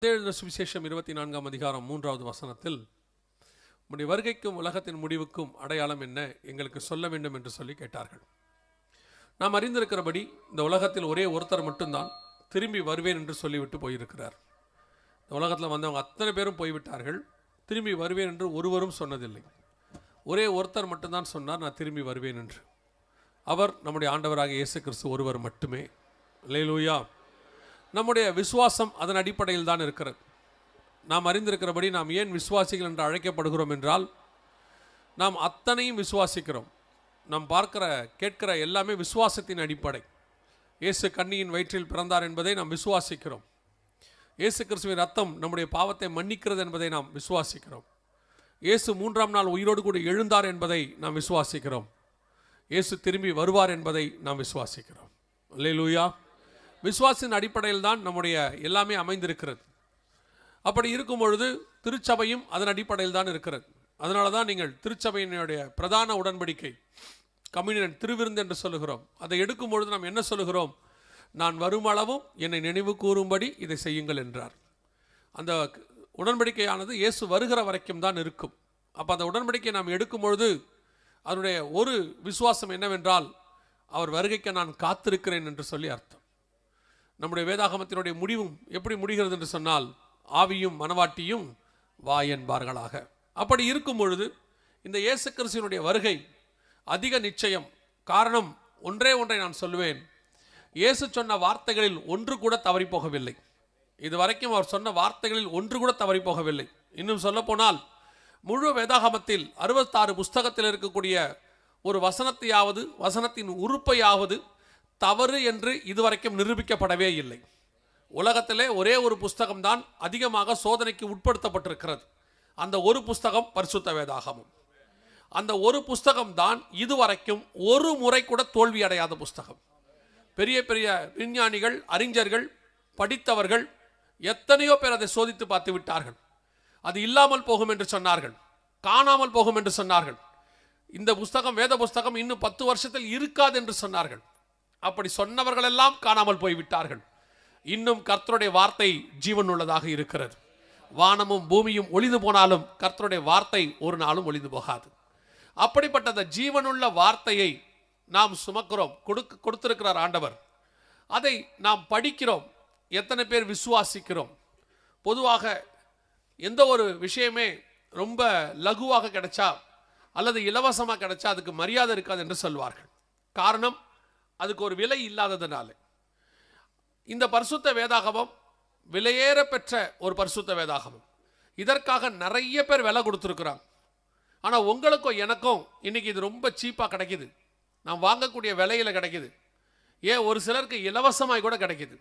சுவிசேஷம் 24 அதிகாரம் 3வது வசனத்தில், உம்முடைய வருகைக்கும் உலகத்தின் முடிவுக்கும் அடையாளம் என்ன, எங்களுக்கு சொல்ல வேண்டும் என்று சொல்லி கேட்டார்கள். நாம் அறிந்திருக்கிறபடி இந்த உலகத்தில் ஒரே ஒருத்தர் மட்டும்தான் திரும்பி வருவேன் என்று சொல்லிவிட்டு போயிருக்கிறார். இந்த உலகத்தில் வந்தவங்க அத்தனை பேரும் போய்விட்டார்கள். திரும்பி வருவேன் என்று ஒருவரும் சொன்னதில்லை. ஒரே ஒருத்தர் மட்டும்தான் சொன்னார், நான் திரும்பி வருவேன் என்று. அவர் நம்முடைய ஆண்டவராக இயேசு கிறிஸ்து ஒருவர் மட்டுமே. அல்லேலூயா. நம்முடைய விசுவாசம் அதன் அடிப்படையில் தான் இருக்கிறது. நாம் அறிந்திருக்கிறபடி நாம் ஏன் விசுவாசிகள் என்று அழைக்கப்படுகிறோம் என்றால், நாம் அத்தனையும் விசுவாசிக்கிறோம். நாம் பார்க்கிற கேட்கிற எல்லாமே விசுவாசத்தின் அடிப்படை. இயேசு கன்னியின் வயிற்றில் பிறந்தார் என்பதை நாம் விசுவாசிக்கிறோம். இயேசு கிறிஸ்துவின் ரத்தம் நம்முடைய பாவத்தை மன்னிக்கிறது என்பதை நாம் விசுவாசிக்கிறோம். இயேசு 3ஆம் நாள் உயிரோடு கூட எழுந்தார் என்பதை நாம் விசுவாசிக்கிறோம். இயேசு திரும்பி வருவார் என்பதை நாம் விசுவாசிக்கிறோம். அல்லேலூயா. விசுவாசின் அடிப்படையில் தான் நம்முடைய எல்லாமே அமைந்திருக்கிறது. அப்படி இருக்கும் பொழுது திருச்சபையும் அதன் அடிப்படையில் தான் இருக்கிறது. அதனால தான் நீங்கள் திருச்சபையினுடைய பிரதான உடன்படிக்கை, கம்யூனியன், திருவிருந்து என்று சொல்லுகிறோம். அதை எடுக்கும் பொழுது நாம் என்ன சொல்லுகிறோம்? நான் வருமளவும் என்னை நினைவு கூறும்படி இதை செய்யுங்கள் என்றார். அந்த உடன்படிக்கையானது இயேசு வருகிற வரைக்கும் தான் இருக்கும். அப்போ அந்த உடன்படிக்கை நாம் எடுக்கும் பொழுது அதனுடைய ஒரு விசுவாசம் என்னவென்றால், அவர் வருகைக்கு நான் காத்திருக்கிறேன் என்று சொல்லி அர்த்தம். நம்முடைய வேதாகமத்தினுடைய முடிவும் எப்படி முடிகிறது என்று சொன்னால், ஆவியும் மனவாட்டியும் வா என்பார்களாக. அப்படி இருக்கும் பொழுது இந்த இயேசு கிறிஸ்துவினுடைய வருகை அதிக நிச்சயம். காரணம் ஒன்றே ஒன்றை நான் சொல்லுவேன், இயேசு சொன்ன வார்த்தைகளில் ஒன்று கூட தவறி போகவில்லை. இதுவரைக்கும் அவர் சொன்ன வார்த்தைகளில் ஒன்று கூட தவறி போகவில்லை. இன்னும் சொல்ல போனால், முழு வேதாகமத்தில் 66 புஸ்தகத்தில் இருக்கக்கூடிய ஒரு வசனத்தையாவது, வசனத்தின் உறுப்பையாவது தவறு என்று இதுவரைக்கும் நிரூபிக்கப்படவே இல்லை. உலகத்திலே ஒரே ஒரு புஸ்தகம்தான் அதிகமாக சோதனைக்கு உட்படுத்தப்பட்டிருக்கிறது. அந்த ஒரு புஸ்தகம் பரிசுத்த வேதாகமம். அந்த ஒரு புஸ்தகம் தான் இதுவரைக்கும் ஒரு முறை கூட தோல்வி அடையாத புஸ்தகம். பெரிய பெரிய விஞ்ஞானிகள், அறிஞர்கள், படித்தவர்கள் எத்தனையோ பேர் அதை சோதித்து பார்த்து விட்டார்கள். அது இல்லாமல் போகும் என்று சொன்னார்கள், காணாமல் போகும் என்று சொன்னார்கள். இந்த புஸ்தகம், வேத புஸ்தகம் இன்னும் 10 வருஷத்தில் இருக்காது என்று சொன்னார்கள். அப்படி சொன்னவர்கள் எல்லாம் காணாமல் போய்விட்டார்கள். இன்னும் கர்த்தருடைய வார்த்தை ஜீவன் உள்ளதாக இருக்கிறது. வானமும் பூமியும் ஒளிந்து போனாலும் கர்த்தருடைய வார்த்தை ஒரு நாளும் ஒளிந்து போகாது. அப்படிப்பட்ட அந்த ஜீவனுள்ள வார்த்தையை நாம் சுமக்கிறோம், கொடுத்திருக்கிறார் ஆண்டவர். அதை நாம் படிக்கிறோம். எத்தனை பேர் விசுவாசிக்கிறோம்? பொதுவாக எந்த ஒரு விஷயமே ரொம்ப லகுவாக கிடைச்சா அல்லது இலவசமாக கிடைச்சா அதுக்கு மரியாதை இருக்காது என்று சொல்வார்கள். காரணம், அதுக்கு ஒரு விலை இல்லாததுனால. இந்த பரிசுத்த வேதாகமம் விலையேற பெற்ற ஒரு பரிசுத்த வேதாகமம். இதற்காக நிறைய பேர் விலை கொடுத்துருக்குறாங்க. ஆனால் உங்களுக்கும் எனக்கும் இன்னைக்கு இது ரொம்ப சீப்பாக கிடைக்குது. நாம் வாங்கக்கூடிய விலையில் கிடைக்குது. ஏன் ஒரு சிலருக்கு இலவசமாய் கூட கிடைக்குது.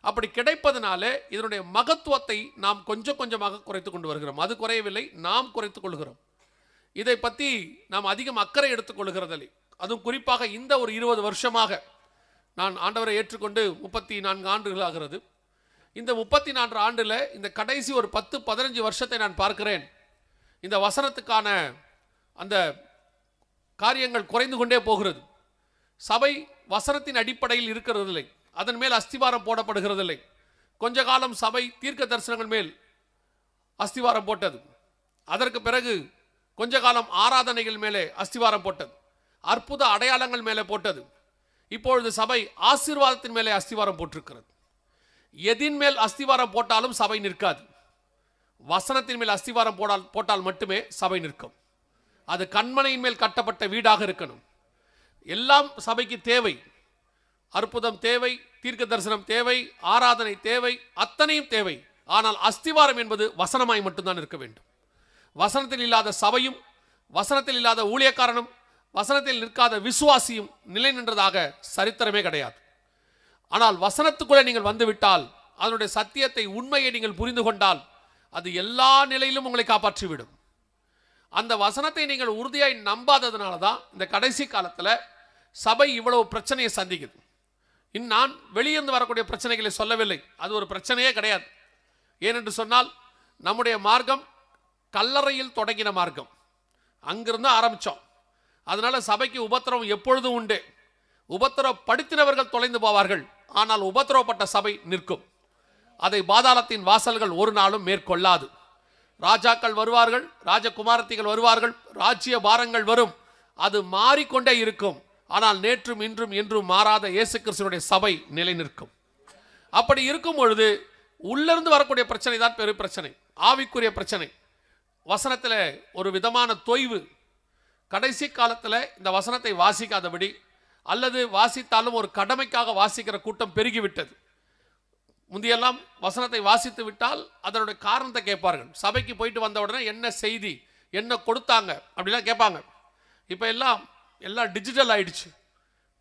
அப்படி கிடைப்பதனால இதனுடைய மகத்துவத்தை நாம் கொஞ்சம் கொஞ்சமாக குறைத்து கொண்டு வருகிறோம். அது குறையவில்லை, நாம் குறைத்து கொள்கிறோம். இதை பற்றி நாம் அதிகம் அக்கறை எடுத்துக்கொள்கிறதில்லை. அதுவும் குறிப்பாக இந்த ஒரு 20 வருஷமாக நான் ஆண்டவரை ஏற்றுக்கொண்டு 34 ஆண்டுகள் ஆகிறது. இந்த 34 ஆண்டில் இந்த கடைசி ஒரு 10-15 வருஷத்தை நான் பார்க்கிறேன். இந்த வசனத்துக்கான அந்த காரியங்கள் குறைந்து கொண்டே போகிறது. சபை வசனத்தின் அடிப்படையில் இருக்கிறதில்லை, அதன் மேல் அஸ்திவாரம் போடப்படுகிறதில்லை. கொஞ்ச காலம் சபை தீர்க்க தரிசனங்கள் மேல் அஸ்திவாரம் போட்டது. அதற்கு பிறகு கொஞ்ச காலம் ஆராதனைகள் மேலே அஸ்திவாரம் போட்டது, அற்புத அடையாளங்கள் மேலே போட்டது. இப்பொழுது சபை ஆசீர்வாதத்தின் மேலே அஸ்திவாரம் போட்டிருக்கிறது. எதின் மேல் அஸ்திவாரம் போட்டாலும் சபை நிற்காது. வசனத்தின் மேல் அஸ்திவாரம் போட்டால் மட்டுமே சபை நிற்கும். அது கண்மனையின் மேல் கட்டப்பட்ட வீடாக இருக்கணும். எல்லாம் சபைக்கு தேவை. அற்புதம் தேவை, தீர்க்க தரிசனம் தேவை, ஆராதனை தேவை, அத்தனையும் தேவை. ஆனால் அஸ்திவாரம் என்பது வசனமாய் மட்டும்தான் இருக்க வேண்டும். வசனத்தில் இல்லாத சபையும், வசனத்தில் இல்லாத ஊழியக்காரனும், வசனத்தில் நிற்காத விசுவாசியும் நிலை நின்றதாக சரித்திரமே கிடையாது. ஆனால் வசனத்துக்குள்ளே நீங்கள் வந்துவிட்டால், அதனுடைய சத்தியத்தை, உண்மையை நீங்கள் புரிந்து கொண்டால், அது எல்லா நிலையிலும் உங்களை காப்பாற்றிவிடும். அந்த வசனத்தை நீங்கள் உறுதியாய் நம்பாததுனால தான் இந்த கடைசி காலத்தில் சபை இவ்வளவு பிரச்சனையை சந்திக்குது. நான் வெளியிருந்து வரக்கூடிய பிரச்சனைகளை சொல்லவில்லை, அது ஒரு பிரச்சனையே கிடையாது. ஏனென்று சொன்னால், நம்முடைய மார்க்கம் கல்லறையில் தொடங்கின மார்க்கம், அங்கிருந்து ஆரம்பித்தோம். அதனால சபைக்கு உபத்திரவம் எப்பொழுதும் உண்டு. உபத்திரவப்படுத்தினவர்கள் தொலைந்து போவார்கள், ஆனால் உபத்திரவப்பட்ட சபை நிற்கும். அதை பாதாளத்தின் வாசல்கள் ஒரு நாளும் மேற்கொள்ளாது. ராஜாக்கள் வருவார்கள், ராஜகுமாரத்திகள் வருவார்கள், ராஜ்ய பாரங்கள் வரும், அது மாறிக்கொண்டே இருக்கும். ஆனால் நேற்றும் இன்றும் என்றும் மாறாத இயேசு கிறிஸ்துவினுடைய சபை நிலை நிற்கும். அப்படி இருக்கும் பொழுது உள்ளிருந்து வரக்கூடிய பிரச்சனை தான் பெரிய பிரச்சனை, ஆவிக்குரிய பிரச்சனை. வசனத்தில் ஒரு விதமான தொய்வு. கடைசி காலத்தில் இந்த வசனத்தை வாசிக்காதபடி அல்லது வாசித்தாலும் ஒரு கடமைக்காக வாசிக்கிற கூட்டம் பெருகிவிட்டது. முந்தியெல்லாம் வசனத்தை வாசித்து விட்டால் அதனுடைய காரணத்தை கேட்பார்கள். சபைக்கு போயிட்டு வந்த உடனே என்ன செய்தி, என்ன கொடுத்தாங்க அப்படிலாம் கேட்பாங்க. இப்போ எல்லாம் டிஜிட்டல் ஆயிடுச்சு.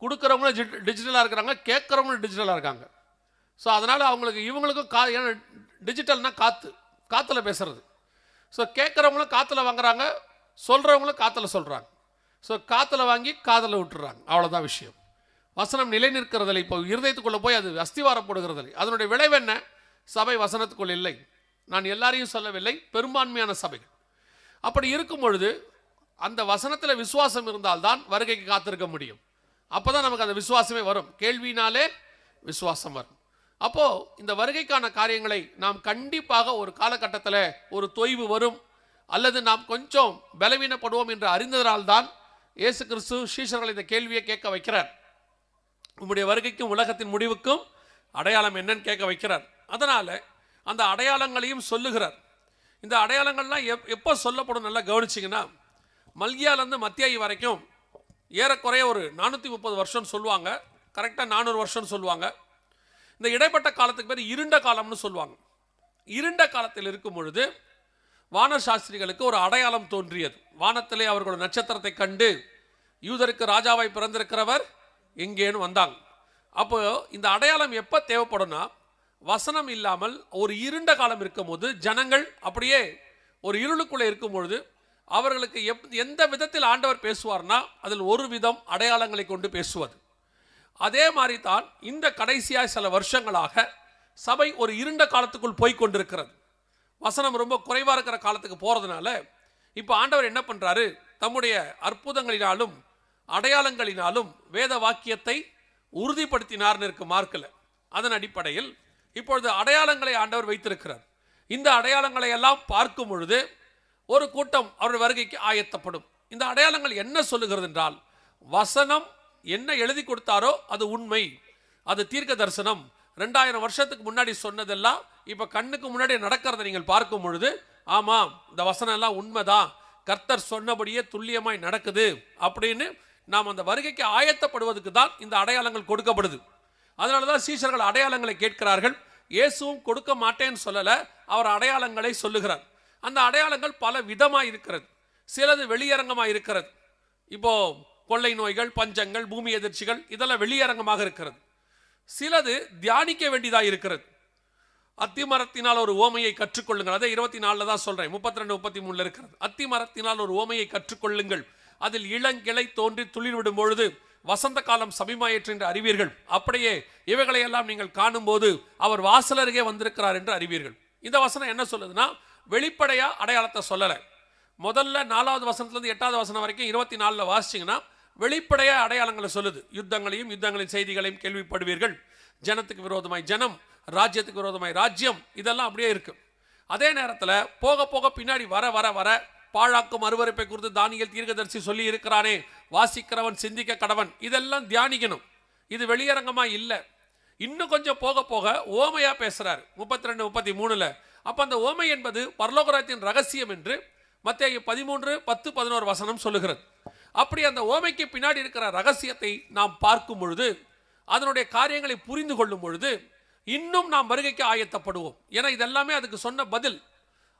கொடுக்குறவங்களும் டிஜிட்டலாக இருக்கிறாங்க, கேட்குறவங்களும் டிஜிட்டலாக இருக்காங்க. ஸோ அதனால் அவங்களுக்கு இவங்களுக்கும் ஏன்னா டிஜிட்டல்னா காற்றுல பேசுறது. ஸோ கேட்குறவங்களும் காற்றுல வாங்குறாங்க, சொல்கிறவங்களும் காற்றுல சொல்கிறாங்க. ஸோ காற்றுல வாங்கி காதில் விட்டுறாங்க. அவ்வளோதான் விஷயம். வசனம் நிலை நிற்கிறதில்லை. இப்போ இருதயத்துக்குள்ளே போய் அது அஸ்திவாரப்படுகிறதில்லை. அதனுடைய விளைவு என்ன? சபை வசனத்துக்குள் இல்லை. நான் எல்லாரையும் சொல்லவில்லை, பெரும்பான்மையான சபைகள். அப்படி இருக்கும் பொழுது அந்த வசனத்தில் விசுவாசம் இருந்தால்தான் வருகைக்கு காத்திருக்க முடியும். அப்போ தான் நமக்கு அந்த விசுவாசமே வரும். கேள்வினாலே விசுவாசம் வரும். அப்போது இந்த வருகைக்கான காரியங்களை நாம் கண்டிப்பாக ஒரு காலகட்டத்தில் ஒரு தொய்வு வரும் அல்லது நாம் கொஞ்சம் பலவீனப்படுவோம் என்று அறிந்ததனால்தான் இயேசு கிறிஸ்து சீஷர்கள் இந்த கேள்வியை கேட்க வைக்கிறார். உம்முடைய வருகைக்கும் உலகத்தின் முடிவுக்கும் அடையாளம் என்னன்னு கேட்க வைக்கிறார். அதனால் அந்த அடையாளங்களையும் சொல்லுகிறார். இந்த அடையாளங்கள்லாம் எப்போ சொல்லப்படும் நல்லா கவனிச்சிங்கன்னா, மல்கியாலேருந்து மத்தியாயி வரைக்கும் ஏறக்குறைய ஒரு 430 வருஷம்னு சொல்லுவாங்க. கரெக்டாக 400 வருஷம்னு சொல்லுவாங்க. இந்த இடைப்பட்ட காலத்துக்கு பேர் இருண்ட காலம்னு சொல்லுவாங்க. இருண்ட காலத்தில் இருக்கும் பொழுது வான சாஸ்திரிகளுக்கு ஒரு அடையாளம் தோன்றியது. வானத்திலே அவர்களோட நட்சத்திரத்தை கண்டு யூதருக்கு ராஜாவாய் பிறந்திருக்கிறவர் எங்கேன்னு வந்தாங்க. அப்போ இந்த அடையாளம் எப்போ தேவைப்படும்னா, வசனம் இல்லாமல் ஒரு இருண்ட காலம் இருக்கும் போது ஜனங்கள் அப்படியே ஒரு இருளுக்குள்ளே இருக்கும் பொழுது அவர்களுக்கு எந்த விதத்தில் ஆண்டவர் பேசுவார்னா அதில் ஒரு விதம் அடையாளங்களை கொண்டு பேசுவது. அதே மாதிரி தான் இந்த கடைசியாக சில வருஷங்களாக சபை ஒரு இருண்ட காலத்துக்குள் போய் கொண்டிருக்கிறது. வசனம் ரொம்ப குறைவாக இருக்கிற காலத்துக்கு போகிறதுனால இப்போ ஆண்டவர் என்ன பண்ணுறாரு, தம்முடைய அற்புதங்களினாலும் அடையாளங்களினாலும் வேத வாக்கியத்தை உறுதிப்படுத்தினார்னு இருக்கு மார்க்கில். அதன் அடிப்படையில் இப்பொழுது அடையாளங்களை ஆண்டவர் வைத்திருக்கிறார். இந்த அடையாளங்களை எல்லாம் பார்க்கும் பொழுது ஒரு கூட்டம் அவருடைய வருகைக்கு ஆயத்தப்படும். இந்த அடையாளங்கள் என்ன சொல்லுகிறது என்றால், வசனம் என்ன எழுதி கொடுத்தாரோ அது உண்மை, அது தீர்க்க தரிசனம். 2000 வருஷத்துக்கு முன்னாடி சொன்னதெல்லாம் இப்போ கண்ணுக்கு முன்னாடி நடக்கிறத நீங்கள் பார்க்கும் பொழுது, ஆமாம் இந்த வசனம் எல்லாம் உண்மைதான், கர்த்தர் சொன்னபடியே துல்லியமாய் நடக்குது அப்படின்னு நாம் அந்த வருகைக்கு ஆயத்தப்படுவதற்கு தான் இந்த அடையாளங்கள் கொடுக்கப்படுது. அதனால தான் சீஷர்கள் அடையாளங்களை கேட்கிறார்கள். இயேசுவும் கொடுக்க மாட்டேன்னு சொல்லலை, அவர் அடையாளங்களை சொல்லுகிறார். அந்த அடையாளங்கள் பல விதமாக இருக்கிறது. சிலது வெளியரங்கமாக இருக்கிறது. இப்போ கொள்ளை நோய்கள், பஞ்சங்கள், பூமி எதிர்ச்சிகள் இதெல்லாம் வெளியரங்கமாக இருக்கிறது. சிலது தியானிக்க வேண்டியதாக இருக்கிறது. அத்திமரத்தினால் ஒரு ஓமையை கற்றுக்கொள்ளுங்கள். அதை 24 தான் சொல்றேன், 32, 33 இருக்கிறது. அத்திமரத்தினால் ஒரு ஓமையை கற்றுக்கொள்ளுங்கள், அதில் இளங்கிளை தோன்றி துளிர் விடும் பொழுது வசந்த காலம் சமீபமாயிற்று என்று அறிவீர்கள். அப்படியே இவைகளையெல்லாம் நீங்கள் காணும்போது அவர் வாசலருகே வந்திருக்கிறார் என்று அறிவீர்கள். இந்த வசனம் என்ன சொல்லுதுன்னா, வெளிப்படையா அடையாளத்தை சொல்லலை. முதல்ல 4வது வசனத்திலிருந்து 8வது வசனம் வரைக்கும் 24 வாசிச்சிங்கன்னா வெளிப்படையா அடையாளங்களை சொல்லுது. யுத்தங்களையும் யுத்தங்களின் செய்திகளையும் கேள்விப்படுவீர்கள், ஜனத்துக்கு விரோதமாய் ஜனம், ராஜ்யத்துக்கு விரோதமாய் ராஜ்யம், இதெல்லாம் அப்படியே இருக்கு. அதே நேரத்தில் போக போக பின்னாடி வர வர வர பாழாக்கும் அருவருப்பை குறித்து தானியேல் தீர்க்கதரிசி சொல்லி இருக்கிறானே, வாசிக்கிறவன் சிந்திக்க கடவன், இதெல்லாம் தியானிக்கணும். இது வெளியரங்கமா இல்லை. இன்னும் கொஞ்சம் போக போக ஓமையா பேசுறாரு 32, 33. அப்ப அந்த ஓமை என்பது பரலோகராஜ்யத்தின் ரகசியம் என்று மத்தேயு 13, 10, 11 வசனம் சொல்லுகிறது. அப்படி அந்த ஓமைக்கு பின்னாடி இருக்கிற ரகசியத்தை நாம் பார்க்கும் பொழுது, அதனுடைய காரியங்களை புரிந்து கொள்ளும் பொழுது இன்னும் நாம் வருகைக்கு ஆயத்தப்படுவோம். ஏன்னா இதெல்லாமே அதுக்கு சொன்ன பதில்.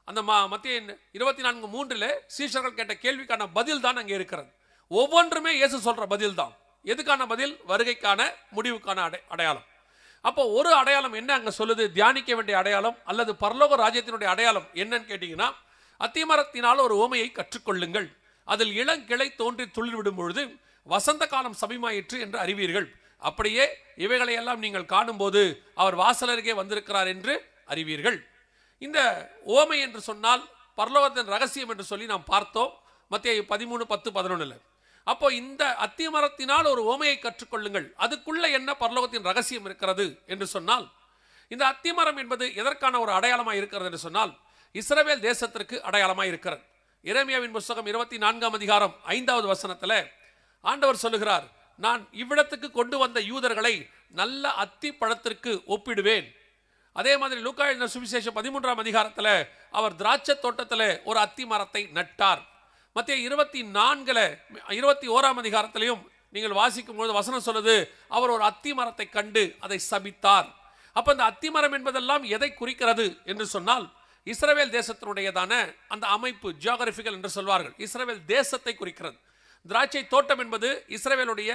அந்த மத்தேயு 24:3 சீஷர்கள் கேட்ட கேள்விக்கான பதில் தான் அங்கே இருக்கிறது. ஒவ்வொன்றுமே இயேசு சொல்ற பதில் தான். எதுக்கான பதில்? வருகைக்கான முடிவுக்கான அடையாளம். அப்போ ஒரு அடையாளம் என்ன அங்கே சொல்லுது, தியானிக்க வேண்டிய அடையாளம் அல்லது பரலோக ராஜ்யத்தினுடைய அடையாளம் என்னன்னு கேட்டீங்கன்னா, அத்திமரத்தினால் ஒரு ஓமையை கற்றுக்கொள்ளுங்கள், அதில் இளங்கிளை தோன்றி துளிர் விடும் பொழுது வசந்த காலம் சமீபமாயிற்று என்று அறிவீர்கள். அப்படியே இவைகளையெல்லாம் நீங்கள் காணும்போது அவர் வாசலருகே வந்திருக்கிறார் என்று அறிவீர்கள். இந்த ஓமை என்று சொன்னால் பரலோகத்தின் ரகசியம் என்று சொல்லி நாம் பார்த்தோம் மத்தேயு 13, 10, 11. அப்போ இந்த அத்திமரத்தினால் ஒரு ஓமையை கற்றுக்கொள்ளுங்கள், அதுக்குள்ள என்ன பரலோகத்தின் ரகசியம் இருக்கிறது என்று சொன்னால், இந்த அத்திமரம் என்பது எதற்கான ஒரு அடையாளமாக இருக்கிறது என்று சொன்னால் இஸ்ரவேல் தேசத்திற்கு அடையாளமாக இருக்கிறது. எரேமியாவின் புத்தகம் 24ஆம் அதிகாரம் 5வது வசனத்தில் ஆண்டவர் சொல்லுகிறார், நான் இவ்விடத்துக்கு கொண்டு வந்த யூதர்களை நல்ல அத்தி பழத்திற்கு ஒப்பிடுவேன். அதே மாதிரி லூக்கா எழுதின சுவிசேஷம் 13ஆம் அதிகாரத்தில் அவர் திராட்சை தோட்டத்தில் ஒரு அத்தி மரத்தை நட்டார். மத்திய 21ஆம் அதிகாரத்திலையும் நீங்கள் வாசிக்கும் பொழுது வசனம் சொல்லுது, அவர் ஒரு அத்தி மரத்தை கண்டு அதை சபித்தார். அப்ப இந்த அத்தி மரம் என்பதெல்லாம் எதை குறிக்கிறது என்று சொன்னால் இஸ்ரவேல் தேசத்தினுடையதான அந்த அமைப்பு, ஜியோகிராபிக்கல் என்று சொல்வார்கள், இஸ்ரவேல் தேசத்தை குறிக்கிறது. திராட்சை தோட்டம் என்பது இஸ்ரவேலுடைய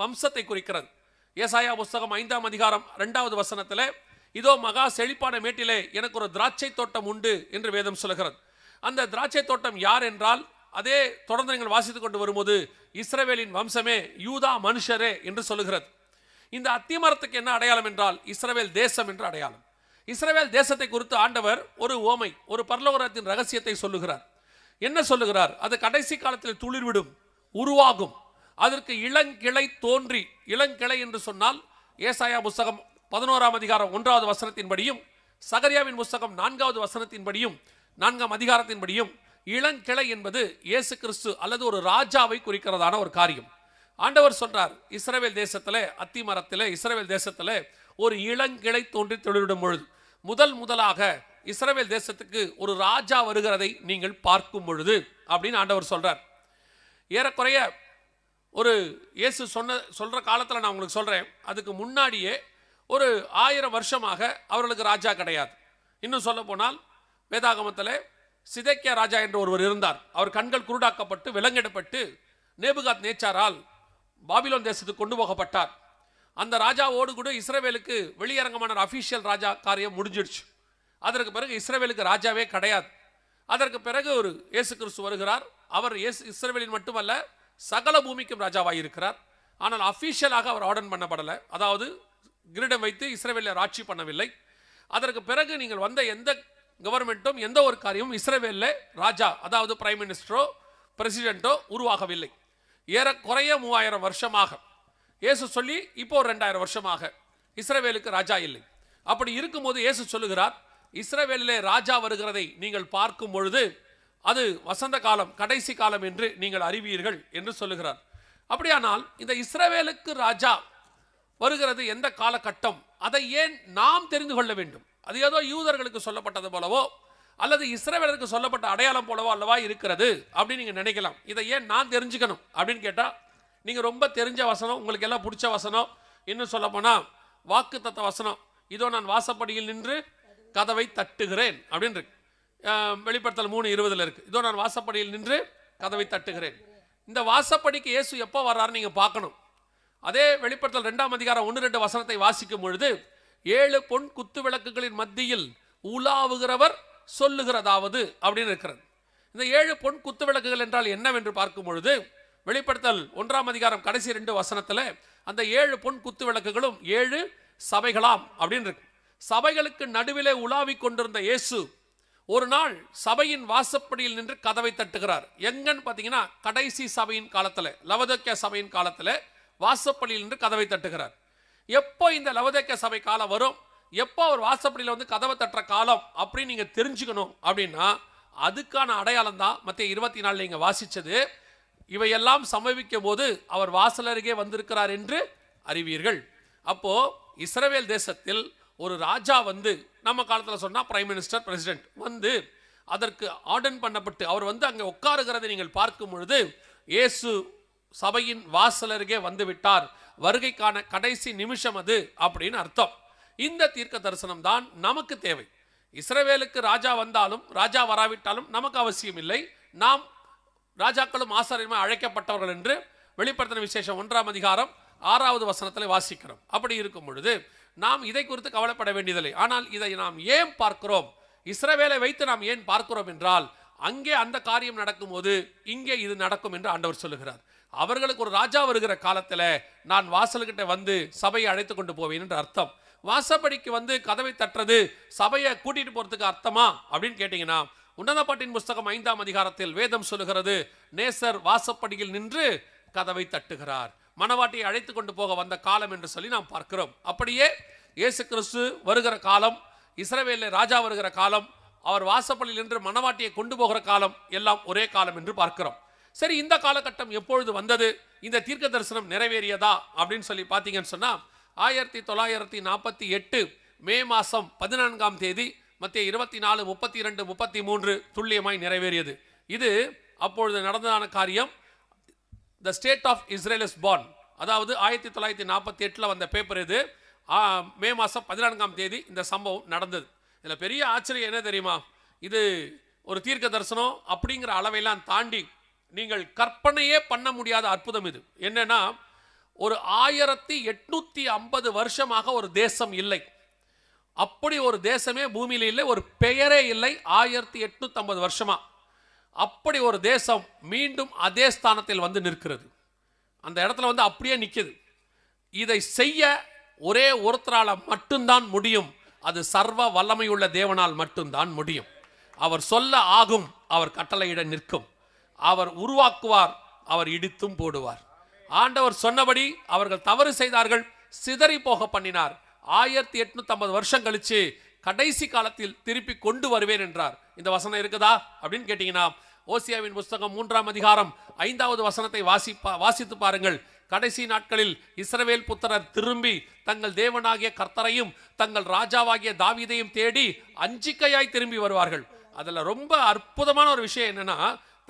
வம்சத்தை குறிக்கிறது. ஏசாயா புத்தகம் 5ஆம் அதிகாரம் 2வது வசனத்தில், இதோ மகா செழிப்பான மேட்டிலே எனக்கு ஒரு திராட்சை தோட்டம் உண்டு என்று வேதம் சொல்கிறது. அந்த திராட்சை தோட்டம் யார் என்றால், அதே தொடர்ந்து நீங்கள் வாசித்துக் கொண்டு வரும்போது இஸ்ரவேலின் வம்சமே, யூதா மனுஷரே என்று சொல்லுகிறது. இந்த அத்திமரத்துக்கு என்ன அடையாளம் என்றால் இஸ்ரவேல் தேசம் என்று அடையாளம். இஸ்ரவேல் தேசத்தை குறித்து ஆண்டவர் ஒரு ஓமை, ஒரு பரலோகத்தின் ரகசியத்தை சொல்லுகிறார். என்ன சொல்லுகிறார்? அது கடைசி காலத்தில் துளிர்விடும், உருவாகும், அதற்கு இளங்கிளை தோன்றி. இளங்கிளை என்று சொன்னால் ஏசாயா புத்தகம் 11ஆம் அதிகாரம் 1வது வசனத்தின்படியும் சகரியாவின் புத்தகம் 4வது வசனத்தின்படியும் 4ஆம் அதிகாரத்தின்படியும் இளங்கிளை என்பது இயேசு கிறிஸ்து அல்லது ஒரு ராஜாவை குறிக்கிறதான ஒரு காரியம். ஆண்டவர் சொல்றார், இஸ்ரவேல் தேசத்திலே, அத்தி மரத்திலே, இஸ்ரவேல் தேசத்திலே ஒரு இளங்கிளை தோன்றி தொழிலிடும் பொழுது, முதலாக இஸ்ரவேல் தேசத்துக்கு ஒரு ராஜா வருகிறதை நீங்கள் பார்க்கும் பொழுது அப்படின்னு ஆண்டவர் சொல்றார். ஏறக்குறைய ஒரு இயேசு சொல்ற காலத்தில் நான் உங்களுக்கு சொல்றேன், அதுக்கு முன்னாடியே ஒரு 1000 வருஷமாக அவர்களுக்கு ராஜா கிடையாது. இன்னும் சொல்ல போனால் வேதாகமத்தில் சிதேக்கியா ராஜா என்று ஒருவர் இருந்தார். அவர் கண்கள் குருடாக்கப்பட்டு விலங்கிடப்பட்டு நேபுகாத் நேச்சாரால் பாபிலோன் தேசத்துக்கு கொண்டு போகப்பட்டார். அந்த ராஜாவோடு கூட இஸ்ரவேலுக்கு வெளியரங்கமான அபிஷியல் ராஜா காரியம் முடிஞ்சிடுச்சு. அதற்கு பிறகு இஸ்ரவேலுக்கு ராஜாவே கிடையாது. அதற்கு பிறகு ஒரு இயேசு கிறிஸ்து வருகிறார். அவர் இஸ்ரவேலின் மட்டுமல்ல சகல பூமிக்கும் ராஜாவாக இருக்கிறார். ஆனால் அபிஷியலாக அவர் ஆர்டர் பண்ணப்படலை, அதாவது கிரீடம் வைத்து இஸ்ரவேலில் ஆட்சி பண்ணவில்லை. அதற்கு பிறகு நீங்கள் வந்த எந்த கவர்மெண்ட்டும் எந்த ஒரு காரியமும் இஸ்ரவேலில் ராஜா, அதாவது பிரைம் மினிஸ்டரோ பிரசிடென்ட்டோ உருவாகவில்லை. ஏறக்குறைய 3000 வருஷமாக இயேசு சொல்லி இப்போ 2000 வருஷமாக இஸ்ரவேலுக்கு ராஜா இல்லை. அப்படி இருக்கும்போது இயேசு சொல்லுகிறார், இஸ்ரவேலிலே ராஜா வருகிறதை நீங்கள் பார்க்கும் பொழுது அது வசந்த காலம், கடைசி காலம் என்று நீங்கள் அறிவீர்கள் என்று சொல்லுகிறார். அப்படியானால் இந்த இஸ்ரவேலுக்கு ராஜா வருகிறது எந்த காலகட்டம், அதை ஏன் நாம் தெரிந்து கொள்ள வேண்டும்? அது ஏதோ யூதர்களுக்கு சொல்லப்பட்டது போலவோ அல்லது இஸ்ரவேலருக்கு சொல்லப்பட்ட அடையாளம் போலவோ அல்லவா இருக்கிறது அப்படின்னு நீங்க நினைக்கலாம். இதை ஏன் நான் தெரிஞ்சுக்கணும் அப்படின்னு கேட்டா, நீங்க ரொம்ப தெரிஞ்ச வசனம், உங்களுக்கு எல்லாம் பிடிச்ச வசனம், இன்னும் சொல்ல போனா வாக்குத்தத்த வசனம், இதோ நான் வாசப்படியில் நின்று கதவை தட்டுகிறேன் அப்படின்னு இருக்கு. வெளிப்படுத்தல் 3:20 இருக்கு, இதோ நான் வாசப்படியில் நின்று கதவை தட்டுகிறேன். இந்த வாசப்படிக்கு இயேசு எப்போ வர்றாரு நீங்க பார்க்கணும். அதே வெளிப்படுத்தல் 2ஆம் அதிகாரம் 1-2 வசனத்தை வாசிக்கும் பொழுது, 7 பொன் குத்து விளக்குகளின் மத்தியில் உலாவுகிறவர் சொல்லுகிறதாவது அப்படின்னு இருக்கிறது. இந்த 7 பொன் குத்து விளக்குகள் என்றால் என்னவென்று பார்க்கும் பொழுது, வெளிப்படுத்தல் 1ஆம் அதிகாரம் கடைசி 2 வசனத்தில் அந்த 7 பொன் குத்து விளக்குகளும் 7 சபைகளாம் அப்படின்னு இருக்கு. சபைகளுக்கு நடுவிலே உலாவிக் கொண்டிருந்த இயேசு ஒரு நாள் சபையின் வாசப்படியில் நின்று கதவை தட்டுகிறார். எங்கன்னு பார்த்தீங்கன்னா கடைசி சபையின் காலத்தில், லவோதிக்கேயா சபையின் காலத்தில் வாசப்படியில் நின்று கதவை தட்டுகிறார். எப்போ இந்த லவோதிக்கேயா சபை காலம் வரும், எப்போ அவர் வாசப்படியில் வந்து கதவை தட்டுற காலம் அப்படின்னு நீங்க தெரிஞ்சுக்கணும். அப்படின்னா அதுக்கான அடையாளம் தான் மத்திய 24 நீங்க வாசிச்சது. இவையெல்லாம் சம்பவிக்கும் போது அவர் வாசல் அருகே வந்திருக்கிறார் என்று அறிவீர்கள். அப்போ இஸ்ரவேல் தேசத்தில் ஒரு ராஜா வந்து, நம்ம காலத்தில் சொன்னா பிரைம் மினிஸ்டர் பிரசிடென்ட் வந்து அதற்கு ஆர்டர் பண்ணப்பட்டு அவர் வந்து அங்கே உட்காருகிறதை நீங்கள் பார்க்கும் பொழுது, இயேசு சபையின் வாசல் அருகே வந்து விட்டார், வருகைக்கான கடைசி நிமிஷம் அது அப்படின்னு அர்த்தம். இந்த தீர்க்க தரிசனம் தான் நமக்கு தேவை. இஸ்ரவேலுக்கு ராஜா வந்தாலும் ராஜா வராவிட்டாலும் நமக்கு அவசியம் இல்லை. நாம் ராஜாக்களும் ஆசாரியருமாய் அழைக்கப்பட்டவர்கள் என்று வெளிப்படுத்தின விசேஷம் 1ஆம் அதிகாரம் 6வது வசனத்தில் வாசிக்கிறோம். அப்படி இருக்கும் பொழுது நாம் இதை குறித்து கவலைப்பட வேண்டியதில்லை. ஆனால் இதை நாம் ஏன் பார்க்கிறோம், இஸ்ரவேலை வைத்து நாம் ஏன் பார்க்கிறோம் என்றால், அங்கே அந்த காரியம் நடக்கும்போது இங்கே இது நடக்கும் என்று ஆண்டவர் சொல்லுகிறார். அவர்களுக்கு ஒரு ராஜா வருகிற காலத்தில் நான் வாசல்கிட்ட வந்து சபையை அழைத்து கொண்டு போவேன் என்று அர்த்தம். வாசப்படிக்கு வந்து கதவை தட்டுறது சபையை கூட்டிட்டு போறதுக்கு அர்த்தமா அப்படின்னு கேட்டீங்கன்னா, உன்னத பாட்டின் புஸ்தகம் 5ஆம் அதிகாரத்தில் வேதம் சொல்லுகிறது, நேசர் வாசப்படியில் நின்று கதவை தட்டுகிறார், மணவாட்டியை அழைத்து கொண்டு போக வந்த காலம் என்று சொல்லி நாம் பார்க்கிறோம். அப்படியே இயேசு கிறிஸ்து வருகிற காலம், இஸ்ரவேலில் ராஜா வருகிற காலம், அவர் வாசப்பள்ளியில் நின்று மணவாட்டியை கொண்டு போகிற காலம் எல்லாம் ஒரே காலம் என்று பார்க்கிறோம். சரி, இந்த காலகட்டம் எப்பொழுது வந்தது, இந்த தீர்க்க தரிசனம் நிறைவேறியதா அப்படின்னு சொல்லி பார்த்தீங்கன்னு சொன்னா 1948 மே மாதம் 14ஆம் தேதி மத்திய 24, 32, 33 துல்லியமாய் நிறைவேறியது. இது அப்பொழுது நடந்ததான காரியம். The state of Israel is born, அதாவது 1948 வந்த பேப்பர் இது. மே மாதம் 14ஆம் தேதி இந்த சம்பவம் நடந்தது. இதில் பெரிய ஆச்சரியம் என்ன தெரியுமா, இது ஒரு தீர்க்க தரிசனம் அப்படிங்கிற அளவையெல்லாம் தாண்டி நீங்கள் கற்பனையே பண்ண முடியாத அற்புதம் இது. என்னன்னா, ஒரு 1850 வருஷமாக ஒரு தேசம் இல்லை, அப்படி ஒரு தேசமே பூமியில இல்லை, ஒரு பெயரே இல்லை. 1850 வருஷமா அப்படி ஒரு தேசம் மீண்டும் அதே ஸ்தானத்தில் வந்து நிற்கிறது. அந்த இடத்துல வந்து அப்படியே நிற்குது. இதை செய்ய ஒரே ஒருத்தரால மட்டும்தான் முடியும். அது சர்வ வல்லமையுள்ள தேவனால் மட்டும்தான் முடியும். அவர் சொல்ல ஆகும், அவர் கட்டளையிட நிற்கும். அவர் உருவாக்குவார், அவர் இடித்தும் போடுவார். ஆண்டவர் சொன்னபடி அவர்கள் தவறு செய்தார்கள், சிதறி போக பண்ணினார். 1850 வருஷம் கழிச்சு கடைசி காலத்தில் திருப்பி கொண்டு வருவேன் என்றார். இந்த வசனம் இருக்குதா அப்படின்னு கேட்டீங்கன்னா, ஓசியாவின் புஸ்தகம் 3ஆம் அதிகாரம் 5வது வசனத்தை வாசித்து பாருங்கள். கடைசி நாட்களில் இஸ்ரவேல் புத்திரர் திரும்பி தங்கள் தேவனாகிய கர்த்தரையும் தங்கள் ராஜாவாகிய தாவீதையும் தேடி அஞ்சிக்கையாய் திரும்பி வருவார்கள். அதுல ரொம்ப அற்புதமான ஒரு விஷயம் என்னன்னா,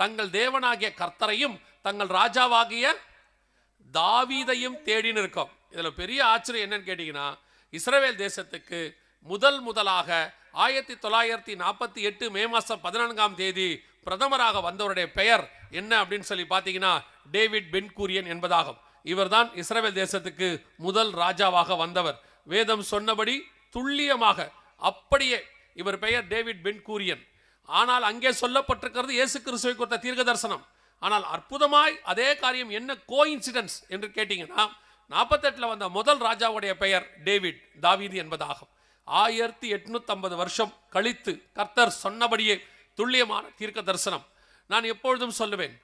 தங்கள் தேவனாகிய கர்த்தரையும் தங்கள் ராஜாவாகிய தாவீதையும் தேடின்னு இருக்கும். இதுல பெரிய ஆச்சரியம் என்னன்னு கேட்டீங்கன்னா, இஸ்ரவேல் தேசத்துக்கு முதலாக 1948 மே மாதம் 14ஆம் தேதி பிரதமராக வந்தவருடைய பெயர் என்ன அப்படின்னு சொல்லி பார்த்தீங்கன்னா, டேவிட் பென் கூரியன் என்பதாகும். இவர்தான் இஸ்ரவேல் தேசத்துக்கு முதல் ராஜாவாக வந்தவர். வேதம் சொன்னபடி துல்லியமாக அப்படியே இவர் பெயர் டேவிட் பென் கூரியன். ஆனால் அங்கே சொல்லப்பட்டிருக்கிறது இயேசு கிறிஸ்துவை குறித்த தீர்க்க தரிசனம். ஆனால் அற்புதமாய் அதே காரியம் என்ன கோஇன்சிடென்ஸ் என்று கேட்டீங்கன்னா, 48 வந்த முதல் ராஜாவுடைய பெயர் டேவிட், தாவீது என்பதாகும். 1850 வருஷம் கழித்து கர்த்தர் சொன்னபடியே துல்லியமான தீர்க்க தரிசனம். நான் எப்பொழுதும் சொல்லுவேன்,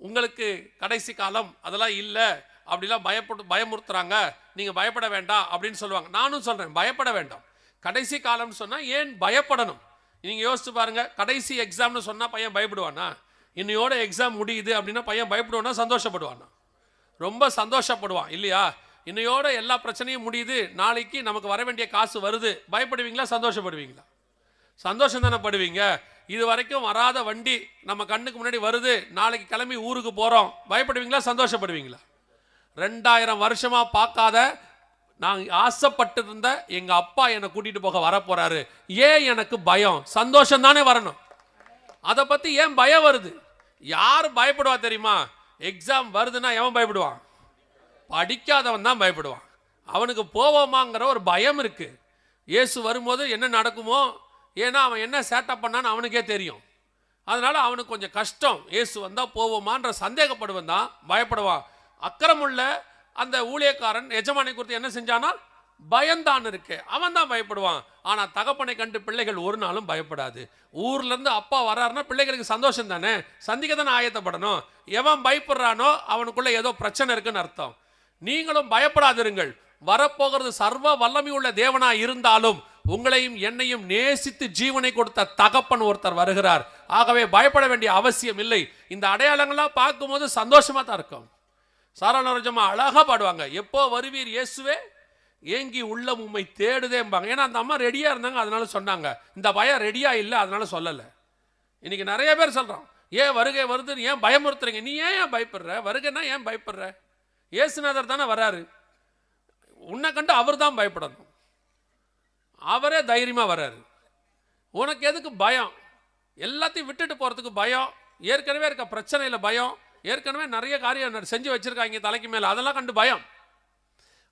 உங்களுக்கு கடைசி காலம் அதெல்லாம் இல்லை, அப்படிலாம் பயமுறுத்துறாங்க, நீங்க பயப்பட வேண்டாம் அப்படின்னு சொல்லுவாங்க. நானும் சொல்றேன், பயப்பட வேண்டாம். கடைசி காலம்னு சொன்னா ஏன் பயப்படணும்? நீங்க யோசிச்சு பாருங்க, கடைசி எக்ஸாம்னு சொன்னா பையன் பயப்படுவானா? இன்னையோட எக்ஸாம் முடியுது அப்படின்னா பையன் பயப்படுவானா சந்தோஷப்படுவானா? ரொம்ப சந்தோஷப்படுவான் இல்லையா? இன்னையோட எல்லா பிரச்சனையும் முடியுது, நாளைக்கு நமக்கு வர வேண்டிய காசு வருது, பயப்படுவீங்களா சந்தோஷப்படுவீங்களா? சந்தோஷம் தானே படுவீங்க. இது வரைக்கும் வராத வண்டி நம்ம கண்ணுக்கு முன்னாடி வருது, நாளைக்கு கிளம்பி ஊருக்கு போறோம், பயப்படுவீங்களா சந்தோஷப்படுவீங்களா? 2000 வருஷமா பார்க்காத நான் ஆசைப்பட்டு இருந்த எங்க அப்பா என்னை கூட்டிட்டு போக வரப்போறாரு, ஏன் எனக்கு பயம்? சந்தோஷம் தானே வரணும். அதை பத்தி ஏன் பயம் வருது? யார் பயப்படுவா தெரியுமா? எக்ஸாம் வருதுன்னா எவன் பயப்படுவான்? படிக்காதவன் தான் பயப்படுவான். அவனுக்கு போவோமாங்கிற ஒரு பயம் இருக்கு. இயேசு வரும்போது என்ன நடக்குமோ, ஏன்னா அவன் என்ன சேட்டப் பண்ணான்னு அவனுக்கே தெரியும். அதனால அவனுக்கு கொஞ்சம் கஷ்டம். இயேசு வந்தா போவோமான்ற சந்தேகப்படுவன் தான் பயப்படுவான். அக்கிரமுள்ள அந்த ஊழியக்காரன் எஜமானை குறித்து என்ன செஞ்சானா? பயந்தான் இருக்கு, அவன் தான் பயப்படுவான். ஆனா தகப்பனை கண்டு பிள்ளைகள் ஒரு நாளும் பயப்படாது. ஊர்ல இருந்து அப்பா வர்றாருன்னா பிள்ளைகளுக்கு சந்தோஷம் தானே, சந்திக்க தானே ஆயத்தப்படணும். எவன் பயப்படுறானோ அவனுக்குள்ள ஏதோ பிரச்சனை இருக்குன்னு அர்த்தம். நீங்களும் பயப்படாதிருங்கள். வரப்போகிறது சர்வ வல்லமை உள்ள தேவனா இருந்தாலும் உங்களையும் என்னையும் நேசித்து ஜீவனை கொடுத்த தகப்பன் ஒருத்தர் வருகிறார். ஆகவே பயப்பட வேண்டிய அவசியம் இல்லை. இந்த அடையாளங்கள்லாம் பார்க்கும்போது சந்தோஷமா தான் இருக்கும். சாரணரஜமா அழகா பாடுவாங்க, எப்போ வருவீர் இயேசுவே, ஏங்கி உள்ளம் உம்மை தேடுதேம்பாங்க. ஏன்னா அந்த அம்மா ரெடியா இருந்தாங்க, அதனால சொன்னாங்க. இந்த பயம் ரெடியா இல்லை, அதனால சொல்லலை. இன்னைக்கு நிறைய பேர் சொல்றோம், ஏன் வருகை வருதுன்னு ஏன் பயமுறுத்துறீங்க? நீ ஏன் பயப்படுற? வருகைன்னா ஏன் பயப்படுற? இயேசுநாதர் தானே வராரு, உன்னை கண்டு அவர் தான் பயப்படணும். அவரே தைரியமா வராரு. உனக்கு எதுக்கு பயம்? எல்லாத்தையும் விட்டுட்டு போறதுக்கு பயம். ஏற்கனவே இருக்க பிரச்சனையில பயம். ஏற்கனவே நிறைய காரியம் செஞ்சு வச்சிருக்காங்க தலைக்கு மேல, அதெல்லாம் கண்டு பயம்.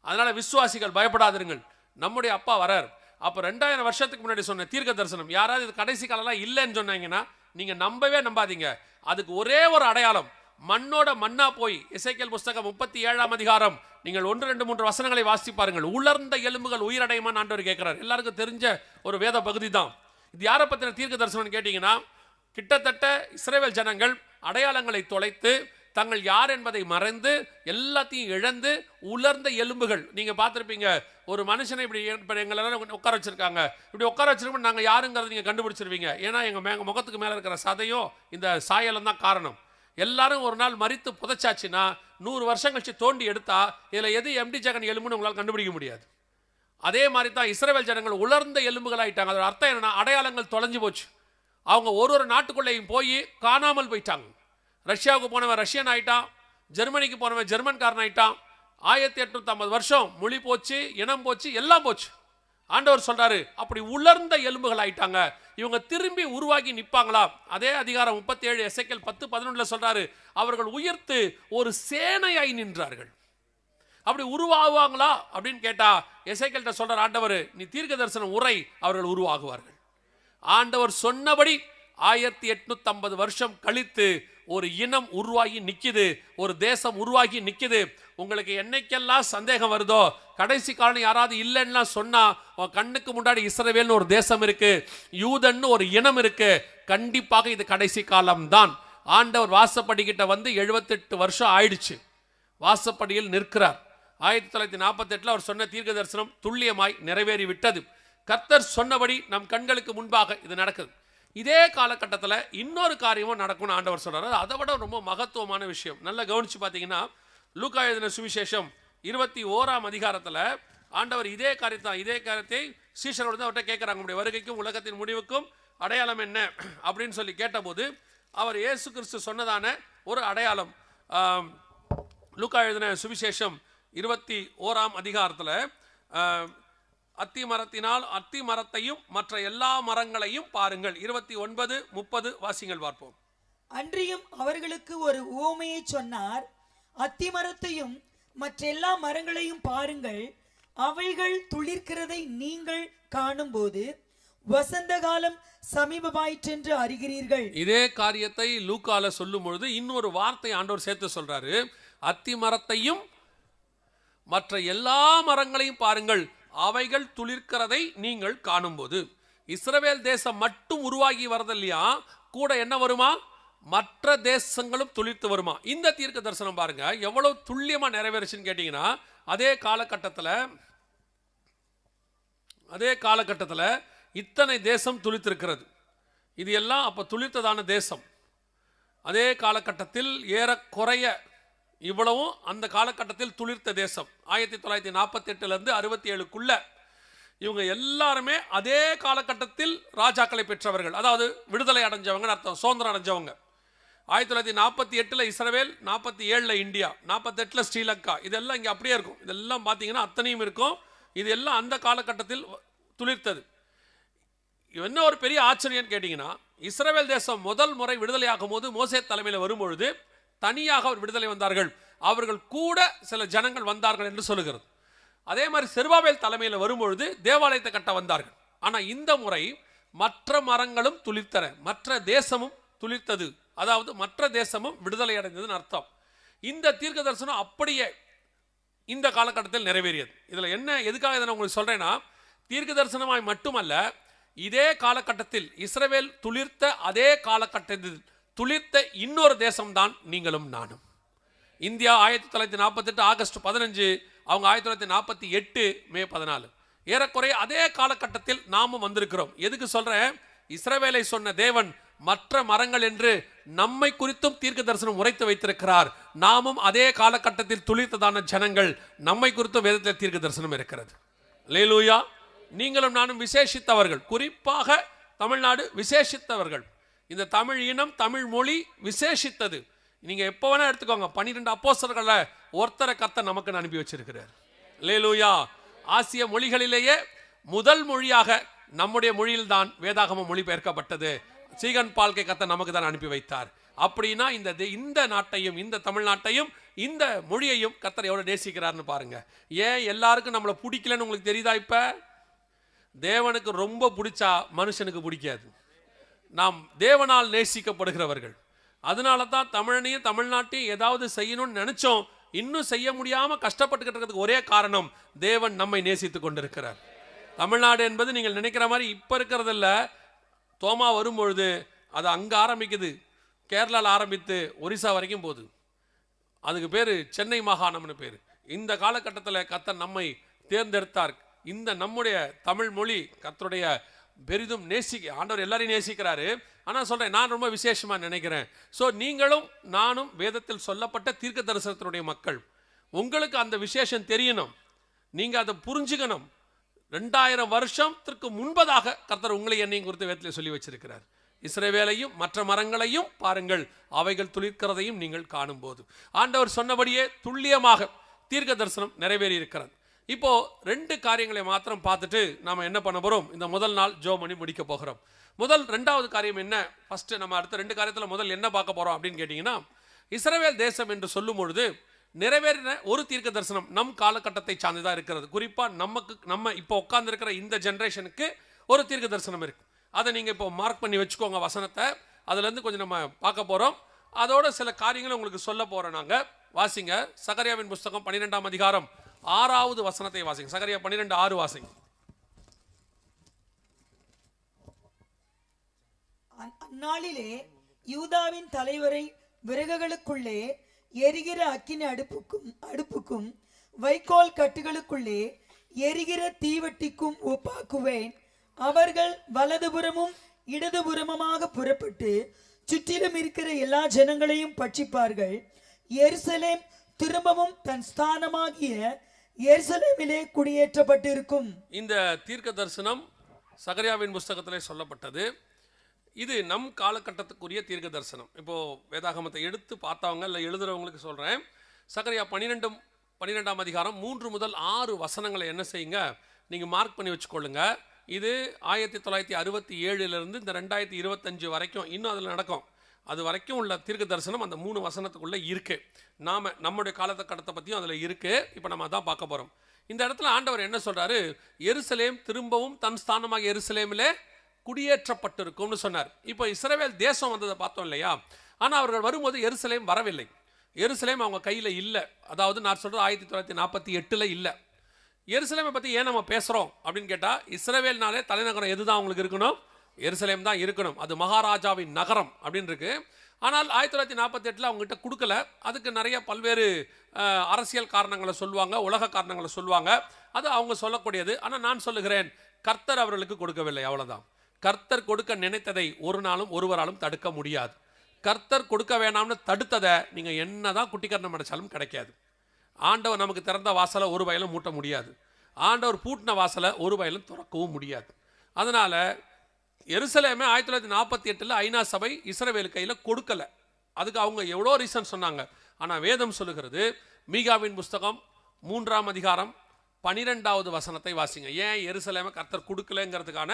அதனால விசுவாசிகள் பயப்படாதிருங்கள், நம்முடைய அப்பா வரார். அப்போ 2000 வருஷத்துக்கு முன்னாடி சொன்ன தீர்க்க தரிசனம் யாராவது இது கடைசி காலம்லாம் இல்லைன்னு சொன்னாங்கன்னா நீங்க நம்பவே நம்பாதீங்க. அதுக்கு ஒரே ஒரு அடையாளம், மண்ணோட மண்ணா போய் எசேக்கியேல் புஸ்தகம் 37ஆம் அதிகாரம் நீங்கள் 1, 2, 3 வசனங்களை வாசித்து பாருங்கள். உலர்ந்த எலும்புகள் உயிரடையுமான்னு ஆண்டவர் கேட்கிறார். எல்லாருக்கும் தெரிஞ்ச ஒரு வேத பகுதி தான் இது. யாரை பத்தின தீர்க்க தரிசனம் கேட்டீங்கன்னா, கிட்டத்தட்ட இஸ்ரவேல் ஜனங்கள் அடையாளங்களை தொலைத்து தங்கள் யார் என்பதை மறைந்து எல்லாத்தையும் இழந்து உலர்ந்த எலும்புகள். நீங்க பார்த்துருப்பீங்க, ஒரு மனுஷனை இப்படி எங்களெல்லாம் உட்கார வச்சிருக்காங்க, இப்படி உட்கார வச்சிருக்கோம், நாங்கள் யாருங்கிறத நீங்க கண்டுபிடிச்சிருவீங்க. ஏன்னா எங்க முகத்துக்கு மேல இருக்கிற சதையும் இந்த சாயலும் தான் காரணம். எல்லாரும் ஒரு நாள் மரித்து புதைச்சாச்சுன்னா 100 வருஷம் கழிச்சு தோண்டி எடுத்தா இதுல எது எம்டி ஜெகன் எலும்புன்னு உங்களால் கண்டுபிடிக்க முடியாது. அதே மாதிரி தான் இஸ்ரவேல் ஜனங்கள் உலர்ந்த எலும்புகள் ஆயிட்டாங்க. அதோட அர்த்தம் என்னன்னா, அடையாளங்கள் தொலைஞ்சு போச்சு. அவங்க ஒரு நாட்டுக்குள்ளேயும் போய் காணாமல் போயிட்டாங்க. ரஷ்யாவுக்கு போனவன் ரஷ்யன் ஆயிட்டான், ஜெர்மனிக்கு போனவன் ஜெர்மன்காரன் ஆயிட்டான். 1850 வருஷம் மொழி போச்சு, இனம் போச்சு, எல்லாம் போச்சு. ஆண்டவர் சொல்றாரு, அப்படி உலர்ந்த எலும்புகள் ஆயிட்டாங்க, இவங்க திரும்பி உருவாகி நிற்பாங்களா? அதே அதிகாரம் 37 எசேக்கியேல் 10:11 சொல்றாரு, அவர்கள் உயர்த்து ஒரு சேனையாய் நின்றார்கள். அப்படி உருவாகுவாங்களா அப்படின்னு கேட்டா எசேக்கியேல்ட்ட சொல்றார் ஆண்டவர், நீ தீர்க்க தரிசனம் உரை, அவர்கள் உருவாகுவார்கள். ஆண்டவர் சொன்னபடி 1850 வருஷம் கழித்து ஒரு இனம் உருவாகி நிக்குது, ஒரு தேசம் உருவாகி நிக்குது. உங்களுக்கு என்னைக்கெல்லாம் சந்தேகம் வருதோ, கடைசி காலம் யாராவது இல்லைன்னா சொன்னா, உன் கண்ணுக்கு முன்னாடி இஸ்ரவேல்னு ஒரு தேசம் இருக்கு, யூதன்னு ஒரு இனம் இருக்கு. கண்டிப்பாக இது கடைசி காலம் தான். ஆண்டவர் வாசப்படிக்கிட்ட வந்து 78 வருஷம் ஆயிடுச்சு. வாசப்படியில் நிற்கிறார். 1948 அவர் சொன்ன தீர்க்க தரிசனம் துல்லியமாய் நிறைவேறி விட்டது. கர்த்தர் சொன்னபடி நம் கண்களுக்கு முன்பாக இது நடக்குது. இதே காலகட்டத்தில் இன்னொரு காரியமும் நடக்கும்னு ஆண்டவர் சொல்றாரு. அதை விட ரொம்ப மகத்துவமான விஷயம். நல்லா கவனிச்சு பார்த்தீங்கன்னா, லூக்கா எழுதின சுவிசேஷம் 21ஆம் அதிகாரத்தில் ஆண்டவர் இதே காரியத்தை சீஷரோடு தான் அவர்கிட்ட கேட்குறாங்க. நம்முடைய வருகைக்கும் உலகத்தின் முடிவுக்கும் அடையாளம் என்ன அப்படின்னு சொல்லி கேட்டபோது அவர் இயேசு கிறிஸ்து சொன்னதான ஒரு அடையாளம், லூக்கா எழுதின சுவிசேஷம் 21ஆம் அதிகாரத்தில், அத்தி மரத்தினால் அத்தி மரத்தையும் மற்ற எல்லா மரங்களையும் பாருங்கள். 29, 30 வாசிங்கள் பார்ப்போம். அன்றியும் அவர்களுக்கு ஒரு உவமையை சொன்னார். அத்தி மரத்தையும் மற்ற எல்லா மரங்களையும் பாருங்கள், அவைகள் துளிர்க்கிறதை நீங்கள் காணும்போது வசந்த காலம் சமீபமாயிற்றென்று அறிகிறீர்கள். இதே காரியத்தை லூக்கால சொல்லும் பொழுது இன்னொரு வார்த்தை ஆண்டவர் சேர்த்து சொல்றாரு. அத்தி மரத்தையும் மற்ற எல்லா மரங்களையும் பாருங்கள், அவைகள் துளிர்க்கிறதை நீங்கள் காணும்போது. இஸ்ரவேல் தேசம் மட்டும் உருவாகி வரதில்லையா, கூட என்ன வருமா, மற்ற தேசங்களும் துளிர்த்து வருமா. இந்த தீர்க்க தரிசனம் பாருங்க எவ்வளவு துல்லியமா நிறைவேறுச்சுன்னு கேட்டீங்கன்னா, அதே காலகட்டத்தில் இத்தனை தேசம் துளித்திருக்கிறது. இது எல்லாம் அப்ப துளிர்த்ததான தேசம். அதே காலகட்டத்தில் ஏறக்குறைய இவ்வளவும் அந்த காலகட்டத்தில் துளிர்த்த தேசம். 1948 67க்குள்ள இவங்க எல்லாருமே அதே காலகட்டத்தில் ராஜாக்களை பெற்றவர்கள், அதாவது விடுதலை அடைஞ்சவங்க அர்த்தம், சுதந்திரம் அடைஞ்சவங்க. 1948 இஸ்ரவேல், 47 இந்தியா, 48 ஸ்ரீலங்கா, இதெல்லாம் இங்கே அப்படியே இருக்கும். இதெல்லாம் பார்த்தீங்கன்னா அத்தனையும் இருக்கும். இது எல்லாம் அந்த காலகட்டத்தில் துளிர்த்தது. என்ன ஒரு பெரிய ஆச்சரியம் கேட்டீங்கன்னா, இஸ்ரவேல் தேசம் முதல் முறை விடுதலையாகும் போது மோசே தலைமையில் வரும்பொழுது தனியாக அவர் விடுதலை வந்தார்கள். அவர்கள் கூட சில ஜனங்கள் வந்தார்கள் என்று சொல்லுகிறது. அதே மாதிரி செருபாபேல் தலைமையில் வரும்பொழுது தேவாலயத்தை கட்ட வந்தார்கள். ஆனால் இந்த முறை மற்ற மரங்களும் துளிர்த்தன, மற்ற தேசமும் துளிர்த்தது, அதாவது மற்ற தேசமும் விடுதலை அடைந்ததுன்னு அர்த்தம். இந்த தீர்க்க தரிசனம் அப்படியே இந்த காலகட்டத்தில் நிறைவேறியது. இதில் என்ன, எதுக்காக இதை நான் உங்களுக்கு சொல்றேன்னா, தீர்க்க தரிசனமாய் மட்டுமல்ல, இதே காலகட்டத்தில் இஸ்ரவேல் துளிர்த்த அதே காலகட்டத்தில் துளிர்த்த இன்னொரு தேசம்தான் நீங்களும் நானும். இந்தியா 1948 ஆகஸ்ட் 15, அவங்க 1948 மே 14. ஏறக்குறைய அதே காலகட்டத்தில் நாமும் வந்திருக்கிறோம். எதுக்கு சொல்றேன், இஸ்ரவேலை சொன்ன தேவன் மற்ற மரங்கள் என்று நம்மை குறித்தும் தீர்க்க தரிசனம் உரைத்து வைத்திருக்கிறார். நாமும் அதே காலகட்டத்தில் துளிர்த்ததான ஜனங்கள், நம்மை குறித்தும் வேதத்தில் தீர்க்க தரிசனம் இருக்கிறது. அல்லேலூயா. நீங்களும் நானும் விசேஷித்தவர்கள், குறிப்பாக தமிழ்நாடு விசேஷித்தவர்கள். இந்த தமிழ் இனம், தமிழ் மொழி விசேஷித்தது. நீங்க எப்போ வேணா எடுத்துக்கோங்க, 12 அப்போஸ்தலர்களை ஒருத்தரை கர்த்தர் நமக்கு அனுப்பி வச்சிருக்கிறார். அல்லேலூயா. ஆசிய மொழிகளிலேயே முதல் மொழியாக நம்முடைய மொழியில்தான் வேதாகமம் மொழிபெயர்க்கப்பட்டது. சீகன் பால்கை கர்த்தர் நமக்கு தான் அனுப்பி வைத்தார். அப்படின்னா இந்த நாட்டையும், இந்த தமிழ்நாட்டையும், இந்த மொழியையும் கர்த்தர் எவ்வளவு நேசிக்கிறார்னு பாருங்க. ஏன் எல்லாருக்கும் நம்மளை பிடிக்கலன்னு உங்களுக்கு தெரியுதா? இப்ப தேவனுக்கு ரொம்ப பிடிச்சா மனுஷனுக்கு பிடிக்காது. நாம் தேவனால் நேசிக்கப்படுகிறவர்கள். அதனால தான் தமிழனையும் தமிழ்நாட்டையும் ஏதாவது செய்யணும்னு நினைச்சோம், இன்னும் செய்ய முடியாம கஷ்டப்பட்டுக்கிட்டு இருக்கிறதுக்கு ஒரே காரணம், தேவன் நம்மை நேசித்து கொண்டிருக்கிறார். தமிழ்நாடு என்பது நீங்கள் நினைக்கிற மாதிரி இப்ப இருக்கிறதில்ல. தோமா வரும்பொழுது அது அங்க ஆரம்பிக்குது, கேரளாவில் ஆரம்பித்து ஒரிசா வரைக்கும் போகுது. அதுக்கு பேர் சென்னை மாகாணம்னு பேர். இந்த காலகட்டத்தில் கர்த்தர் நம்மை தேர்ந்தெடுத்தார். இந்த நம்முடைய தமிழ் மொழி கர்த்தருடைய பெரிதும் ஆண்டவர் எல்லாரையும் நேசிக்கிறாரு. ஆனால் சொல்கிறேன், நான் ரொம்ப விசேஷமாக நினைக்கிறேன். ஸோ நீங்களும் நானும் வேதத்தில் சொல்லப்பட்ட தீர்க்க தரிசனத்தினுடைய மக்கள். உங்களுக்கு அந்த விசேஷம் தெரியணும், நீங்கள் அதை புரிஞ்சுக்கணும். 2000 வருஷத்திற்கு முன்பதாக கர்த்தர் உங்களை என்னையும் குறித்து வேதத்தில் சொல்லி வச்சிருக்கிறார். இஸ்ரவேலையும் மற்ற மரங்களையும் பாருங்கள், அவைகள் துளிர்க்கிறதையும் நீங்கள் காணும்போது ஆண்டவர் சொன்னபடியே துல்லியமாக தீர்க்க தரிசனம் நிறைவேறி இருக்கிறது. இப்போ 2 காரியங்களை மாத்திரம் பார்த்துட்டு நாம என்ன பண்ண போறோம், இந்த முதல் நாள் ஜெபம் பண்ணி முடிக்க போகிறோம். ரெண்டாவது காரியம் என்ன, ஃபர்ஸ்ட் நம்ம அடுத்த 2 காரியத்தில் முதல் என்ன பார்க்க போறோம் அப்படின்னு கேட்டீங்கன்னா, இஸ்ரவேல் தேசம் என்று சொல்லும் பொழுது நிறைவேறின ஒரு தீர்க்க தரிசனம் நம் காலகட்டத்தை சார்ந்துதான் இருக்கிறது. குறிப்பா நம்ம இப்போ உட்கார்ந்து இருக்கிற இந்த ஜெனரேஷனுக்கு ஒரு தீர்க்க தரிசனம் இருக்கு. அதை நீங்க இப்போ மார்க் பண்ணி வச்சுக்கோங்க வசனத்தை. அதுல இருந்து கொஞ்சம் நம்ம பார்க்க போறோம். அதோட சில காரியங்களை உங்களுக்கு சொல்ல போறோம். நாங்க வாசிங்க சகரியாவின் புஸ்தகம் 12ஆம் அதிகாரம் 6வது வசனத்தை வாசிங்க. சகரியா 12:6 வாசிங்க. அந்நாளிலே யூதாவின் தலைவரை விறகுகளுக்குள்ளே எரிகிற அக்கினி அடுப்புக்கும் வைக்கோல் கட்டுகளுக்குள்ளே எரிகிற தீவட்டிக்கும் ஒப்பாக்குவேன். அவர்கள் வலதுபுறமும் இடதுபுறமுமாக புறப்பட்டு சுற்றிலும் இருக்கிற எல்லா ஜனங்களையும் பட்சிப்பார்கள். எருசலேம் திரும்பவும் தன் ஸ்தானமாகிய எருசலேமிலே குடியேற்றப்பட்டிருக்கும். இந்த தீர்க்க தரிசனம் சகரியாவின் புஸ்தகத்திலே சொல்லப்பட்டது. இது நம் காலகட்டத்துக்குரிய தீர்க்க தரிசனம். இப்போ வேதாகமத்தை எடுத்து பார்த்தவங்க இல்லை எழுதுறவங்களுக்கு சொல்றேன். சகரியா 12ஆம் அதிகாரம் 3 முதல் 6 வசனங்களை என்ன செய்யுங்க, நீங்க மார்க் பண்ணி வச்சுக்கொள்ளுங்க. இது 1967 இந்த 2025 வரைக்கும் இன்னும் அதில் நடக்கும். அது வரைக்கும் உள்ள தீர்க்க தரிசனம் அந்த 3 வசனத்துக்குள்ள இருக்கு. நம்முடைய காலகட்டத்தை பற்றியும் அதில் இருக்கு. இப்போ நம்ம அதான் பார்க்க போறோம். இந்த இடத்துல ஆண்டவர் என்ன சொல்றாரு, எருசலேம் திரும்பவும் தன் ஸ்தானமாக எருசலேமிலே குடியேற்றப்பட்டிருக்கும்னு சொன்னார். இப்போ இஸ்ரவேல் தேசம் வந்ததை பார்த்தோம் இல்லையா? ஆனால் அவர்கள் வரும்போது எருசலேம் வரவில்லை. எருசலேம் அவங்க கையில் இல்லை. அதாவது நான் சொல்றது 1948 இல்லை. எருசலேமை பற்றி ஏன் நம்ம பேசுகிறோம் அப்படின்னு கேட்டால், இஸ்ரவேல்னாலே தலைநகரம் எதுதான் அவங்களுக்கு இருக்கணும், எருசலேம் தான் இருக்கணும். அது மகாராஜாவின் நகரம் அப்படின்னு இருக்கு. ஆனால் 1948 அவங்ககிட்ட கொடுக்கல. அதுக்கு நிறைய பல்வேறு அரசியல் காரணங்களை சொல்லுவாங்க, உலக காரணங்களை சொல்லுவாங்க. அது அவங்க சொல்லக்கூடியது. ஆனால் நான் சொல்லுகிறேன், கர்த்தர் அவர்களுக்கு கொடுக்கவில்லை, அவ்வளோதான். கர்த்தர் கொடுக்க நினைத்ததை ஒரு நாளும் ஒருவராலும் தடுக்க முடியாது. கர்த்தர் கொடுக்க வேணாம்னு தடுத்ததை நீங்க என்னதான் குட்டிக்கரணம் அடைச்சாலும் கிடைக்காது. ஆண்டவர் நமக்கு திறந்த வாசலை ஒரு வயலும் மூட்ட முடியாது. ஆண்டவர் பூட்டின வாசலை ஒரு வயலும் திறக்கவும் முடியாது. அதனால எருசலேமே 1948 ஐநா சபை இஸ்ரவேல் கையில் கொடுக்கல. அதுக்கு அவங்க எவ்வளோ ரீசன் சொன்னாங்க. ஆனால் வேதம் சொல்லுகிறது, மீகாவின் புஸ்தகம் 3ஆம் அதிகாரம் 12வது வசனத்தை வாசிங்க. ஏன் எருசலேமை கர்த்தர் கொடுக்கலங்கிறதுக்கான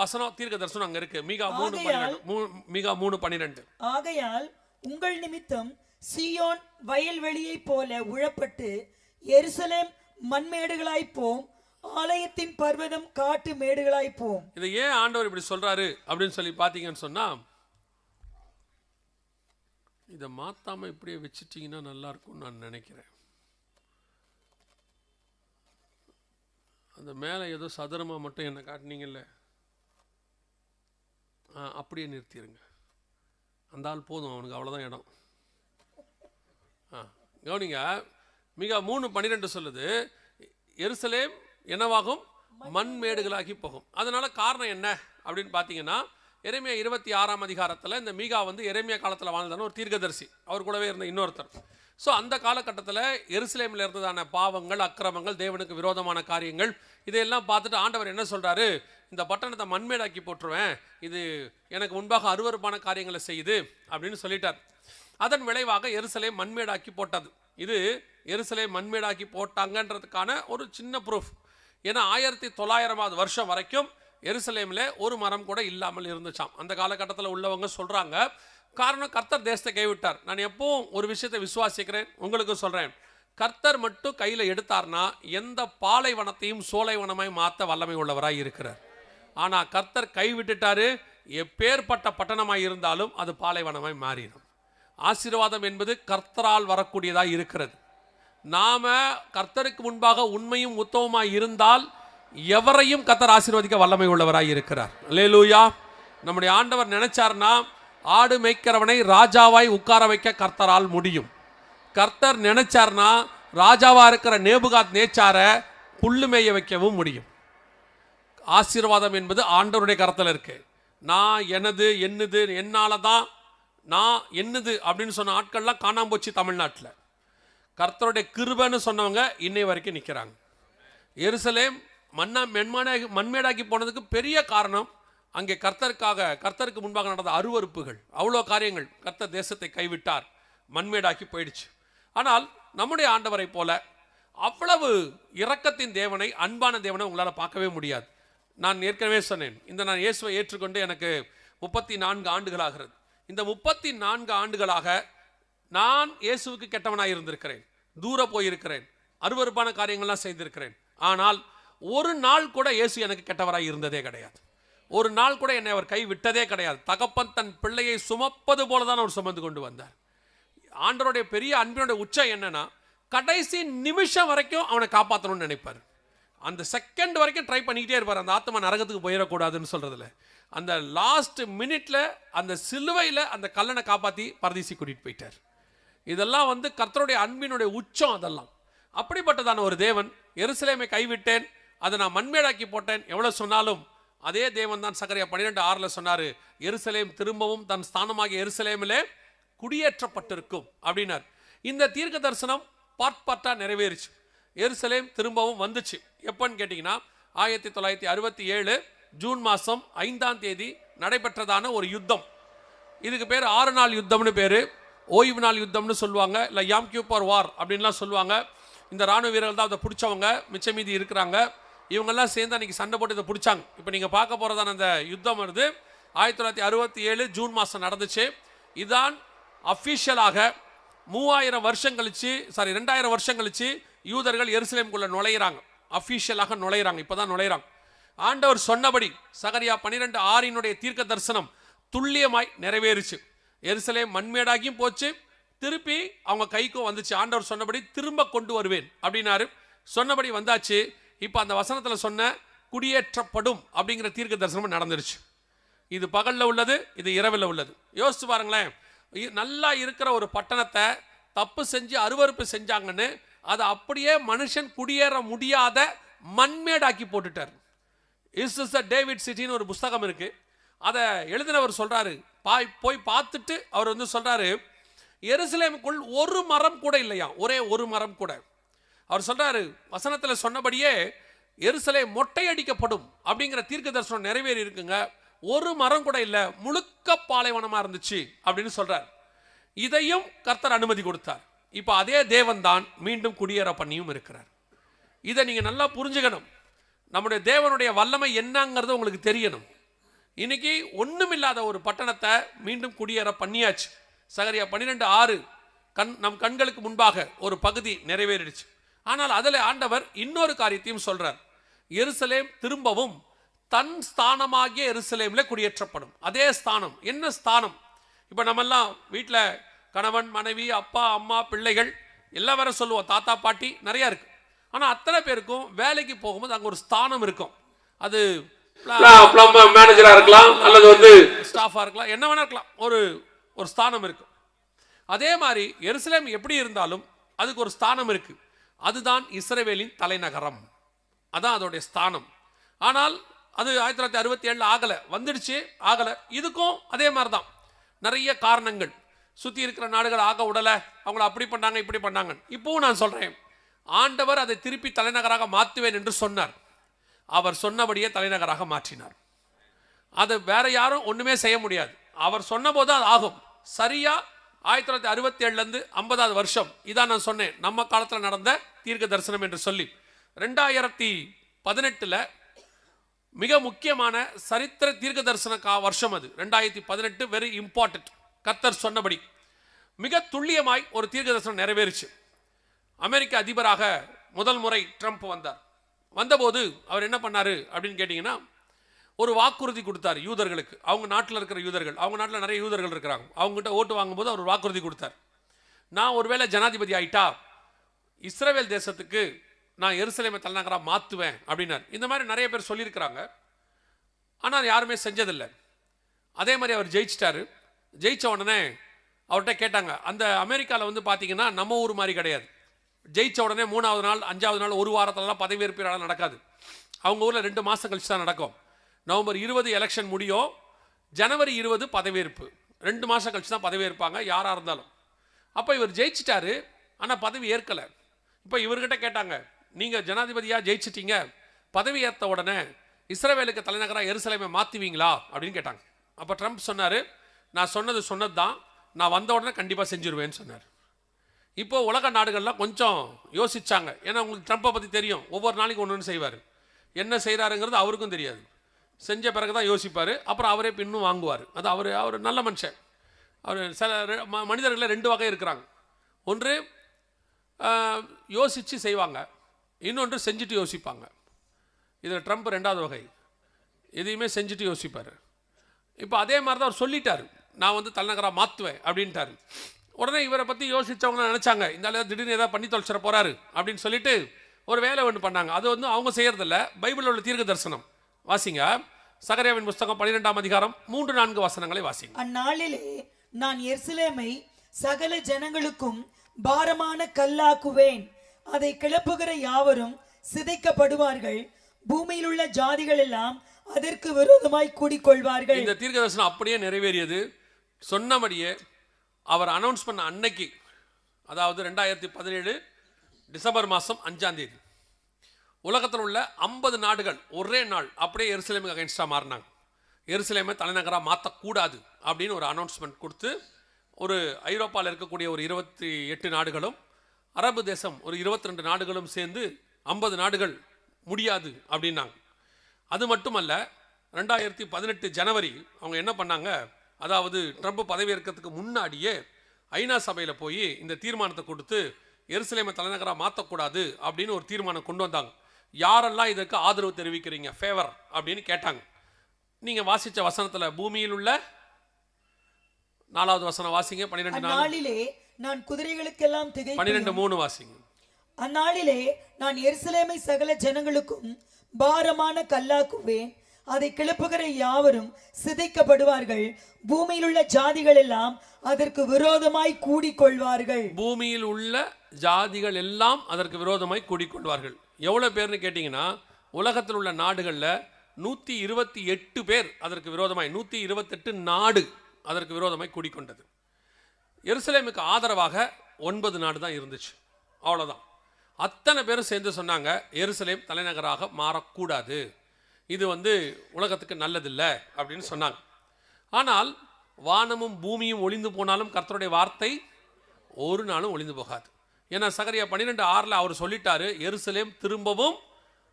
வசனம் தீர்க்க தரிசனம் அங்க இருக்கு. மீகா 3:12. ஆகையால் உங்கள் நிமித்தம் சீயோன் வயல்வெளியை போல உழப்பட்டு எருசலேம் மண்மேடுகளாய் போம், ஆலயத்தின் பர்வதம் காட்டு மேடுகளாய் போம். இதை ஏன் ஆண்டவர் இப்படி சொல்றாரு அப்படின்னு சொல்லி பாத்தீங்கன்னு சொன்னா, இதை மாத்தாம இப்படியே வச்சுட்டீங்கன்னா நல்லா இருக்கும்னு நான் நினைக்கிறேன். அந்த மேலே ஏதோ சதுரமா மட்டும் என்ன காட்டினீங்கல்ல, அப்படியே நிறுத்திடுங்க. அந்த ஆள் போதும், அவனுக்கு அவ்வளோதான் இடம். கவனிங்க, மிக 3:12 சொல்லுது, எருசலேம் என்னவாகும், மண்மேடுகளாகி போகும். அதனால காரணம் என்ன அப்படின்னு பார்த்தீங்கன்னா, எரேமியா 26ஆம் அதிகாரத்தில் இந்த மீகா எரேமியா காலத்தில் வாழ்ந்தான ஒரு தீர்க்கதரிசி, அவர் கூடவே இருந்த இன்னொருத்தர். ஸோ அந்த காலகட்டத்தில் எருசலேமில் இருந்ததான பாவங்கள், அக்கிரமங்கள், தேவனுக்கு விரோதமான காரியங்கள், இதையெல்லாம் பார்த்துட்டு ஆண்டவர் என்ன சொல்கிறாரு, இந்த பட்டணத்தை மண்மேடாக்கி போட்டுருவேன், இது எனக்கு முன்பாக அருவருப்பான காரியங்களை செய்யுது அப்படின்னு சொல்லிட்டார். அதன் விளைவாக எருசலேம் மண்மேடாக்கி போட்டது. இது எருசலேம் மண்மேடாக்கி போட்டாங்கன்றதுக்கான ஒரு சின்ன ப்ரூஃப். ஏன்னா 1900 வருஷம் வரைக்கும் எருசலேமில் ஒரு மரம் கூட இல்லாமல் இருந்துச்சாம். அந்த காலகட்டத்தில் உள்ளவங்க சொல்கிறாங்க. காரணம், கர்த்தர் தேசத்தை கைவிட்டார். நான் எப்பவும் ஒரு விஷயத்தை விசுவாசிக்கிறேன், உங்களுக்கு சொல்கிறேன், கர்த்தர் மட்டும் கையில் எடுத்தார்னா எந்த பாலைவனத்தையும் சோலைவனமாய் மாற்ற வல்லமை உள்ளவராய் இருக்கிறார். ஆனால் கர்த்தர் கைவிட்டுட்டாரு, எப்பேற்பட்ட பட்டணமாய் இருந்தாலும் அது பாலைவனமாய் மாறிடும். ஆசீர்வாதம் என்பது கர்த்தரால் வரக்கூடியதாக இருக்கிறது. நாம கர்த்தருக்கு முன்பாக உண்மையும் உத்தமமாய் இருந்தால் எவரையும் கர்த்தர் ஆசீர்வதிக்க வல்லமை உள்ளவராய் இருக்கிறார். அல்லேலூயா. நம்முடைய ஆண்டவர் நினைச்சார்னா ஆடு மேய்க்கிறவனை ராஜாவாய் உட்கார வைக்க கர்த்தரால் முடியும். கர்த்தர் நினைச்சார்னா ராஜாவா இருக்கிற நேபுகாத் நேச்சாரை புல்லு மேய வைக்கவும் முடியும். ஆசீர்வாதம் என்பது ஆண்டவருடைய கரத்தில் இருக்கு. நான் எனது என்னது என்னால தான் நான் என்னது அப்படின்னு சொன்ன ஆட்கள்லாம் காணாம போச்சு தமிழ்நாட்டில். கர்த்தருடைய கிருபைன்னு சொன்னவங்க இன்னை வரைக்கும் நிற்கிறாங்க. எருசலேம் மண்மேடாக்கி போனதுக்கு பெரிய காரணம் அங்கே கர்த்தருக்கு முன்பாக நடந்த அருவருப்புகள், அவ்வளோ காரியங்கள். கர்த்தர் தேசத்தை கைவிட்டார், மண்மேடாக்கி போயிடுச்சு. ஆனால் நம்முடைய ஆண்டவரை போல அவ்வளவு இரக்கத்தின் தேவனை, அன்பான தேவனை உங்களால் பார்க்கவே முடியாது. நான் ஏற்கனவே சொன்னேன், நான் இயேசுவை ஏற்றுக்கொண்டு எனக்கு 34 ஆண்டுகளாகிறது. இந்த 34 ஆண்டுகளாக நான் இயேசுவுக்கு கெட்டவனாக இருந்திருக்கிறேன், தூர போயிருக்கிறேன், அருவருப்பான காரியங்கள்லாம் செய்திருக்கிறேன். ஆனால் ஒரு நாள் கூட இயேசு எனக்கு கெட்டவராக இருந்ததே கிடையாது. ஒரு நாள் கூட என்னை அவர் கை விட்டதே கிடையாது. தகப்பன் தன் பிள்ளையை சுமப்பது போல தான் அவர் சுமந்து கொண்டு வந்தார். ஆண்டவருடைய பெரிய அன்பினுடைய உச்சம் என்னன்னா, கடைசி நிமிஷம் வரைக்கும் அவனை காப்பாற்றணும்னு நினைப்பார். அந்த செகண்ட் வரைக்கும் ட்ரை பண்ணிக்கிட்டே இருப்பார், அந்த ஆத்மா நரகத்துக்கு போயிடக்கூடாதுன்னு சொல்றதுல. அந்த லாஸ்ட் மினிட்ல அந்த சிலுவையில் அந்த கல்லனை காப்பாற்றி பரதீசி கூட்டிட்டு போயிட்டார். இதெல்லாம் கர்த்தருடைய அன்பினுடைய உச்சம். அதெல்லாம் அப்படிப்பட்டதான ஒரு தேவன், எருசலேமை கைவிட்டேன், அதை நான் மண்மேடாக்கி போட்டேன் எவ்வளவு சொன்னாலும் அதே தேவன் தான் சகரியா 12:6 சொன்னாரு, எருசலேம் திரும்பவும் தன் ஸ்தானமாகிய எருசலேமிலே குடியேற்றப்பட்டிருக்கும் அப்படின்னார். இந்த தீர்க்க தரிசனம் பார்ட் நிறைவேறிச்சு. எருசலேம் திரும்பவும் வந்துச்சு. எப்பன்னு கேட்டீங்கன்னா 1967 ஜூன் மாதம் 5ஆம் தேதி நடைபெற்றதான ஒரு யுத்தம். இதுக்கு பேர் 6 நாள் யுத்தம்னு பேரு, ஓய்வு நாள் யுத்தம்னு சொல்லுவாங்க, இல்லை யாம் கியூப்பர் வார் அப்படின்லாம் சொல்லுவாங்க. இந்த ராணுவ வீரர்கள் தான் அதை பிடிச்சவங்க, மிச்ச மீதி இருக்கிறாங்க. இவங்கெல்லாம் சேர்ந்து அன்றைக்கி சண்டை போட்டு இதை பிடிச்சாங்க. இப்போ நீங்கள் பார்க்க போகிறதான அந்த யுத்தம் வருது 1967 ஜூன் மாதம் நடந்துச்சு. இதுதான் அஃபிஷியலாக 2000 வருஷம் கழிச்சு யூதர்கள் எருசலேமுக்குள்ள நுழையிறாங்க, அஃபிஷியலாக நுழையிறாங்க, இப்போ தான் நுழையிறாங்க. ஆண்டவர் சொன்னபடி சகரியா 12:6 தீர்க்க தரிசனம் துல்லியமாய் நிறைவேறிச்சு. எருசலேம் மண்மேடாகியும் போச்சு, திருப்பி அவங்க கைக்கும் வந்துச்சு. ஆண்டவர் சொன்னபடி திரும்ப கொண்டு வருவேன் அப்படின்னாரு. சொன்னபடி வந்தாச்சு. இப்போ அந்த வசனத்தில் சொன்ன குடியேற்றப்படும் அப்படிங்கிற தீர்க்க தரிசனம் நடந்துருச்சு. இது பகலில் உள்ளது, இது இரவில் உள்ளது. யோசிச்சு பாருங்களேன், நல்லா இருக்கிற ஒரு பட்டணத்தை தப்பு செஞ்சு அருவருப்பு செஞ்சாங்கன்னு அதை அப்படியே மனுஷன் குடியேற முடியாத மண்மேடாக்கி போட்டுட்டார். இஸ் இஸ் த டேவிட் சிட்டின்னு ஒரு புஸ்தகம் இருக்கு. அதை எழுதினவர் சொல்றாரு, போய் பார்த்துட்டு அவர் சொல்றாரு, எருசலேமுக்குள் ஒரு மரம் கூட இல்லையா, ஒரே ஒரு மரம் கூட. அவர் சொல்றாரு, வசனத்தில் சொன்னபடியே எருசலேம் மொட்டை அடிக்கப்படும் அப்படிங்கிற தீர்க்க தரிசனம் நிறைவேறி இருக்குங்க. ஒரு மரம் கூட இல்லை, முழுக்க பாலைவனமா இருந்துச்சு அப்படின்னு சொல்றார். இதையும் கர்த்தர் அனுமதி கொடுத்தார். இப்போ அதே தேவன் தான் மீண்டும் குடியேற பண்ணியும் இருக்கிறார். இதை நீங்க நல்லா புரிஞ்சுக்கணும். நம்முடைய தேவனுடைய வல்லமை என்னங்கிறது உங்களுக்கு தெரியணும். இன்னைக்கு ஒண்ணுமில்லாத ஒரு பட்டணத்தை மீண்டும் குடியேற பண்ணியாச்சு. சகரியா 12:6 நம் கண்களுக்கு முன்பாக ஒரு பகுதி நிறைவேறிடுச்சு. ஆனால் அதில் ஆண்டவர் இன்னொரு காரியத்தையும் சொல்றார். எருசலேம் திரும்பவும் தன் ஸ்தானமாகிய எருசலேமில் குடியேற்றப்படும். அதே ஸ்தானம். என்ன ஸ்தானம்? இப்போ நம்மெல்லாம் வீட்டில் கணவன் மனைவி அப்பா அம்மா பிள்ளைகள் எல்லாம் வேற சொல்லுவோம், தாத்தா பாட்டி நிறையா இருக்கு. ஆனால் அத்தனை பேருக்கும் வேலைக்கு போகும்போது அங்கே ஒரு ஸ்தானம் இருக்கும். அது மேனேஜராக இருக்கலாம், அல்லது ஸ்டாஃபாக இருக்கலாம், என்ன வேணா இருக்கலாம், ஒரு ஸ்தானம் இருக்கும். அதே மாதிரி எருசலேம் எப்படி இருந்தாலும் அதுக்கு ஒரு ஸ்தானம் இருக்கு. அதுதான் இஸ்ரவேலின் தலைநகரம். அதான் அதோடைய ஸ்தானம். ஆனால் அது 1967 ஆகலை, வந்துடுச்சு, ஆகலை. இதுக்கும் அதே மாதிரி தான் நிறைய காரணங்கள். சுற்றி இருக்கிற நாடுகள் ஆக விடலை, அவங்கள அப்படி பண்ணாங்க இப்படி பண்ணாங்க. இப்போவும் நான் சொல்கிறேன், ஆண்டவர் அதை திருப்பி தலைநகராக மாற்றுவேன் என்று சொன்னார். அவர் சொன்னபடியே தலைநகராக மாற்றினார். அது வேற யாரும் ஒன்றுமே செய்ய முடியாது. அவர் சொன்ன போது அது ஆகும். சரியா 1967 50வது வருஷம் இதான் நான் சொன்னேன், நம்ம காலத்தில் நடந்த தீர்க்க தரிசனம் என்று சொல்லி. 2018 மிக முக்கியமான சரித்திர தீர்க்க தரிசன வருஷம் அது. 2018 வெரி இம்பார்ட்டன்ட். கர்த்தர் சொன்னபடி மிக துல்லியமாய் ஒரு தீர்க்க தரிசனம் நிறைவேறிச்சு. அமெரிக்க அதிபராக முதல் முறை ட்ரம்ப் வந்தார். வந்தபோது அவர் என்ன பண்ணாரு அப்படின்னு கேட்டிங்கன்னா, ஒரு வாக்குறுதி கொடுத்தார் யூதர்களுக்கு. அவங்க நாட்டில் இருக்கிற யூதர்கள், அவங்க நாட்டில் நிறைய யூதர்கள் இருக்கிறாங்க, அவங்ககிட்ட ஓட்டு வாங்கும்போது அவர் வாக்குறுதி கொடுத்தார். நான் ஒருவேளை ஜனாதிபதி ஆயிட்டா இஸ்ரவேல் தேசத்துக்கு நான் எருசலேமை தலைநகராக மாற்றுவேன் அப்படின்னார். இந்த மாதிரி நிறைய பேர் சொல்லியிருக்கிறாங்க, ஆனால் யாருமே செஞ்சதில்லை. அதே மாதிரி அவர் ஜெயிச்சிட்டாரு. ஜெயிச்ச உடனே அவர்கிட்ட கேட்டாங்க. அந்த அமெரிக்காவில் வந்து பார்த்தீங்கன்னா நம்ம ஊர் மாதிரி கிடையாது. ஜெயிச்ச உடனே 3வது நாள் 5வது நாள் ஒரு வாரத்திலலாம் பதவியேற்பு நடக்காது. அவங்க ஊரில் 2 மாதம் கழிச்சு தான் நடக்கும். நவம்பர் 20 எலெக்ஷன் முடியும், ஜனவரி 20 பதவியேற்பு. 2 மாதம் கழிச்சு தான் பதவியேற்பாங்க யாராக இருந்தாலும். அப்போ இவர் ஜெயிச்சிட்டாரு, ஆனால் பதவி ஏற்கலை. இப்போ இவர்கிட்ட கேட்டாங்க, நீங்கள் ஜனாதிபதியாக ஜெயிச்சிட்டீங்க, பதவி ஏற்ற உடனே இஸ்ரவேலுக்கு தலைநகராக எருசலேமை மாற்றுவீங்களா அப்படின்னு கேட்டாங்க. அப்போ ட்ரம்ப் சொன்னார், நான் சொன்னது தான், நான் வந்த உடனே கண்டிப்பாக செஞ்சுருவேன்னு சொன்னார். இப்போது உலக நாடுகள்லாம் கொஞ்சம் யோசிச்சாங்க. ஏன்னா உங்களுக்கு ட்ரம்ப்பை பற்றி தெரியும், ஒவ்வொரு நாளைக்கு ஒன்று செய்வார். என்ன செய்கிறாருங்கிறது அவருக்கும் தெரியாது. செஞ்ச பிறகு தான் யோசிப்பார், அப்புறம் அவரே பின்னும் வாங்குவார். அது அவர் நல்ல மனுஷன். அவர் சில மனிதர்களில் 2 வகை இருக்கிறாங்க. ஒன்று யோசித்து செய்வாங்க, இன்னொன்று செஞ்சுட்டு யோசிப்பாங்க. இதில் ட்ரம்ப் 2வது வகை, எதையுமே செஞ்சுட்டு யோசிப்பார். இப்போ அதே மாதிரி தான் அவர் சொல்லிட்டார், நான் வந்து தலைநகராக மாற்றுவேன் அப்படின்ட்டார். உடனே இவரை பற்றி யோசித்தவங்க நினச்சாங்க, இந்த ஆள் திடீர்னு ஏதாவது பண்ணி தொலைச்சிட போகிறாரு அப்படின்னு சொல்லிட்டு ஒரு வேலை ஒன்று பண்ணாங்க. அது வந்து அவங்க செய்கிறதில்ல, பைபிளில் உள்ள தீர்க்க தரிசனம் வாசிங்க. சகரியாவின் புஸ்தகம் 12ஆம் அதிகாரம் 3-4 வசனங்களை வாசிங்க. அந்நாளிலே நான் எருசலேமை சகல ஜனங்களுக்கும் பாரமான கல்லாக்குவேன், அதை கிளப்புகிற யாவரும் சிதைக்கப்படுவார்கள், பூமியில் உள்ள ஜாதிகள் எல்லாம் அதற்கு விரோதமாய் கூடிக்கொள்வார்கள். இந்த தீர்க்க தரிசனம் அப்படியே நிறைவேறியது. சொன்னபடியே அவர் அனௌன்ஸ் பண்ண அன்னைக்கு, அதாவது 2017 டிசம்பர் மாதம் 5ஆம் தேதி உலகத்தில் உள்ள 50 நாடுகள் ஒரே நாள் அப்படியே எருசலேமுக்கு அகைன்ஸ்டாக மாறினாங்க. எருசலேமை தலைநகராக மாற்றக்கூடாது அப்படின்னு ஒரு அனௌன்ஸ்மெண்ட் கொடுத்து, ஒரு ஐரோப்பாவில் இருக்கக்கூடிய ஒரு 28 நாடுகளும், அரபு தேசம் ஒரு 22 நாடுகளும் சேர்ந்து 50 நாடுகள் முடியாது அப்படின்னாங்க. அது மட்டுமல்ல, 2018 ஜனவரி அவங்க என்ன பண்ணாங்க, அதாவது ட்ரம்ப் பதவியேற்கிறதுக்கு முன்னாடியே ஐநா சபையில் போய் இந்த தீர்மானத்தை கொடுத்து எருசலேமை தலைநகராக மாற்றக்கூடாது அப்படின்னு ஒரு தீர்மானம் கொண்டு வந்தாங்க. யாரெல்லாம் இதற்கு ஆதரவு தெரிவிக்கிறீங்க, ஃபேவர் அப்படின்னு கேட்டாங்க. நீங்கள் வாசித்த வசனத்தில் பூமியில் உள்ள 4வது வசனம் வாசிங்க. 12 நான் குதிரைகளுக்கெல்லாம் 12:3 வாசிங்க. அந்நாளிலே நான் எருசலேமை சகல ஜனங்களுக்கும் பாரமான கல்லாக்குவேன், அதை கிளப்புகிற யாவரும் சிதைக்கப்படுவார்கள், பூமியில் உள்ள ஜாதிகள் எல்லாம் அதற்கு விரோதமாய் கூடிக்கொள்வார்கள். பூமியில் உள்ள ஜாதிகள் எல்லாம் அதற்கு விரோதமாய் கூடிக்கொள்வார்கள். எவ்வளவு பேர்னு கேட்டீங்கன்னா, உலகத்தில் உள்ள நாடுகளில் 128 பேர் அதற்கு விரோதமாய், 128 நாடு அதற்கு விரோதமாய் கூடிக்கொண்டது. எருசலேமுக்கு ஆதரவாக 9 நாடு தான் இருந்துச்சு, அவ்வளோதான். அத்தனை பேரும் சேர்ந்து சொன்னாங்க, எருசலேம் தலைநகராக மாறக்கூடாது, இது வந்து உலகத்துக்கு நல்லதில்லை அப்படின்னு சொன்னாங்க. ஆனால் வானமும் பூமியும் ஒளிந்து போனாலும் கர்த்தருடைய வார்த்தை ஒரு நாளும் ஒளிந்து போகாது. ஏன்னா சகரியா 12:6 அவர் சொல்லிட்டாரு, எருசலேம் திரும்பவும்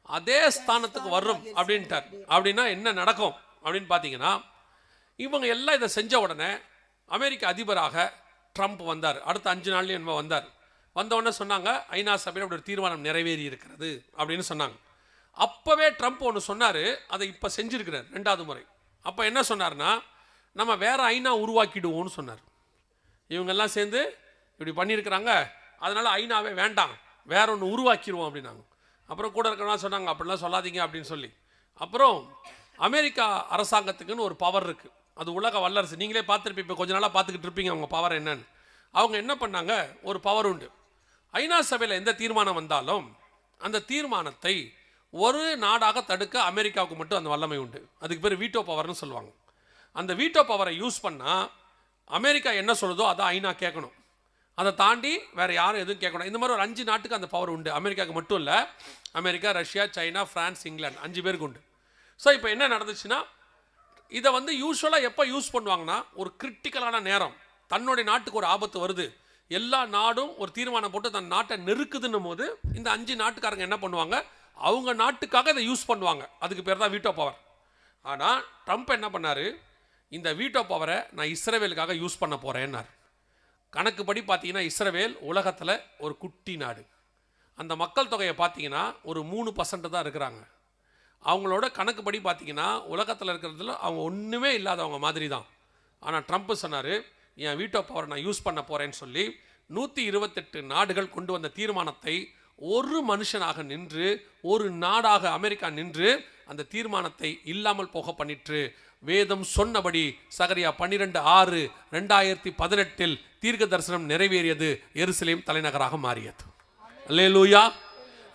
அதே ஸ்தானத்துக்கு வரும் அப்படின்ட்டார். அப்படின்னா என்ன நடக்கும் அப்படின்னு பார்த்தீங்கன்னா, இவங்க எல்லாம் இதை செஞ்ச உடனே அமெரிக்க அதிபராக ட்ரம்ப் வந்தார். அடுத்த 5 நாள்லேயும் என்ன வந்தார். வந்தவுடனே சொன்னாங்க, ஐநா சபையில் அப்படி ஒரு தீர்மானம் நிறைவேறி இருக்கிறது அப்படின்னு சொன்னாங்க. அப்போவே ட்ரம்ப் ஒன்று சொன்னார், அதை இப்போ செஞ்சுருக்கிறார் 2வது முறை. அப்போ என்ன சொன்னார்னா, நம்ம வேறு ஐநா உருவாக்கிடுவோம்னு சொன்னார். இவங்கெல்லாம் சேர்ந்து இப்படி பண்ணியிருக்கிறாங்க, அதனால் ஐநாவே வேண்டாம், வேற ஒன்று உருவாக்கிடுவோம் அப்படின்னாங்க. அப்புறம் கூட இருக்கிறவங்க சொன்னாங்க, அப்படிலாம் சொல்லாதீங்க அப்படின்னு சொல்லி. அப்புறம் அமெரிக்கா அரசாங்கத்துக்குன்னு ஒரு பவர் இருக்குது, அது உலக வல்லரசு. நீங்களே பார்த்துருப்பீங்க, இப்போ கொஞ்ச நாளாக பார்த்துக்கிட்டு இருப்பீங்க அவங்க பவர் என்னன்னு. அவங்க என்ன பண்ணாங்க, ஒரு பவர் உண்டு. ஐநா சபையில் எந்த தீர்மானம் வந்தாலும் அந்த தீர்மானத்தை ஒரு நாடாக தடுக்க அமெரிக்காவுக்கு மட்டும் அந்த வல்லமை உண்டு. அதுக்கு பேர் வீட்டோ பவர்னு சொல்லுவாங்க. அந்த வீட்டோ பவரை யூஸ் பண்ணால் அமெரிக்கா என்ன சொல்லுதோ அதான் ஐநா கேட்கணும், அதை தாண்டி வேறு யாரும் எதுவும் கேட்கணும். இந்த மாதிரி ஒரு 5 நாட்டுக்கு அந்த பவர் உண்டு. அமெரிக்காவுக்கு மட்டும் இல்லை, America, Russia, China, France, England 5 பேருக்கு உண்டு. ஸோ இப்போ என்ன நடந்துச்சுன்னா, இதை வந்து யூஸ்வலாக எப்போ யூஸ் பண்ணுவாங்கன்னா, ஒரு கிரிட்டிக்கலான நேரம், தன்னுடைய நாட்டுக்கு ஒரு ஆபத்து வருது, எல்லா நாடும் ஒரு தீர்மானம் போட்டு தன் நாட்டை நெருக்குதுன்னும் போது இந்த 5 நாட்டுக்காரங்க என்ன பண்ணுவாங்க, அவங்க நாட்டுக்காக இதை யூஸ் பண்ணுவாங்க. அதுக்கு பேர் தான் வீட்டோ பவர். ஆனால் ட்ரம்ப் என்ன பண்ணார், இந்த வீட்டோ பவரை நான் இஸ்ரவேலுக்காக யூஸ் பண்ண போகிறேன்னார். கணக்குப்படி பார்த்தீங்கன்னா இஸ்ரவேல் உலகத்தில் ஒரு குட்டி நாடு. அந்த மக்கள் தொகையை பார்த்தீங்கன்னா ஒரு 3% தான் இருக்கிறாங்க. அவங்களோட கணக்குப்படி பார்த்தீங்கன்னா உலகத்தில் இருக்கிறதுல அவங்க ஒன்றுமே இல்லாதவங்க மாதிரி தான். ஆனால் ட்ரம்ப் சொன்னார், என் வீட்டோ பவரை நான் யூஸ் பண்ண போகிறேன்னு சொல்லி 128 நாடுகள் கொண்டு வந்த தீர்மானத்தை ஒரு மனுஷனாக நின்று, ஒரு நாடாக அமெரிக்கா நின்று அந்த தீர்மானத்தை இல்லாமல் போக பண்ணிட்டு வேதம் சொன்னபடி சகரியா 12:6 2018 தீர்க்க தரிசனம் நிறைவேறியது. எருசலேம் தலைநகராக மாறியது. அல்லேலூயா.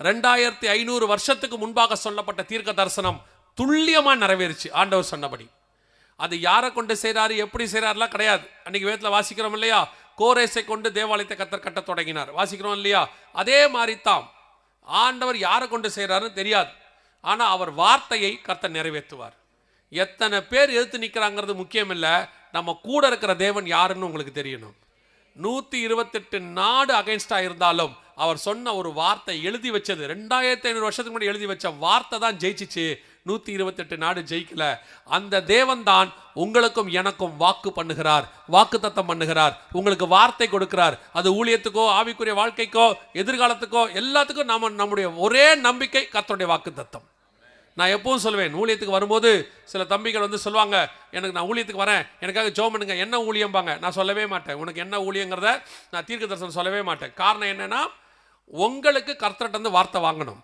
2500 வருஷத்துக்கு முன்பாக சொல்லப்பட்ட தீர்க்க தரிசனம் துல்லியமாக நிறைவேறிச்சு ஆண்டவர் சொன்னபடி. அது யாரை கொண்டு செய்கிறாரு, எப்படி செய்கிறாருலாம் கிடையாது. அன்னைக்கு வேதத்தில் வாசிக்கிறோம் இல்லையா, கோரேசை கொண்டு தேவாலயத்தை கர்த்தர் கட்ட தொடங்கினார், வாசிக்கிறோம் இல்லையா. அதே மாதிரி தான் ஆண்டவர் யாரை கொண்டு செய்கிறாருன்னு தெரியாது, ஆனால் அவர் வார்த்தையை கர்த்தர் நிறைவேற்றுவார். எத்தனை பேர் எதிர்த்து நிற்கிறாங்கிறது முக்கியம் இல்லை, நம்ம கூட இருக்கிற தேவன் யாருன்னு உங்களுக்கு தெரியணும். 128 நாடு அகைன்ஸ்டாக இருந்தாலும் அவர் சொன்ன ஒரு வார்த்தை எழுதி வச்சது 2500 வருஷத்துக்கு முன்னாடி எழுதி வச்ச வார்த்தை தான் ஜெயிச்சிச்சு. 128 நாடு ஜெயிக்கல. அந்த தேவன் தான் உங்களுக்கும் எனக்கும் வாக்கு பண்ணுகிறார், வாக்கு தத்தம் பண்ணுகிறார், உங்களுக்கு வார்த்தை கொடுக்கிறார். அது ஊழியத்துக்கோ ஆவிக்குரிய வாழ்க்கைக்கோ எதிர்காலத்துக்கோ எல்லாத்துக்கும் நம்முடைய ஒரே நம்பிக்கை கர்த்தருடைய வாக்கு தத்தம். நான் எப்பவும் சொல்லுவேன், ஊழியத்துக்கு வரும்போது சில தம்பிகள் வந்து சொல்லுவாங்க, எனக்கு நான் ஊழியத்துக்கு வரேன், எனக்காக ஜெபம் பண்ணுங்க, என்ன ஊழியம்பாங்க. நான் சொல்லவே மாட்டேன், உனக்கு என்ன ஊழியங்கிறத நான் தீர்க்க தரிசனம் சொல்லவே மாட்டேன். காரணம் என்னன்னா, உங்களுக்கு கர்த்தர்கிட்ட வார்த்தை வாங்கணும்,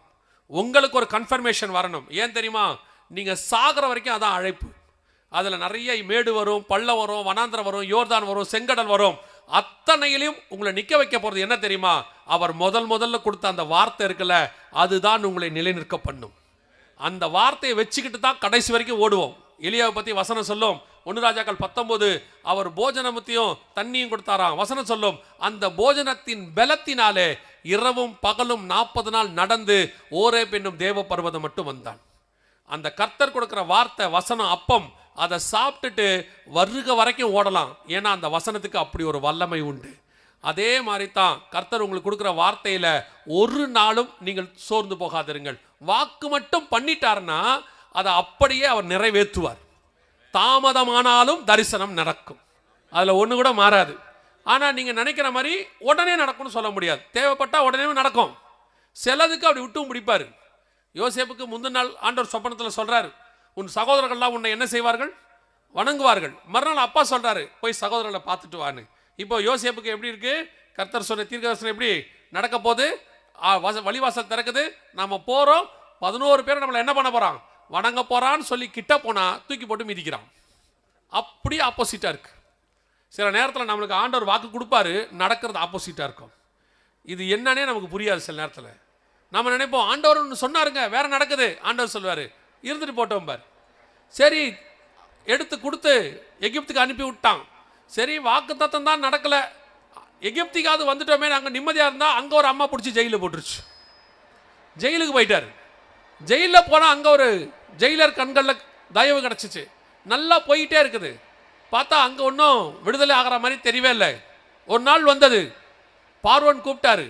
உங்களுக்கு ஒரு கன்ஃபர்மேஷன் வரணும். ஏன் தெரியுமா, நீங்கள் சாகிற வரைக்கும் அதான் அழைப்பு. அதில் நிறைய மேடு வரும், பள்ளம் வரும், வனாந்திரம் வரும், யோர்தான் வரும், செங்கடல் வரும். அத்தனையிலையும் உங்களை நிற்க வைக்க போகிறது என்ன தெரியுமா, அவர் முதல்ல கொடுத்த அந்த வார்த்தை இருக்குல்ல, அதுதான் உங்களை நிலைநிற்க பண்ணும். அந்த வார்த்தையை வச்சுக்கிட்டு தான் கடைசி வரைக்கும் ஓடுவோம். எலியாவை பற்றி வசனம் சொல்லும், 1 ராஜாக்கள் 19, அவர் போஜனத்தையும் தண்ணியும் கொடுத்தாராம். வசனம் சொல்லும், அந்த போஜனத்தின் பலத்தினாலே இரவும் பகலும் 40 நாள் நடந்து ஓரேப் என்னும் தேவ பர்வதம் மட்டும் வந்தான். அந்த கர்த்தர் கொடுக்கிற வார்த்தை வசனம் அப்பம், அதை சாப்பிட்டுட்டு வருக வரைக்கும் ஓடலாம். ஏன்னா அந்த வசனத்துக்கு அப்படி ஒரு வல்லமை உண்டு. அதே மாதிரி தான் கர்த்தர் உங்களுக்கு கொடுக்குற வார்த்தையில ஒரு நாளும் நீங்கள் சோர்ந்து போகாதிருங்கள். வாக்கு மட்டும் பண்ணிட்டாருன்னா அதை அப்படியே அவர் நிறைவேற்றுவார். தாமதமானாலும் தரிசனம் நடக்கும், அதில் ஒன்று கூட மாறாது. ஆனால் நீங்கள் நினைக்கிற மாதிரி உடனே நடக்கும்னு சொல்ல முடியாது. தேவைப்பட்டால் உடனே நடக்கும், சிலதுக்கு அப்படி விட்டும் பிடிப்பார். யோசேப்புக்கு முந்தின நாள் ஆண்டவர் சொப்பனத்தில் சொல்கிறார், உன் சகோதரர்கள்லாம் உன்னை என்ன செய்வார்கள், வணங்குவார்கள். மறுநாள் அப்பா சொல்கிறாரு, போய் சகோதரர்களை பார்த்துட்டு வான்னு. இப்போ யோசேப்புக்கு எப்படி இருக்கு, கர்த்தர் சொன்ன தீர்க்கதரிசனம் எப்படி நடக்க போகுது, வழிவாசல் திறக்குது, நம்ம போகிறோம், 11 பேர் நம்மளை என்ன பண்ண போகிறான், வணங்க போகிறான்னு சொல்லி கிட்ட போனால் தூக்கி போட்டு மிதிக்கிறான். அப்படி ஆப்போசிட்டாக இருக்குது. சில நேரத்தில் நம்மளுக்கு ஆண்டவர் வாக்கு கொடுப்பாரு, நடக்கிறது ஆப்போசிட்டாக இருக்கும். இது என்னன்னே நமக்கு புரியாது. சில நேரத்தில் நம்ம நினைப்போம், ஆண்டவர் ஒன்று சொன்னாருங்க, வேற நடக்குது. ஆண்டவர் சொல்வார், இருந்துட்டு போட்டோம் பார். சரி, எடுத்து கொடுத்து எகிப்துக்கு அனுப்பி விட்டான். சரி, வாக்கு தத்தம் தான் நடக்கலை, எகிப்துக்காவது வந்துட்டோமே, நாங்கள் நிம்மதியாக இருந்தால் அங்கே ஒரு அம்மா பிடிச்சி ஜெயிலில் போட்டுருச்சு. ஜெயிலுக்கு போயிட்டார். ஜெயிலில் போனால் அங்கே ஒரு ஜெயிலர் கண்களில் தயவு கிடச்சிச்சு. நல்லா போயிட்டே இருக்குது. பார்த்தா அங்கே ஒன்றும் விடுதலை ஆகிற மாதிரி தெரியவே இல்லை. ஒரு நாள் வந்தது, பார்வோன் கூப்பிட்டாரு,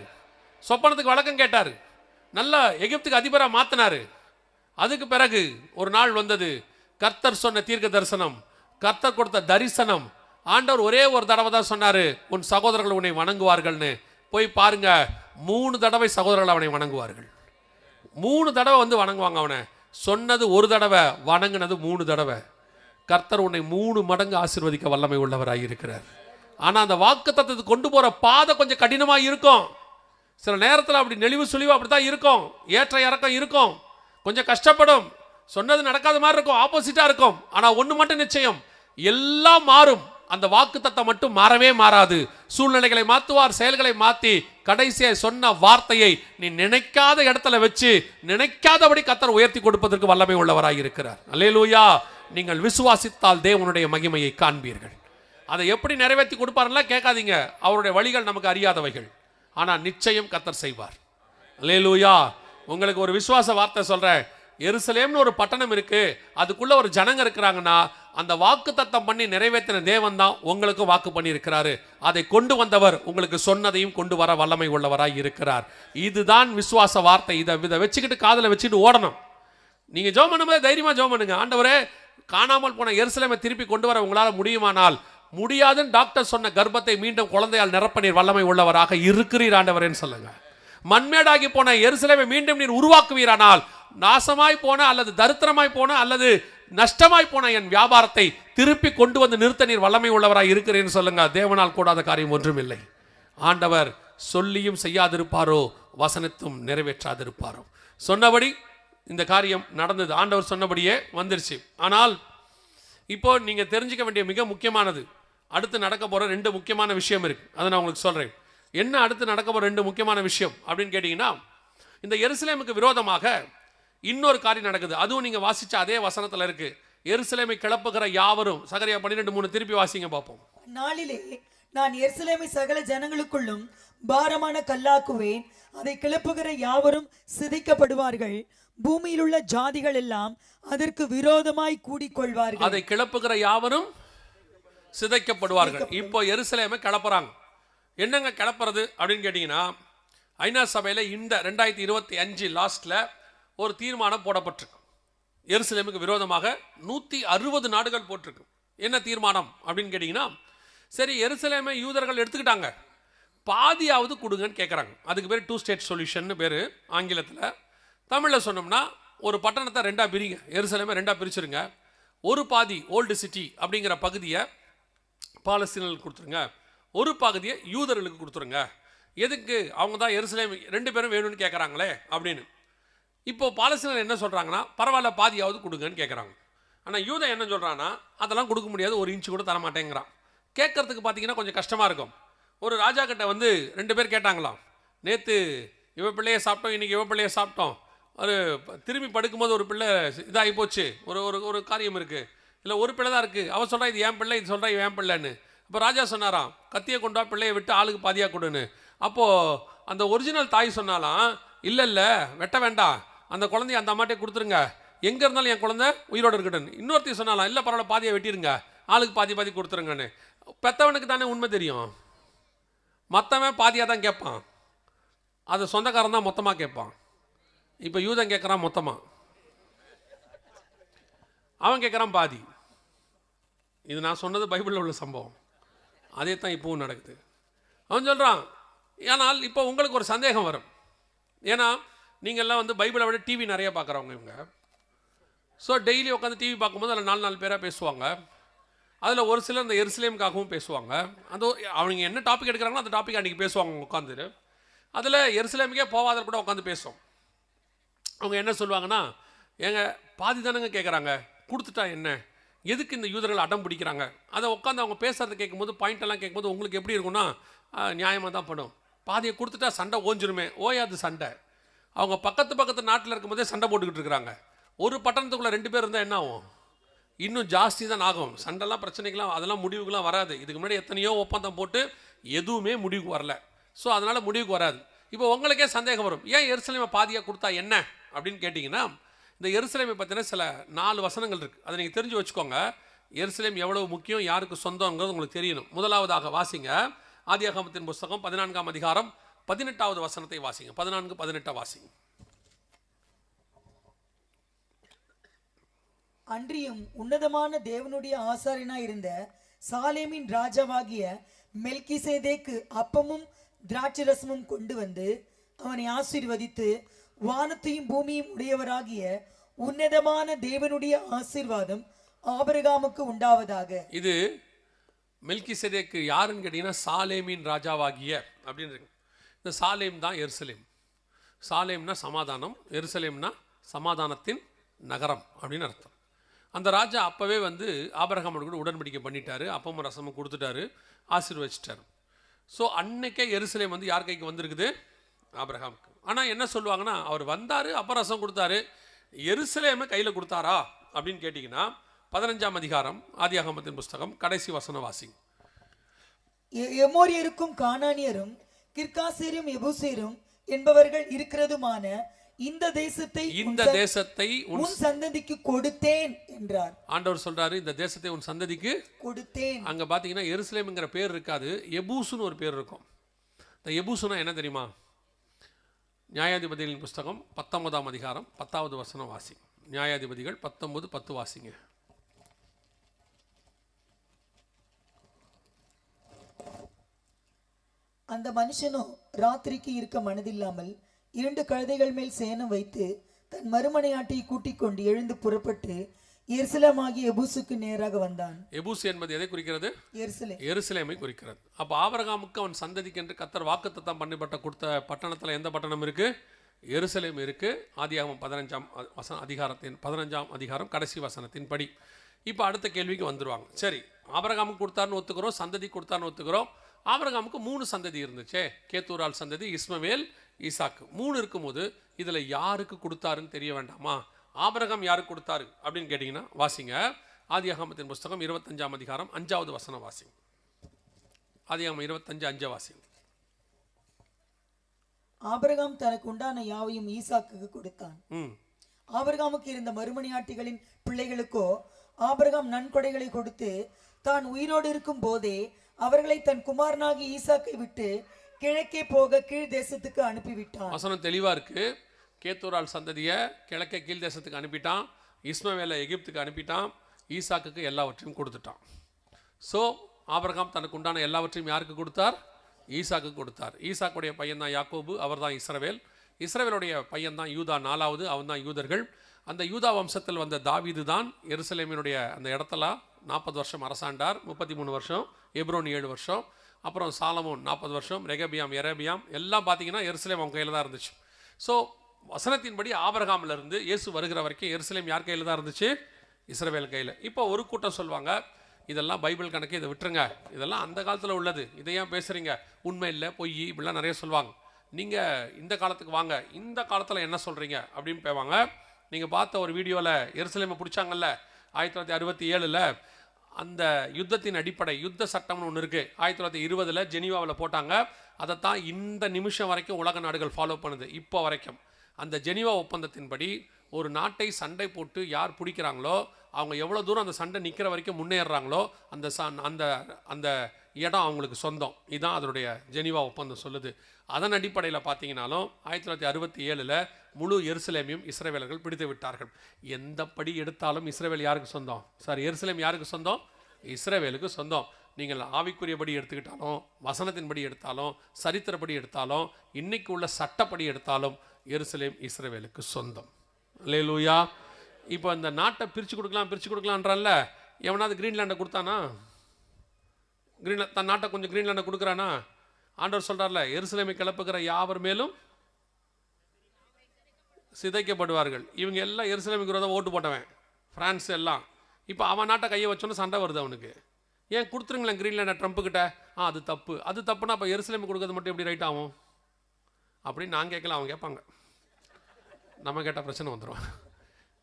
சொப்பனத்துக்கு வழக்கம் கேட்டார், நல்லா எகிப்துக்கு அதிபராக மாற்றினார். அதுக்கு பிறகு ஒரு நாள் வந்தது, கர்த்தர் சொன்ன தீர்க்க தரிசனம், கர்த்தர் கொடுத்த தரிசனம். ஆண்டவர் ஒரே ஒரு தடவை தான் சொன்னார், உன் சகோதரர்கள் உன்னை வணங்குவார்கள்னு. போய் பாருங்க, 3 தடவை சகோதரர்கள் அவனை வணங்குவார்கள். 3 தடவை வந்து வணங்குவாங்க அவனை. சொன்னது ஒரு தடவை, வணங்கினது 3 தடவை. கர்த்தர் உன்னை 3 மடங்கு ஆசீர்வதிக்க வல்லமை உள்ளவராக இருக்கிறார். ஆனால் அந்த வாக்கு தத்தத்தை கொண்டு போகிற பாதை கொஞ்சம் கடினமாக இருக்கும். சில நேரத்தில் அப்படி நெளிவு சுழிவு அப்படி தான் இருக்கும், ஏற்ற இறக்கம் இருக்கும், கொஞ்சம் கஷ்டப்படும், சொன்னது நடக்காத மாதிரி இருக்கும், ஆப்போசிட்டாக இருக்கும். ஆனால் ஒன்று மட்டும் நிச்சயம், எல்லாம் மாறும், அந்த வாக்கு தத்தம் மட்டும் மாறவே மாறாது. சூழ்நிலைகளை மாற்றுவார், செயல்களை மாற்றி கடைசியாக சொன்ன வார்த்தையை நீ நினைக்காத இடத்துல வச்சு நினைக்காதபடி கர்த்தர் உயர்த்தி கொடுப்பதற்கு வல்லமை உள்ளவராக இருக்கிறார். அல்லேலூயா. நீங்கள் விசுவாசித்தால் தேவனுடைய மகிமையை காண்பீர்கள். அதை எப்படி நிறைவேற்றி கொடுப்பாருலாம் கேட்காதீங்க, அவருடைய வழிகள் நமக்கு அறியாதவைகள். ஆனால் நிச்சயம் கர்த்தர் செய்வார். அல்லேலூயா. உங்களுக்கு ஒரு விசுவாச வார்த்தை சொல்கிறேன். எருசலேம்னு ஒரு பட்டணம் இருக்கு, அதுக்குள்ள ஒரு ஜனங்க இருக்கிறாங்கன்னா அந்த வாக்கு தத்தம் பண்ணி நிறைவேற்றின தேவன் தான் உங்களுக்கும் வாக்கு பண்ணி இருக்கிறாரு. அதை கொண்டு வந்தவர் உங்களுக்கு சொன்னதையும் கொண்டு வர வல்லமை உள்ளவராய் இருக்கிறார். இதுதான் விசுவாச வார்த்தை. இதை வச்சுக்கிட்டு காதில் வச்சுட்டு ஓடணும். நீங்கள் ஜெபம் பண்ணும்போது தைரியமாக ஜெபம் பண்ணுங்க. ஆண்டவரே, காணாமல் போன எருசலேமை திருப்பி கொண்டு வர உங்களால் முடியுமானால், முடியாதுன்னு டாக்டர் சொன்ன கர்ப்பத்தை மீண்டும் குழந்தையால் நிரப்ப நீர் வல்லமை உள்ளவராக இருக்கிறீர் ஆண்டவரேன்னு சொல்லுங்க. மண்மேடாகி போன எருசலேமை மீண்டும் நீர் உருவாக்குவீரானால், நாசமாய் போன அல்லது தரித்திரமாய் போன அல்லது நஷ்டமாய் போன என் வியாபாரத்தை திருப்பி கொண்டு வந்து நிறுத்த நீர் வல்லமை உள்ளவராய் இருக்கிறேன்னு சொல்லுங்க. தேவனால் கூடாத காரியம் ஒன்றும் இல்லை. ஆண்டவர் சொல்லியும் செய்யாதிருப்பாரோ, வசனத்தும் நிறைவேற்றாதிருப்பாரோ. சொன்னபடி இந்த காரியம் நடந்தது. ஆண்டவர் சொன்னபடியே வந்துருச்சு. ஆனால் இப்போ நீங்க தெரிஞ்சுக்க வேண்டிய மிக முக்கியமானது, அடுத்து நடக்க போற 2 முக்கியமான விஷயம் இருக்கு. அதை நான் உங்களுக்கு சொல்றேன். என்ன அடுத்து நடக்க போற 2 முக்கியமான விஷயம் அப்படின்னு கேட்டீங்கன்னா, இந்த எருசலேமுக்கு விரோதமாக இன்னொரு காரியம் நடக்குது. அதுவும் நீங்க வாசிச்ச அதே வசனத்துல இருக்கு. எருசலேமை கிளப்புகிற யாவரும். சகரியா 12:3 திருப்பி வாசிங்க பார்ப்போம். நாளிலே நான் எருசலேமை சகல ஜனங்களுக்குள்ளும் பாரமான கல்லாக்குவேன், அதை கிளப்புகிற யாவரும் சிதைக்கப்படுவார்கள், பூமியில் உள்ள ஜாதிகள் எல்லாம் அதற்கு விரோதமாய் கூடிக்கொள்வார்கள். அதை கிளப்புகிற யாவரும் சிதைக்கப்படுவார்கள். இப்போ எருசலேமை கிளப்புறாங்க. என்னங்க கிளப்புறது அப்படின்னு கேட்டீங்கன்னா, ஐநா சபையில இந்த 2025 லாஸ்ட்ல ஒரு தீர்மானம் போடப்பட்டிருக்கு. எருசலேமுக்கு விரோதமாக 160 நாடுகள் போட்டிருக்கு. என்ன தீர்மானம் அப்படின்னு கேட்டீங்கன்னா, சரி எருசலேமை யூதர்கள் எடுத்துக்கிட்டாங்க, பாதியாவது கொடுங்கன்னு கேட்குறாங்க. அதுக்கு பேர் 2 ஸ்டேட் சொல்யூஷன் பேர் ஆங்கிலத்தில். தமிழில் சொன்னோம்னா, ஒரு பட்டணத்தை 2ஆ பிரிங்க, எருசலேமை 2ஆ பிரிச்சுருங்க. ஒரு பாதி ஓல்டு சிட்டி அப்படிங்கிற பகுதியை பாலஸ்தீனர்களுக்கு கொடுத்துருங்க, ஒரு பகுதியை யூதர்களுக்கு கொடுத்துருங்க. எதுக்கு? அவங்க தான் எருசலேம் 2 பேரும் வேணும்னு கேட்குறாங்களே அப்படின்னு. இப்போ பாலஸ்தீனர் என்ன சொல்கிறாங்கன்னா, பரவாயில்ல பாதியாவது கொடுங்கன்னு கேட்குறாங்க. ஆனால் யூதன் என்ன சொல்கிறான்னா, அதெல்லாம் கொடுக்க முடியாது, 1 இன்ச்சு கூட தரமாட்டேங்கிறான். கேட்கறதுக்கு பார்த்தீங்கன்னா கொஞ்சம் கஷ்டமாக இருக்கும். ஒரு ராஜா கிட்ட வந்து 2 பேர் கேட்டாங்களாம், நேற்று இவ பிள்ளையை சாப்பிட்டோம், இன்றைக்கி இவ பிள்ளையை சாப்பிட்டோம், ஒரு திரும்பி படுக்கும்போது ஒரு பிள்ளை இதாகி போச்சு, ஒரு ஒரு ஒரு காரியம் இருக்குது, இல்லை ஒரு பிள்ளை தான் இருக்குது, அவன் சொல்கிறா இது என் பிள்ளை, இது சொல்கிறா இது என் பிள்ளைன்னு. அப்போ ராஜா சொன்னாராம், கத்தியை கொண்டா பிள்ளையை விட்டு ஆளுக்கு பாதியாக கொடுன்னு. அப்போது அந்த ஒரிஜினல் தாய் சொன்னாலாம், இல்லை வெட்ட வேண்டாம், அந்த குழந்தைய அந்த அம்மாட்டே கொடுத்துருங்க, எங்கே இருந்தாலும் என் குழந்தை உயிரோடு இருக்கட்டும். இன்னொருத்தையும் சொன்னாலாம், இல்லை பரவாயில்ல பாதியை வெட்டிடுங்க, ஆளுக்கு பாதி பாதி கொடுத்துருங்கன்னு. பெற்றவனுக்கு தானே உண்மை தெரியும், மற்றவன் பாதியாக தான் கேட்பான், அது சொந்தக்காரன் தான் மொத்தமாக கேட்பான். இப்போ யூதன் கேட்குறான் மொத்தமாக, அவன் கேட்குறான் பாதி. இது நான் சொன்னது பைபிளில் உள்ள சம்பவம், அதே தான் இப்போவும் நடக்குது. அவன் சொல்கிறான். ஆனால் இப்போ உங்களுக்கு ஒரு சந்தேகம் வரும், ஏன்னா நீங்கள்லாம் வந்து பைபிளை விட டிவி நிறைய பார்க்குறவங்க இவங்க. ஸோ டெய்லி உட்காந்து டிவி பார்க்கும்போது அதில் 4 பேராக பேசுவாங்க. அதில் ஒரு சிலர் இந்த எருசலேமுக்காகவும் பேசுவாங்க. அது அவங்க என்ன டாபிக் எடுக்கிறாங்களோ அந்த டாபிக் அன்றைக்கி பேசுவாங்க உட்காந்துட்டு. அதில் எருசலேமுக்கே போகாத கூட உட்காந்து பேசுவோம். அவங்க என்ன சொல்லுவாங்கன்னா, ஏங்க பாதி தானங்க கேட்குறாங்க, கொடுத்துட்டா என்ன, எதுக்கு இந்த யூதர்கள் அடம் பிடிக்கிறாங்க? அதை உட்காந்து அவங்க பேசுகிறத கேட்கும்போது, பாயிண்டெல்லாம் கேட்கும்போது உங்களுக்கு எப்படி இருக்குன்னா, நியாயமாக தான் படும். பாதியை கொடுத்துட்டா சண்டை ஓஞ்சிருமே, ஓயாது சண்டை. அவங்க பக்கத்து நாட்டில் இருக்கும்போதே சண்டை போட்டுக்கிட்டு இருக்கிறாங்க. ஒரு பட்டணத்துக்குள்ளே 2 பேர் இருந்தால் என்ன ஆகும்? இன்னும் ஜாஸ்தி தான் ஆகும். சண்டைலாம் பிரச்சனைகள்லாம் அதெல்லாம் முடிவுக்கெலாம் வராது. இதுக்கு முன்னாடி எத்தனையோ ஒப்பந்தம் போட்டு எதுவுமே முடிவுக்கு வரல. ஸோ அதனால் முடிவுக்கு வராது. இப்போ உங்களுக்கே சந்தேகம் வரும், ஏன் எருசலேமை பாதியாக கொடுத்தா என்ன அப்படின்னு கேட்டிங்கன்னா, இந்த எருசலேமை பற்றின சில 4 வசனங்கள் இருக்குது. அதை நீங்கள் தெரிஞ்சு வச்சுக்கோங்க. எருசலேம் எவ்வளவு முக்கியம், யாருக்கு சொந்தங்கிறது உங்களுக்கு தெரியணும். முதலாவதாக வாசிங்க, ஆதியாகமத்தின் புஸ்தகம் 14ஆம் அதிகாரம் 18வது வசனத்தை வாசிங்க. 14-18 வாசிங்க. அன்றியும் உன்னதமான தேவனுடைய ஆசாரியனாய் இருந்த சாலேமின் ராஜாவாகிய மெல்கிசேதேக்கு அப்பமும் திராட்சரசமும் கொண்டு வந்து அவனை ஆசீர்வதித்து, வானத்தையும் பூமியும் உடையவராகிய உன்னதமான தேவனுடைய ஆசீர்வாதம் ஆபிரகாமுக்கு உண்டாவதாக. இது மெல்கிசேதேக்கு யாருன்னு கேட்டீங்கன்னா, சாலேமின் ராஜாவாகிய அப்படின்னு இருக்கு. இந்த சாலேம் தான் எருசலேம். சாலேம்னா சமாதானம், எருசலேம்னா சமாதானத்தின் நகரம் அப்படின்னு அர்த்தம். அந்த ராஜா அப்போவே வந்து ஆபிரகாமோடு கூட உடன்படிக்கை பண்ணிட்டாரு, அப்பமும் ரசமும் கொடுத்துட்டாரு, ஆசீர்வதிச்சிட்டாரு. ஸோ அன்னைக்கே எருசலேம் வந்து யார் கைக்கு வந்திருக்குது? ஆபிரகாமுக்கு. ஆனால் என்ன சொல்லுவாங்கன்னா, அவர் வந்தார், அப்போ ரசம் கொடுத்தாரு, எருசலேமை கையில் கொடுத்தாரா அப்படின்னு கேட்டிங்கன்னா, 15ஆம் அதிகாரம் ஆதியாகமத்தின் புஸ்தகம் கடைசி வசன வாசிங்க. எமோரியருக்கும் கானானியரும் கிர்காசேரும் எபூசேரும் என்பவர்கள் இருக்கிறதுமான இந்த தேசத்தை உன் சந்ததிக்கு கொடுத்தேன் என்றார். ஆண்டவர் சொல்றாரு, இந்த தேசத்தை உன் சந்ததிக்கு கொடுத்தேன். அங்க பாத்தீங்கன்னா எருசலேம்ங்கிற பேர் இருக்காது, எபூசுன்னு ஒரு பேர் இருக்கும். இந்த எபூசுனா என்ன தெரியுமா? நியாயாதிபதிகளின் புஸ்தகம் 19ஆம் அதிகாரம் 10வது வசனம் வாசிங்க. நியாயாதிபதிகள் 19:10 வாசிங்க. அந்த மனுஷனோ ராத்திரிக்கு இருக்க மனதில்லாமல் 2 கழுதைகள் மேல் சேணம் வைத்து தன் மறுமனையாட்டியை கூட்டிக் கொண்டு எழுந்து புறப்பட்டு எருசலேமாகிய எபூசுக்கு நேராக வந்தான். எபூசு என்பது எதை குறிக்கிறது? எருசலேமை குறிக்கிறது. அப்போ ஆபிரகாமுக்கு அவன் சந்ததிக்கு என்று கர்த்தர் வாக்குத்தத்தம் பண்ணப்பட்ட கொடுத்த பட்டணத்தில் எந்த பட்டணம் இருக்கு? எருசலேம் இருக்கு. ஆதியாகமம் 15ஆம் அதிகாரம் கடைசி வசனத்தின் படி இப்போ அடுத்த கேள்விக்கு வந்துடுவாங்க. சரி, ஆபிரகாமுக்கு கொடுத்தாருன்னு ஒத்துக்கிறோம், சந்ததி கொடுத்தாருன்னு ஒத்துக்கிறோம். ஆபிரகாமுக்கு 3 சந்ததி இருந்துச்சே, கேத்தூரால் சந்ததி, இஸ்மவேல், ஈசாக்கு. 3 இருக்கும்போது இதில் யாருக்கு கொடுத்தாருன்னு தெரிய வேண்டாமா? ஆபிரகாம் யாருக்கு கொடுத்தாரு அப்படின்னு கேட்டிங்கன்னா வாசிங்க, ஆதியாகமத்தின் புஸ்தகம் 25ஆம் அதிகாரம் 5வது வசனம் வாசிங்க. ஆதியாகமம் 25:5 வாசிங்க. ஆபிரகாம் தனக்கு உண்டான யாவையும் ஈசாக்குக்கு கொடுத்தான். ஆபிரகாமுக்கு இருந்த மறுமனையாட்டிகளின் பிள்ளைகளுக்கோ ஆபிரகாம் நன்கொடைகளை கொடுத்து தான் உயிரோடு இருக்கும் போதே அவர்களை தன் குமாரனாகி ஈசாக்கை விட்டு கிழக்கே போக கீழ் தேசத்துக்கு அனுப்பிவிட்டான். வசனம் தெளிவா இருக்கு. கேத்தூரால் சந்ததியை கிழக்கே கீழ் தேசத்துக்கு அனுப்பிட்டான், இஸ்மவேலை எகிப்துக்கு அனுப்பிட்டான், ஈசாக்குக்கு எல்லாவற்றையும் கொடுத்துட்டான். ஸோ ஆபிரகாம் தனக்கு உண்டான எல்லாவற்றையும் யாருக்கு கொடுத்தார்? ஈசாக்கு கொடுத்தார். ஈசாக்குடைய பையன் தான் யாக்கோபு, அவர் தான் இஸ்ரவேல். இஸ்ரவேலுடைய பையன் தான் யூதா 4வது, அவன் தான் யூதர்கள். அந்த யூதா வம்சத்தில் வந்த தாவீது தான் எருசலேமினுடைய அந்த இடத்துல 40 வருஷம் அரசாண்டார். 33 வருஷம், எப்ரோன் 7 வருஷம், அப்புறம் சாலமோன் 40 வருஷம், ரெகபியாம், எரேபியாம் எல்லாம் பார்த்தீங்கன்னா எருசலேம் அவங்க கையில் தான் இருந்துச்சு. ஸோ வசனத்தின்படி ஆபிரகாமில் இருந்து இயேசு வருகிற வரைக்கும் எருசலேம் யார் கையில் தான் இருந்துச்சு? இஸ்ரவேல் கையில். இப்போ ஒரு கூட்டம் சொல்லுவாங்க, இதெல்லாம் பைபிள் கணக்கு, இதை விட்டுருங்க, இதெல்லாம் அந்த காலத்தில் உள்ளது, இதை ஏன் பேசுகிறீங்க, உண்மை இல்லை, பொய், இப்படிலாம் நிறைய சொல்லுவாங்க. நீங்கள் இந்த காலத்துக்கு வாங்க, இந்த காலத்தில் என்ன சொல்கிறீங்க அப்படின்னு போவாங்க. நீங்கள் பார்த்த ஒரு வீடியோவில் எருசலேமை பிடிச்சாங்கல்ல 1967, அந்த யுத்தத்தின் அடிப்படை யுத்த சட்டம்னு ஒன்று இருக்குது. 1920 ஜெனீவாவில் போட்டாங்க. அதைத்தான் இந்த நிமிஷம் வரைக்கும் உலக நாடுகள் ஃபாலோ பண்ணுது இப்போ வரைக்கும். அந்த ஜெனீவா ஒப்பந்தத்தின்படி ஒரு நாட்டை சண்டை போட்டு யார் பிடிக்கிறாங்களோ அவங்க எவ்வளோ தூரம் அந்த சண்டை நிற்கிற வரைக்கும் முன்னேறுறாங்களோ அந்த அந்த அந்த இடம் அவங்களுக்கு சொந்தம். இதுதான் அதனுடைய ஜெனீவா ஒப்பந்தம் சொல்லுது. அதன் அடிப்படையில் பார்த்தீங்கன்னாலும் 1967 முழு எருசலேமையும் இஸ்ரவேலர்கள் பிடித்து விட்டார்கள். எந்த படி எடுத்தாலும் இஸ்ரவேல் யாருக்கு சொந்தம்? சார், எருசலேம் யாருக்கு சொந்தம்? இஸ்ரவேலுக்கு சொந்தம். நீங்கள் ஆவிக்குரியபடி எடுத்துக்கிட்டாலும், வசனத்தின்படி எடுத்தாலும், சரித்திரப்படி எடுத்தாலும், இன்னைக்கு உள்ள சட்டப்படி எடுத்தாலும் எருசலேம் இஸ்ரவேலுக்கு சொந்தம். அல்லேலூயா. இப்போ இந்த நாட்டை பிரித்து கொடுக்கலான்றான்ல, எவனாவது கிரீன்லாண்டை கொடுத்தானா? தன் நாட்டை கொஞ்சம் கிரீன்லாண்டை கொடுக்குறானா? ஆண்டவர் சொல்கிறார்ல, எருசலேமை கிளப்புகிற யாவர் மேலும் சிதைக்கப்படுவார்கள். இவங்க எல்லாம் எருசலேமுக்கு விரோதம் ஓட்டு போட்டவன், பிரான்ஸ் எல்லாம். இப்போ அவன் நாட்டை கையை வச்சோன்னு சண்டை வருது அவனுக்கு. ஏன் கொடுத்துருங்களேன் கிரீன்லாண்டை ட்ரம்ப்புக்கிட்ட? அது தப்பு. அது தப்புனா அப்போ எருசலேமுக்கு கொடுக்கறது மட்டும் எப்படி ரைட் ஆகும் அப்படின்னு நான் கேட்கல, அவங்க கேட்பாங்க. நம்ம கேட்டால் பிரச்சனை வந்துடும்.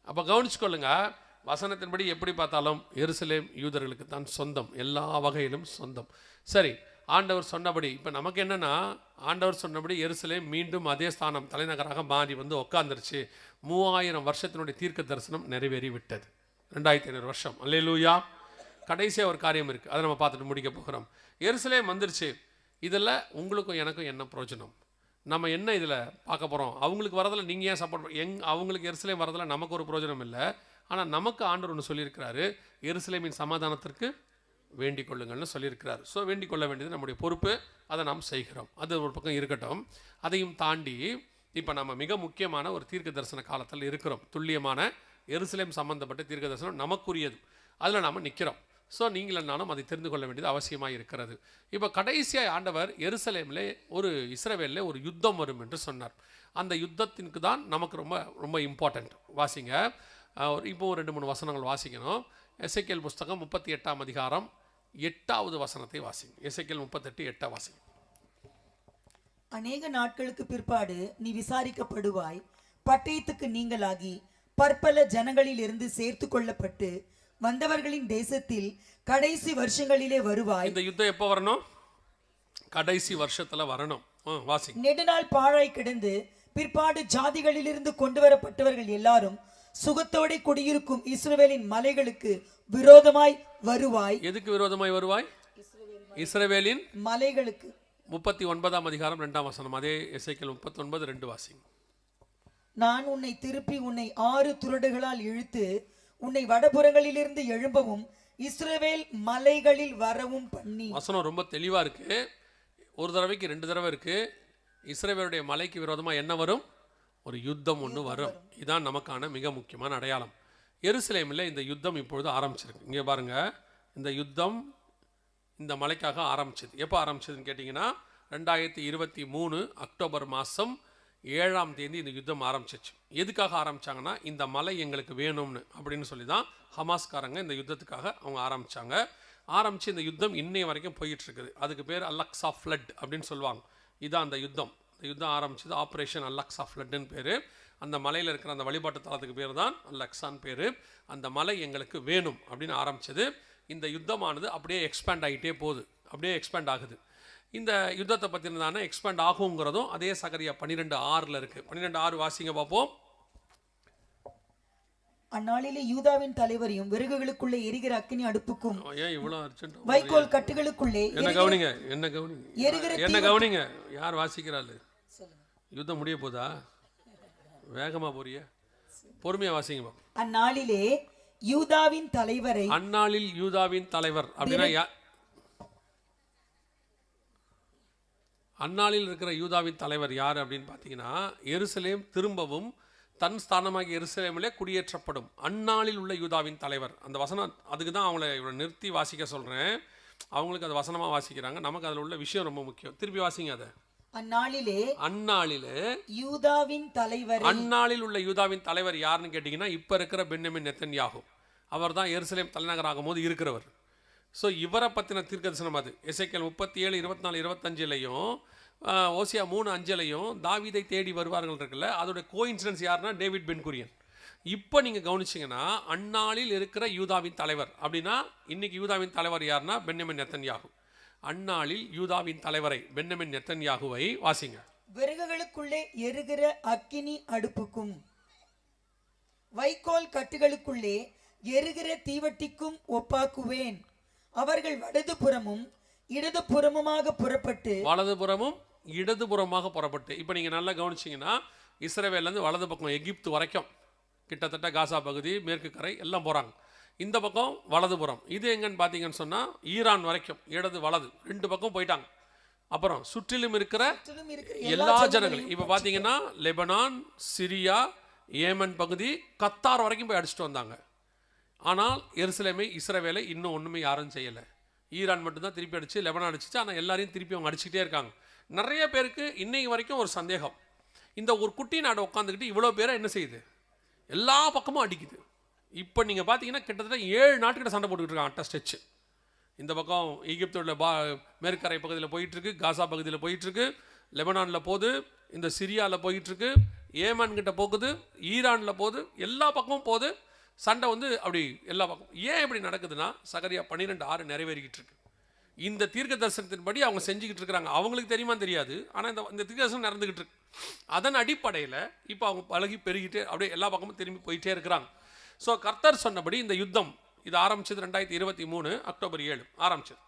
அப்போ கவனிச்சுக்கொள்ளுங்க, வசனத்தின்படி எப்படி பார்த்தாலும் எருசலேம் யூதர்களுக்கு தான் சொந்தம், எல்லா வகையிலும் சொந்தம். சரி, ஆண்டவர் சொன்னபடி இப்போ நமக்கு என்னென்னா, ஆண்டவர் சொன்னபடி எருசலேம் மீண்டும் அதே ஸ்தானம் தலைநகராக மாறி வந்து உட்காந்துருச்சு. 3000 வருஷத்தினுடைய தீர்க்க தரிசனம் நிறைவேறி விட்டது. 2500 வருஷம். அல்லேலூயா. கடைசியாக ஒரு காரியம் இருக்குது, அதை நம்ம பார்த்துட்டு முடிக்க போகிறோம். எருசலேம் வந்துருச்சு. இதில் உங்களுக்கும் எனக்கும் என்ன பிரயோஜனம்? நம்ம என்ன இதில் பார்க்க போகிறோம்? அவங்களுக்கு வரதில் நீங்கள் ஏன் சப்போர்ட் அவங்களுக்கு எருசலேம் வரதில் நமக்கு ஒரு பிரயோஜனம் இல்லை. ஆனால் நமக்கு ஆண்டவர் ஒன்று சொல்லியிருக்கிறாரு, எருசலேமின் சமாதானத்திற்கு வேண்டிக் கொள்ளுங்கள்னு சொல்லியிருக்கிறார். ஸோ வேண்டிக் கொள்ள வேண்டியது நம்முடைய பொறுப்பு, அதை நாம் செய்கிறோம். அது ஒரு பக்கம் இருக்கட்டும். அதையும் தாண்டி இப்போ நம்ம மிக முக்கியமான ஒரு தீர்க்க தரிசன காலத்தில் இருக்கிறோம். துல்லியமான எருசலேம் சம்பந்தப்பட்ட தீர்க்க தரிசனம் நமக்குரியது, அதில் நாம் நிற்கிறோம். ஸோ நீங்கள் நானும் அதை தெரிந்து கொள்ள வேண்டியது அவசியமாக இருக்கிறது. இப்போ கடைசியாக ஆண்டவர் எருசலேமில் ஒரு இஸ்ரவேலில் ஒரு யுத்தம் வரும் என்று சொன்னார். அந்த யுத்தத்திற்கு தான் நமக்கு ரொம்ப ரொம்ப இம்பார்ட்டண்ட். வாசிங்க, இப்போ 2-3 வசனங்கள் வாசிக்கணும். எசேக்கியேல் புஸ்தகம் 38ஆம் அதிகாரம் 8வது வசனத்தை வாசிங்க. எசேக்கியேல் 38:8 வாசிங்க. அநேக நாட்களுக்கு பிற்பாடு நீ விசாரிக்கப்படுவாய், பட்டயத்துக்கு நீங்களாகி பற்பல ஜனங்களில் இருந்து சேர்த்து கொள்ளப்பட்டு வந்தவர்களின் தேசத்தில் கடைசி வருஷங்களிலே வருவாய். இந்த யுத்தம் எப்போ வரணும்? கடைசி வருஷத்துல வரணும். வாசிங்க. நெடுநாள் பாழாய் கிடந்து பிற்பாடு ஜாதிகளிலிருந்து கொண்டு வரப்பட்டவர்கள் எல்லாரும் சுகத்தோட குடியிருக்கும் இஸ்ரவேலின் மலைகளுக்கு விரோதமாய் வருவாய். எதுக்கு விரோதமாய் வருவாய்? இஸ்ரவேலின் மலைகளுக்கு. 39ஆம் அதிகாரம் 2ஆம் வசனம். அதே எசேக்கியேல் 39:2 வாசிங்க. நான் உன்னை திருப்பி உன்னை 6 துறடுகளால் இழுத்து உன்னை வடபுறங்களிலிருந்து எழும்பவும் இஸ்ரவேல் மலைகளில் வரவும் பண்ணி. வசனம் ரொம்ப தெளிவா இருக்கு. ஒரு தடவைக்கு 2 தடவை இருக்கு. இஸ்ரவேலுடைய மலைக்கு விரோதமா என்ன வரும்? ஒரு யுத்தம் ஒன்று வரும். இதுதான் நமக்கான மிக முக்கியமான அடையாளம். எருசலேமில் இந்த யுத்தம் இப்பொழுது ஆரம்பிச்சிருக்கு. இங்கே பாருங்க, இந்த யுத்தம் இந்த மலைக்காக ஆரம்பிச்சது. எப்போ ஆரம்பிச்சதுன்னு கேட்டிங்கன்னா 2023 அக்டோபர் மாதம் 7ஆம் தேதி இந்த யுத்தம் ஆரம்பிச்சிச்சு. எதுக்காக ஆரம்பிச்சாங்கன்னா, இந்த மலை எங்களுக்கு வேணும்னு அப்படின்னு சொல்லி தான் ஹமாஸ்காரங்க இந்த யுத்தத்துக்காக அவங்க ஆரம்பிச்சாங்க. ஆரம்பித்து இந்த யுத்தம் இன்னைய வரைக்கும் போயிட்டு இருக்குது. அதுக்கு பேர் அலக்ஸா ஃப்ளட் அப்படின்னு சொல்லுவாங்க. இதுதான் அந்த யுத்தம். இந்த யுத்தம் ஆரம்பிச்சது ஆப்ரேஷன் அலக்ஸா ஃப்ளட்டுன்னு பேர். அந்த மலையில் இருக்கிற அந்த வழிபாட்டு தலத்துக்கு பேர் தான் அலக்ஸான்னு பேர். அந்த மலை எங்களுக்கு வேணும் அப்படின்னு ஆரம்பிச்சது. இந்த யுத்தமானது அப்படியே எக்ஸ்பேண்ட் ஆகிட்டே போகுது, அப்படியே எக்ஸ்பேண்ட் ஆகுது. இந்த யுத்தத்தை பற்றினதான எக்ஸ்பேண்ட் ஆகுங்கிறதும் அதே சகரியா 12:6 இருக்குது. 12:6 வாசிங்க பார்ப்போம். அந்நாளிலே யூதாவின் தலைவரையும் விறகுகளுக்குள்ளே எரிகிற அக்கினி அடுப்புக்கும் ஏன் இவ்வளோ அர்ஜென்ட்? வைக்கோல் கட்டுகளுக்குள்ளே என்ன கவனிங்க, என்ன கவனிங்க. யார் வாசிக்கிறாள்? யுத்தம் முடிய போதா? வேகமா போறிய? பொறுமையா வாசிங்க. அந்நாளிலே யூதாவின் தலைவரை, அந்நாளில் யூதாவின் தலைவர் அப்படின்னா அந்நாளில் இருக்கிற யூதாவின் தலைவர் யார் அப்படின்னு பார்த்தீங்கன்னா, எருசலேம் திரும்பவும் தன் ஸ்தானமாகிய எருசலேமிலே குடியேற்றப்படும் அந்நாளில் உள்ள யூதாவின் தலைவர். அந்த வசனம் அதுக்கு தான் அவங்கள இவ்வளோ நிறுத்தி வாசிக்க சொல்கிறேன். அவங்களுக்கு அது வசனமாக வாசிக்கிறாங்க. நமக்கு அதில் உள்ள விஷயம் ரொம்ப முக்கியம். திருப்பி வாசிங்க அதை. அந்நாளிலே யூதாவின் தலைவர், அந்நாளில் உள்ள யூதாவின் தலைவர் யாருன்னு கேட்டிங்கன்னா, இப்போ இருக்கிற பென்யமின் நெத்தன்யாகு. அவர் தான் எருசலேம் தலைநகராகும் போது இருக்கிறவர். ஸோ இவரை பற்றின தீர்க்கதரிசனம் அது. எசேக்கியேல் 37, 24, 25லையும் ஓசியா 3:5லையும் தாவீதை தேடி வருவார்கள் இருக்குல்ல, அதோட கோஇன்சிடன்ஸ் யாருன்னா டேவிட் பென் குரியன். இப்போ நீங்கள் கவனிச்சிங்கன்னா, அந்நாளில் இருக்கிற யூதாவின் தலைவர் அப்படின்னா இன்னைக்கு யூதாவின் தலைவர் யாருன்னா பென்யமின் நெத்தன்யாகு. அந்நாளில் யூதாவின் தலைவரை பென்யமின் நெத்தன்யாகுவை வாசிங்க. விறகுகளுக்குள்ளே எரிகிற அக்கினி அடுப்புக்கும் வைக்கோல் கட்டுகளுக்குள்ளே எரிகிற தீவட்டிக்கும் ஒப்பாக்குவேன். அவர்கள் வலதுபுறமும் இடதுபுறமுமாக புறப்பட்டு, வலதுபுறமும் இடதுபுறமாக புறப்பட்டு. இப்போ நீங்கள் நல்லா கவனிச்சிங்கன்னா, இஸ்ரவேலேருந்து வலது பக்கம் எகிப்து வரைக்கும் கிட்டத்தட்ட காசா பகுதி, மேற்கு கரை எல்லாம் போகிறாங்க. இந்த பக்கம் வலதுபுறம். இது எங்கன்னு பார்த்தீங்கன்னு சொன்னால் ஈரான் வரைக்கும் இடது வலது 2 பக்கம் போயிட்டாங்க. அப்புறம் சுற்றிலும் இருக்கிற எல்லா ஜனங்களும் இப்போ பார்த்தீங்கன்னா லெபனான், சிரியா, ஏமன் பகுதி, கத்தார் வரைக்கும் போய் அடிச்சுட்டு வந்தாங்க. ஆனால் எருசலேமை, இஸ்ரவேலை இன்னும் ஒன்றுமே யாரும் செய்யலை. ஈரான் மட்டும்தான் திருப்பி அடிச்சு, லெபனான் அடிச்சிச்சு. ஆனால் எல்லாரையும் திருப்பி அவங்க அடிச்சுக்கிட்டே இருக்காங்க. நிறைய பேருக்கு இன்னைக்கு வரைக்கும் ஒரு சந்தேகம், இந்த ஒரு குட்டி நாடு உட்காந்துக்கிட்டு இவ்வளோ பேரை என்ன செய்யுது? எல்லா பக்கமும் அடிக்குது. இப்போ நீங்கள் பார்த்தீங்கன்னா கிட்டத்தட்ட 7 நாட்டுக்கிட்ட சண்டை போட்டுக்கிட்டு இருக்காங்க அட்டஸ்டச்சு. இந்த பக்கம் ஈகிப்தோட மேற்கரை பகுதியில் போயிட்டுருக்கு, காசா பகுதியில் போயிட்டுருக்கு, லெபனானில் போகுது, இந்த சிரியாவில் போயிட்டுருக்கு, ஏமன்கிட்ட போகுது, ஈரானில் போகுது, எல்லா பக்கமும் போகுது. சண்டை வந்து அப்படி எல்லா பக்கம். ஏன் இப்படி நடக்குதுன்னா, சகரியா 12:6 நிறைவேறிக்கிட்டு இருக்கு. இந்த தீர்க்க தரிசனத்தின்படி அவங்க செஞ்சுக்கிட்டு இருக்கிறாங்க. அவங்களுக்கு தெரியுமா தெரியாது, ஆனால் இந்த தீர்க்க தரிசனம் நடந்துக்கிட்டு இருக்கு. அதன் அடிப்படையில் இப்போ அவங்க பழகி பெருகிட்டே அப்படியே எல்லா பக்கமும் திரும்பி போயிட்டே இருக்கிறாங்க. ஸோ கர்த்தர் சொன்னபடி இந்த யுத்தம் இது ஆரம்பிச்சது 2023 அக்டோபர் 7 ஆரம்பிச்சது.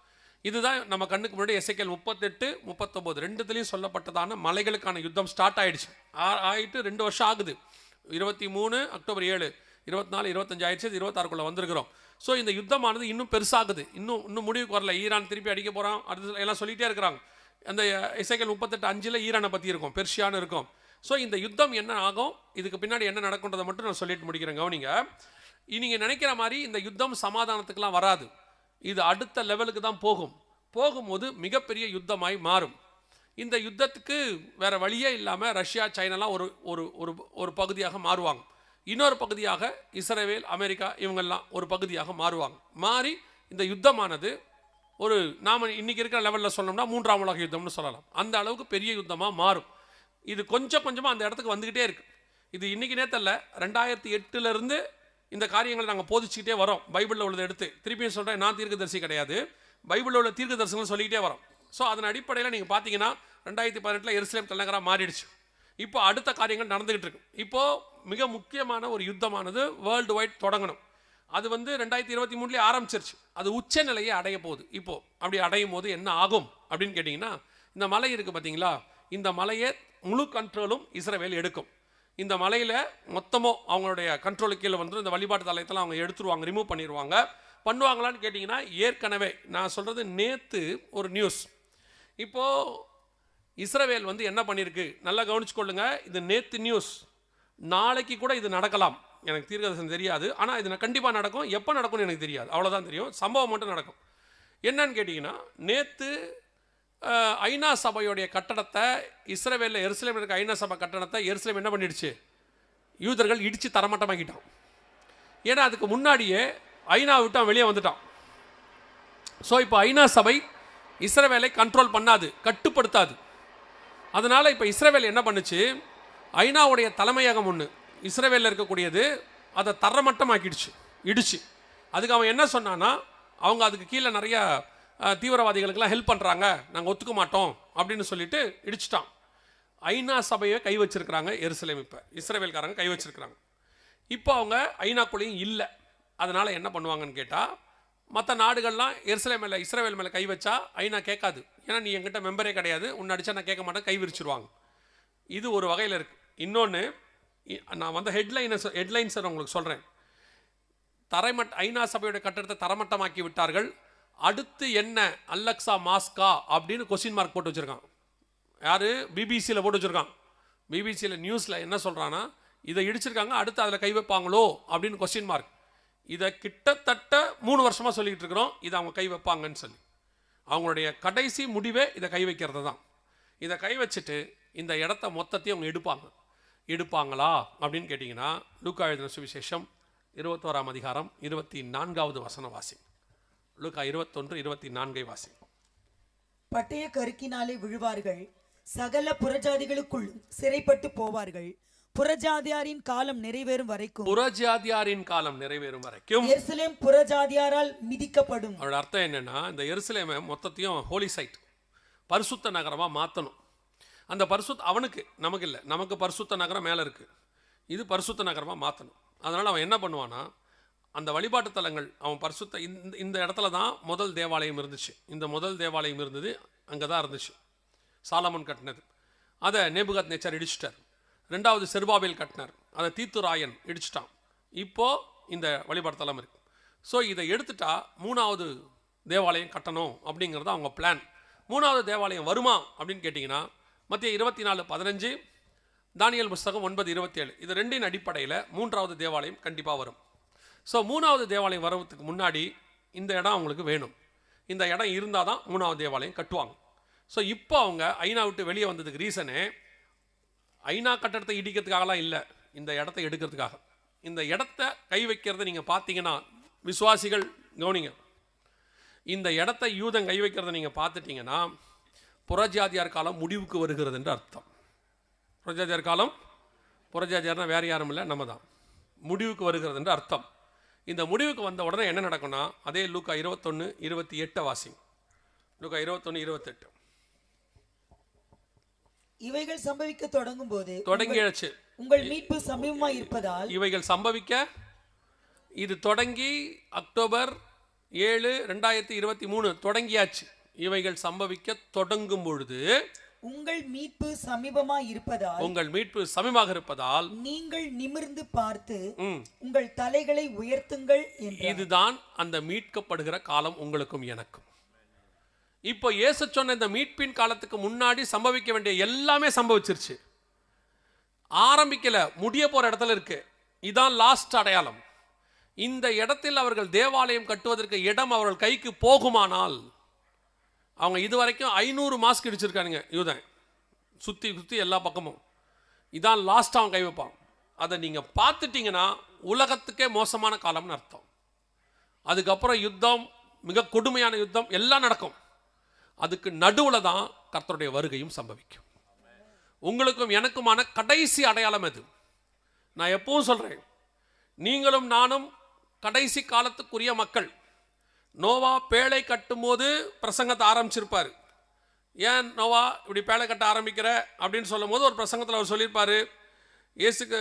இதுதான் நம்ம கண்ணுக்கு முன்னாடி எசேக்கியேல் 38, 39 ரெண்டுத்துலேயும் சொல்லப்பட்டதான மலைகளுக்கான யுத்தம் ஸ்டார்ட் ஆயிடுச்சு. ஆகிட்டு 2 வருஷம் ஆகுது. 23 அக்டோபர் 7, 24, 25 ஆயிடுச்சு, 26க்குள்ளே வந்திருக்கிறோம். ஸோ இந்த யுத்தமானது இன்னும் பெருசாகுது. இன்னும் முடிவுக்கு வரல. ஈரான் திருப்பி அடிக்க போகிறான், அடுத்து எல்லாம் சொல்லிகிட்டே இருக்கிறாங்க. அந்த எசேக்கியேல் 38:5 ஈரானை பற்றி இருக்கும், பெர்ஷியான்னு இருக்கும். ஸோ இந்த யுத்தம் என்ன ஆகும், இதுக்கு பின்னாடி என்ன நடக்குன்றதை மட்டும் நான் சொல்லிட்டு முடிக்கிறேன். கவனிங்க. நீங்கள் நினைக்கிற மாதிரி இந்த யுத்தம் சமாதானத்துக்கெலாம் வராது. இது அடுத்த லெவலுக்கு தான் போகும்போது மிகப்பெரிய யுத்தமாய் மாறும். இந்த யுத்தத்துக்கு வேற வழியே இல்லாமல் ரஷ்யா, சைனாலாம் ஒரு பகுதியாக மாறுவாங்க. இன்னொரு பகுதியாக இஸ்ரேல், அமெரிக்கா இவங்கெல்லாம் ஒரு பகுதியாக மாறுவாங்க. மாறி இந்த யுத்தமானது நாம் இன்னைக்கு இருக்கிற லெவலில் சொன்னோம்னா 3ஆம் உலக யுத்தம்னு சொல்லலாம். அந்த அளவுக்கு பெரிய யுத்தமாக மாறும். இது கொஞ்சம் கொஞ்சமாக அந்த இடத்துக்கு வந்துக்கிட்டே இருக்கு. இது இன்னைக்கு நேரத்தில் 2008 இந்த காரியங்களை நாங்கள் போதிச்சுக்கிட்டே வரோம். பைபிளில் உள்ளதை எடுத்து திருப்பியும் சொல்கிறேன், நான் தீர்க்கதரிசி கிடையாது, பைபிளில் உள்ள தீர்க்க தரிசனங்கள் சொல்லிக்கிட்டே வரோம். ஸோ அதன் அடிப்படையில் நீங்கள் பார்த்தீங்கன்னா 2018 எருசலேம் தலைநகராக மாறிடுச்சு. இப்போ அடுத்த காரியங்கள் நடந்துகிட்டு இருக்கு. இப்போது மிக முக்கியமான ஒரு யுத்தமானது வேர்ல்டு வைட் தொடங்கணும். அது 2023 ஆரம்பிச்சிருச்சு. அது உச்ச நிலையை அடைய போகுது. இப்போது அப்படி அடையும் போது என்ன ஆகும் அப்படின்னு கேட்டிங்கன்னா, இந்த மலை இருக்குது பார்த்தீங்களா, இந்த மலையை முழு கண்ட்ரோலும் இஸ்ரவேல் எடுக்கும். இந்த மலையில் மொத்தமும் அவங்களுடைய கண்ட்ரோலுக்கு கீழே வந்து இந்த வழிபாட்டு தலயத்தெல்லாம் அவங்க எடுத்துருவாங்க, ரிமூவ் பண்ணிடுவாங்க. பண்ணுவாங்களான்னு கேட்டிங்கன்னா, ஏற்கனவே நான் சொல்கிறது நேற்று ஒரு நியூஸ். இப்போது இஸ்ரவேல் என்ன பண்ணியிருக்கு, நல்லா கவனிச்சுக்கொள்ளுங்க. இது நேற்று நியூஸ், நாளைக்கு கூட இது நடக்கலாம். எனக்கு தீர்க்கதரிசனம் தெரியாது, ஆனால் இது கண்டிப்பாக நடக்கும். எப்போ நடக்கும்னு எனக்கு தெரியாது, அவ்வளோதான் தெரியும். சம்பவம் மட்டும் நடக்கும். என்னன்னு கேட்டிங்கன்னா, நேற்று ஐநா சபையுடைய கட்டடத்தை இஸ்ரவேலில் எருசலேம் இருக்க ஐநா சபை கட்டடத்தை எருசலேம் என்ன பண்ணிடுச்சு, யூதர்கள் இடித்து தரமட்டமாக்கிட்டான். ஏன்னா அதுக்கு முன்னாடியே ஐநா விட்டு வெளியே வந்துட்டான். ஸோ இப்போ ஐநா சபை இஸ்ரவேலை கண்ட்ரோல் பண்ணாது, கட்டுப்படுத்தாது. அதனால் இப்போ இஸ்ரவேல் என்ன பண்ணுச்சு, ஐநாவுடைய தலைமையகம் ஒன்று இஸ்ரவேலில் இருக்கக்கூடியது, அதை தரமட்டமாக்கிடுச்சு, இடிச்சு. அதுக்கு அவன் என்ன சொன்னான்னா, அவங்க அதுக்கு கீழே நிறைய தீவிரவாதிகளுக்கெல்லாம் ஹெல்ப் பண்ணுறாங்க, நாங்கள் ஒத்துக்க மாட்டோம் அப்படின்னு சொல்லிட்டு இடிச்சிட்டான். ஐநா சபையை கை வச்சிருக்கிறாங்க எருசலேம், இப்போ இஸ்ரவேல்காரங்க கை வச்சிருக்கிறாங்க. இப்போ அவங்க ஐநாக்குள்ளேயும் இல்லை. அதனால் என்ன பண்ணுவாங்கன்னு கேட்டால், மற்ற நாடுகள்லாம் எருசலேம் மேலே இஸ்ரவேல் மேலே கை வச்சா ஐநா கேட்காது. ஏன்னா நீ என்கிட்ட மெம்பரே கிடையாது, உன்னை அடிச்சா நான் கேட்க மாட்டேன், கை விரிச்சிருவாங்க. இது ஒரு வகையில் இருக்குது. இன்னொன்று, நான் வந்து ஹெட்லைன்ஸை உங்களுக்கு சொல்கிறேன். ஐநா சபையோட கட்டடத்தை தரமட்டமாக்கி விட்டார்கள், அடுத்து என்ன அல்லக்ஸா மாஸ்கா அப்படின்னு கொஸ்டின் மார்க் போட்டு வச்சுருக்கான். யார்? பிபிசியில் போட்டு வச்சுருக்கான். பிபிசியில் நியூஸில் என்ன சொல்கிறான்னா, இதை இடிச்சிருக்காங்க, அடுத்து அதில் கை வைப்பாங்களோ அப்படின்னு கொஸ்டின் மார்க். இதை கிட்டத்தட்ட 3 வருஷமாக சொல்லிக்கிட்டு இருக்கிறோம், இதை அவங்க கை வைப்பாங்கன்னு சொல்லி. அவங்களுடைய கடைசி முடிவே இதை கை வைக்கிறது தான். இதை கை வச்சுட்டு இந்த இடத்த மொத்தத்தையும் அவங்க எடுப்பாங்களா அப்படின்னு கேட்டிங்கன்னா, லூக்கா எழுதின சுவிசேஷம் 21ஆம் அதிகாரம் 24வது வசனம் வாசி. லூக்கா 21:24 வாசி. பட்டய கருக்கினாலே விழுவார்கள், சகல புறஜாதிகளுக்குள்ளும் சிறைப்பட்டு போவார்கள், புறஜாதியாரின் காலம் நிறைவேறும் வரைக்கும் எருசலேம் புறஜாதியாரால் மிதிக்கப்படும். அவரோட அர்த்தம் என்னன்னா, இந்த எருசலேமை மொத்தத்தையும் ஹோலி சைட், பரிசுத்த நகரமாக மாற்றணும். அந்த அவனுக்கு, நமக்கு இல்லை, நமக்கு பரிசுத்த நகரம் மேலே இருக்குது, இது பரிசுத்த நகரமாக மாற்றணும். அதனால் அவன் என்ன பண்ணுவான்னா, அந்த வழிபாட்டு தலங்கள் அவன் பரிசுத்த இந்த இடத்துல தான் முதல் தேவாலயம் இருந்துச்சு. இந்த முதல் தேவாலயம் இருந்தது, அங்கே தான் இருந்துச்சு, சாலமன் கட்டினது. அதை நேபுகாத் நேச்சார் இடிச்சிட்டார். 2வது செருபாபேல் கட்டினார், அதை தீத்துராயன் இடிச்சிட்டான். இப்போது இந்த வழிபாட்டு தலம் இருக்குது. ஸோ இதை எடுத்துட்டா 3வது தேவாலயம் கட்டணும் அப்படிங்கிறது அவங்க பிளான். 3வது தேவாலயம் வருமா அப்படின்னு கேட்டிங்கன்னா, மத்திய 24:15, தானியேல் புஸ்தகம் 9:27, இது 2இன் அடிப்படையில் 3வது தேவாலயம் கண்டிப்பாக வரும். ஸோ 3வது தேவாலயம் வரதுக்கு முன்னாடி இந்த இடம் அவங்களுக்கு வேணும். இந்த இடம் இருந்தால் தான் 3வது தேவாலயம் கட்டுவாங்க. ஸோ இப்போ அவங்க ஐநா விட்டு வெளியே வந்ததுக்கு ரீசனே ஐநா கட்டடத்தை இடிக்கிறதுக்காகலாம் இல்லை, இந்த இடத்த எடுக்கிறதுக்காக. இந்த இடத்த கை வைக்கிறத நீங்கள் பார்த்தீங்கன்னா, விசுவாசிகள் கவனிங்க, இந்த இடத்த யூதன் கை வைக்கிறத நீங்கள் பார்த்துட்டிங்கன்னா, புறஜாதியார் காலம் முடிவுக்கு வருகிறது என்று அர்த்தம். புறஜாதியார் காலம், புறஜாதியார்னா வேறு யாரும் இல்லை, நம்ம தான், முடிவுக்கு வருகிறது என்று அர்த்தம். இந்த முடிவுக்கு வந்த உடனே என்ன நடக்கும்னா, அதே லூக்கா 21:28 வாசி. லூக்கா 21:28. இவைகள் சம்பவிக்க தொடங்கும் போது தொடங்கியாச்சு, உங்கள் மீட்பு சமீபமாய் இருப்பதால். இவைகள் சம்பவிக்க, இது தொடங்கி அக்டோபர் 7, 2023 தொடங்கியாச்சு. இவைகள் சம்பவிக்க தொடங்கும் பொழுது உங்கள் மீட்பு சமீபமாய் இருப்பதால், உங்கள் மீட்பு சமீபமாக இருப்பதால் நீங்கள் நிமிர்ந்து பார்த்து உங்கள் தலைகளை உயர்த்துங்கள் என்றார். இதுதான் அந்த மீட்கப்படுகிற காலம் உங்களுக்கும் எனக்கும். இப்போ இயேசு சொன்ன இந்த மீட்பின் காலத்துக்கு முன்னாடி சம்பவிக்க வேண்டிய எல்லாமே சம்பவிச்சிருச்சு. ஆரம்பிக்கல, முடிய போற இடத்துல இருக்கு. இதான் லாஸ்ட் அடையாளம். இந்த இடத்தில் அவர்கள் தேவாலயம் கட்டுவதற்கு இடம் அவர்கள் கைக்கு போகுமானால், அவங்க இதுவரைக்கும் 500 மாஸ்க் இடிச்சிருக்கானுங்க யூதன், சுற்றி எல்லா பக்கமும். இதான் லாஸ்ட் அவன் கை வைப்பான். அதை நீங்கள் பார்த்துட்டிங்கன்னா உலகத்துக்கே மோசமான காலம்னு அர்த்தம். அதுக்கப்புறம் யுத்தம், மிக கொடுமையான யுத்தம் எல்லாம் நடக்கும். அதுக்கு நடுவில் தான் கர்த்தருடைய வருகையும் சம்பவிக்கும். உங்களுக்கும் எனக்குமான கடைசி அடையாளம் எது? நான் எப்பவும் சொல்கிறேன், நீங்களும் நானும் கடைசி காலத்துக்குரிய மக்கள். நோவா பேழை கட்டும் போது பிரசங்கத்தை ஆரம்பிச்சிருப்பார். ஏன் நோவா இப்படி பேழை கட்ட ஆரம்பிக்கிற அப்படின்னு சொல்லும் போது ஒரு பிரசங்கத்தில் அவர் சொல்லியிருப்பார், இயேசுக்கு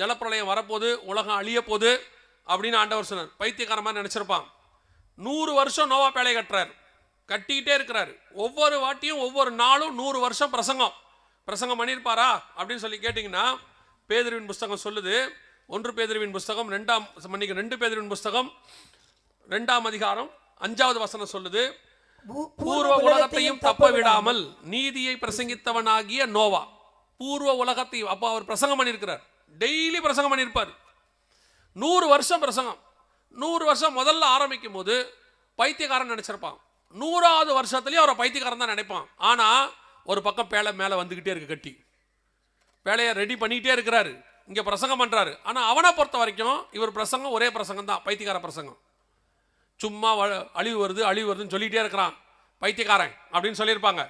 ஜலப்பிரளயம் வரப்போது, உலகம் அழிய போது அப்படின்னு ஆண்டவர் சொன்னார். பைத்தியக்காரமாக நினச்சிருப்பான். 100 வருஷம் நோவா பேழை கட்டுறார், கட்டிக்கிட்டே இருக்கிறாரு. ஒவ்வொரு வாட்டியும் ஒவ்வொரு நாளும் 100 வருஷம் பிரசங்கம் பண்ணியிருப்பாரா அப்படின்னு சொல்லி கேட்டிங்கன்னா, பேதுருவின் புஸ்தகம் சொல்லுது, 1 பேதுருவின் புஸ்தகம் 2 பேதுருவின் புஸ்தகம் 2ஆம் அதிகாரம் 5வது வசனம் சொல்லுது, பூர்வ உலகத்தையும் தப்ப விடாமல் நீதியை பிரசங்கித்தவனாகிய நோவா. பூர்வ உலகத்தையும், அப்போ அவர் பிரசங்கம் பண்ணியிருக்கிறார், டெய்லி பிரசங்கம் பண்ணியிருப்பார். 100 வருஷம் பிரசங்கம். 100 வருஷம் முதல்ல ஆரம்பிக்கும் போது பைத்தியக்காரன் நினைச்சிருப்பான். 100வது வருஷத்துலேயும் அவரை பைத்தியக்காரன் தான் நினைப்பான். ஆனால் ஒரு பக்கம் பேழை மேலே வந்துக்கிட்டே இருக்கு, கட்டி பேழையை ரெடி பண்ணிக்கிட்டே இருக்கிறாரு, இங்கே பிரசங்கம் பண்ணுறாரு. ஆனால் அவனை பொறுத்த வரைக்கும் இவர் பிரசங்கம் ஒரே பிரசங்கம் தான், பைத்தியக்கார பிரசங்கம். சும்மா அழிவு வருதுன்னு சொல்லிகிட்டே இருக்கிறான், பைத்தியக்காரன் அப்படின்னு சொல்லியிருப்பாங்க.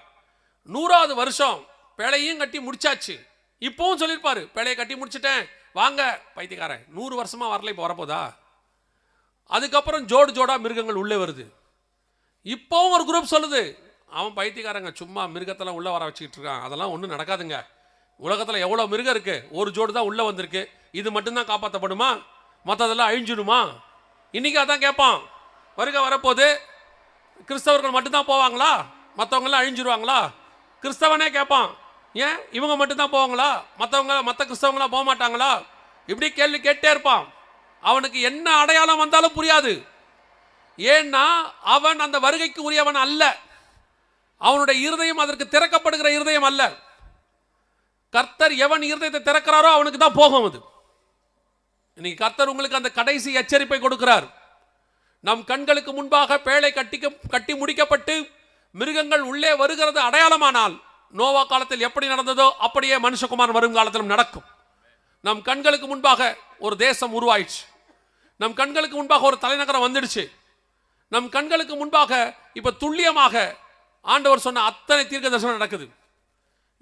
100வது வருஷம் பேழையும் கட்டி முடிச்சாச்சு, இப்போவும் சொல்லியிருப்பாரு, பேழையை கட்டி முடிச்சிட்டேன் வாங்க பைத்தியக்காரன். 100 வருஷமாக வரல, இப்போ வரப்போதா? அதுக்கப்புறம் ஜோடா மிருகங்கள் உள்ளே வருது. இப்போவும் ஒரு குரூப் சொல்லுது, அவன் பைத்தியக்காரங்க, சும்மா மிருகத்தெல்லாம் உள்ளே வர வச்சுக்கிட்டு இருக்கான், அதெல்லாம் ஒன்றும் நடக்காதுங்க. உலகத்தில் எவ்வளோ மிருகம் இருக்குது, ஒரு ஜோடு தான் உள்ளே வந்திருக்கு, இது மட்டும்தான் காப்பாற்றப்படுமா, மற்றதெல்லாம் அழிஞ்சிடுமா? இன்றைக்கி அதான் கேட்பான், வருகை வரப்போது கிறிஸ்தவர்கள் மட்டும்தான் போவாங்களா, மற்றவங்களாம் அழிஞ்சிருவாங்களா? கிறிஸ்தவனே கேட்பான், ஏன் இவங்க மட்டும்தான் போவாங்களா, மற்ற கிறிஸ்தவங்களாம் போக மாட்டாங்களா? இப்படி கேள்வி கேட்டே இருப்பான். அவனுக்கு என்ன அடையாளம் வந்தாலும் புரியாது. ஏன்னா அவன் அந்த வருகைக்கு உரியவன் அல்ல, அவனுடைய இருதயம் அதற்கு திறக்கப்படுகிற இருதயம் அல்ல. கர்த்தர் எவன் இருதயத்தை திறக்கிறாரோ அவனுக்கு தான் போகும் அது. இன்னைக்கு கர்த்தர் உங்களுக்கு அந்த கடைசி எச்சரிப்பை கொடுக்கிறார். நம் கண்களுக்கு முன்பாக பேழை கட்டி முடிக்கப்பட்டு மிருகங்கள் உள்ளே வருகிறது அடையாளமானால், நோவா காலத்தில் எப்படி நடந்ததோ அப்படியே மனுஷகுமாரன் வரும் காலத்திலும் நடக்கும். நம் கண்களுக்கு முன்பாக ஒரு தேசம் உருவாயிடுச்சு, நம் கண்களுக்கு முன்பாக ஒரு தலைநகரம் வந்துடுச்சு, நம் கண்களுக்கு முன்பாக இப்ப துல்லியமாக ஆண்டவர் சொன்ன அத்தனை தீர்க்க தரிசனம் நடக்குது.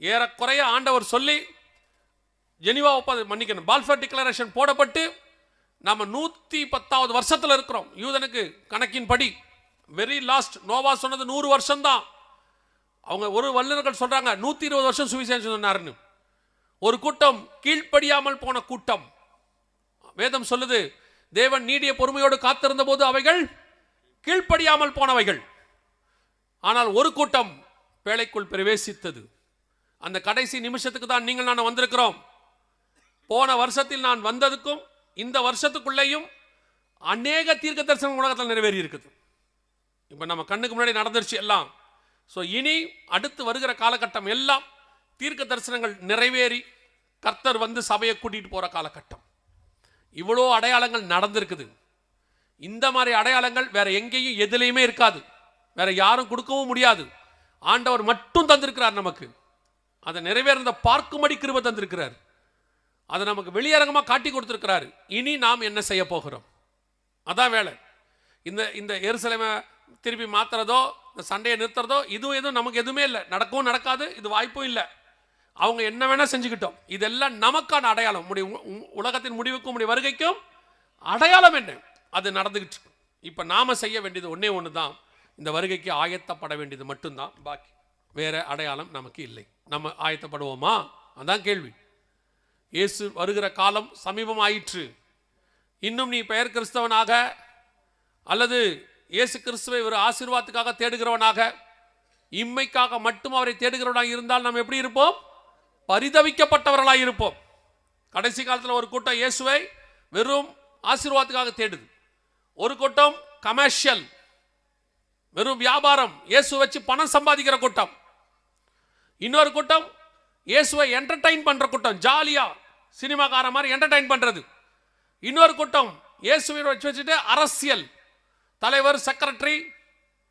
ஏறக்குறைய ஆண்டவர் சொல்லி ஜெனீவா ஒப்பந்தம் பால்ஃபர் டிக்ளரேஷன் போடப்பட்டு நம்ம 110வது வருஷத்துல இருக்கிறோம். யூதனுக்கு கணக்கின் படி வெரி லாஸ்ட் நோவா சொன்னது 100 வருஷம் தான். அவங்க ஒரு வல்லுநர்கள் சொல்றாங்க 120 வருஷம் சுவிசேஷம் சொன்னாருன்னு. ஒரு கூட்டம் கீழ்ப்படியாமல் போன கூட்டம். வேதம் சொல்லுது, தேவன் நீடிய பொறுமையோடு காத்திருந்த போது அவைகள் கீழ்ப்படியாமல் போனவைகள். ஆனால் ஒரு கூட்டம் பேழைக்குள் பிரவேசித்தது. அந்த கடைசி நிமிஷத்துக்கு தான் நீங்கள் நான் வந்திருக்கிறோம். போன வருஷத்தில் நான் வந்ததுக்கும் இந்த வருஷத்துக்குள்ளேயும் அநேக தீர்க்க தரிசனம் உலகத்தில் நிறைவேறி இருக்குது. இப்போ நம்ம கண்ணுக்கு முன்னாடி நடந்துருச்சு எல்லாம். ஸோ இனி அடுத்து வருகிற காலகட்டம் எல்லாம் தீர்க்க தரிசனங்கள் நிறைவேறி கர்த்தர் வந்து சபையை கூட்டிகிட்டு போகிற காலகட்டம். இவ்வளோ அடையாளங்கள் நடந்திருக்குது. இந்த மாதிரி அடையாளங்கள் வேற எங்கேயும் எதுலேயுமே இருக்காது, வேற யாரும் கொடுக்கவும் முடியாது. ஆண்டவர் மட்டும் தந்திருக்கிறார் நமக்கு. அதை நிறைவேறத பார்க்கும்படி கிருபை தந்திருக்கிறார். அதை நமக்கு வெளியரங்கமாக காட்டி கொடுத்திருக்கிறார். இனி நாம் என்ன செய்ய போகிறோம், அதான் வேலை. இந்த எருசலேமை திருப்பி மாத்துறதோ, இந்த சண்டையை நிறுத்துறதோ, எதுவும் நமக்கு எதுவுமே இல்லை, நடக்கவும் நடக்காது, இது வாய்ப்பும் இல்லை. அவங்க என்ன வேணா செஞ்சுக்கிட்டோம். இதெல்லாம் நமக்கான அடையாளம். உலகத்தின் முடிவுக்கும் உடைய வருகைக்கும் அடையாளம் என்ன, அது நடந்துகிட்டு. இப்போ நாம செய்ய வேண்டியது ஒன்னே ஒன்று தான், இந்த வருகைக்கு ஆயத்தப்பட வேண்டியது மட்டும்தான். பாக்கி வேற அடையாளம் நமக்கு இல்லை. நம்ம ஆயத்தப்படுவோமா, அதான் கேள்வி. இயேசு வருகிற காலம் சமீபம் ஆயிற்று. இன்னும் நீ பெயர் கிறிஸ்தவனாக அல்லது இயேசு கிறிஸ்துவை ஒரு ஆசீர்வாதத்துக்காக தேடுகிறவனாக, இம்மைக்காக மட்டும் அவரை தேடுகிறவனாக இருந்தால் நாம் எப்படி இருப்போம்? பரிதவிக்கப்பட்டவர்களாக இருப்போம். கடைசி காலத்தில் ஒரு கூட்டம் இயேசுவை வெறும் ஆசீர்வாதத்துக்காக தேடுது. ஒரு கூட்டம் கமர்ஷியல், வெறும் வியாபாரம், இயேசு வச்சு பணம் சம்பாதிக்கிற கூட்டம். இன்னொரு கூட்டம் இயேசுவை என்டர்டைன் பண்ற கூட்டம், ஜாலியா சினிமாக்கார மாதிரி என்டர்டைன் பண்றது. இன்னொரு கூட்டம் இயேசுவை வச்சுட்டு அரசியல், தலைவர், செக்ரட்டரி,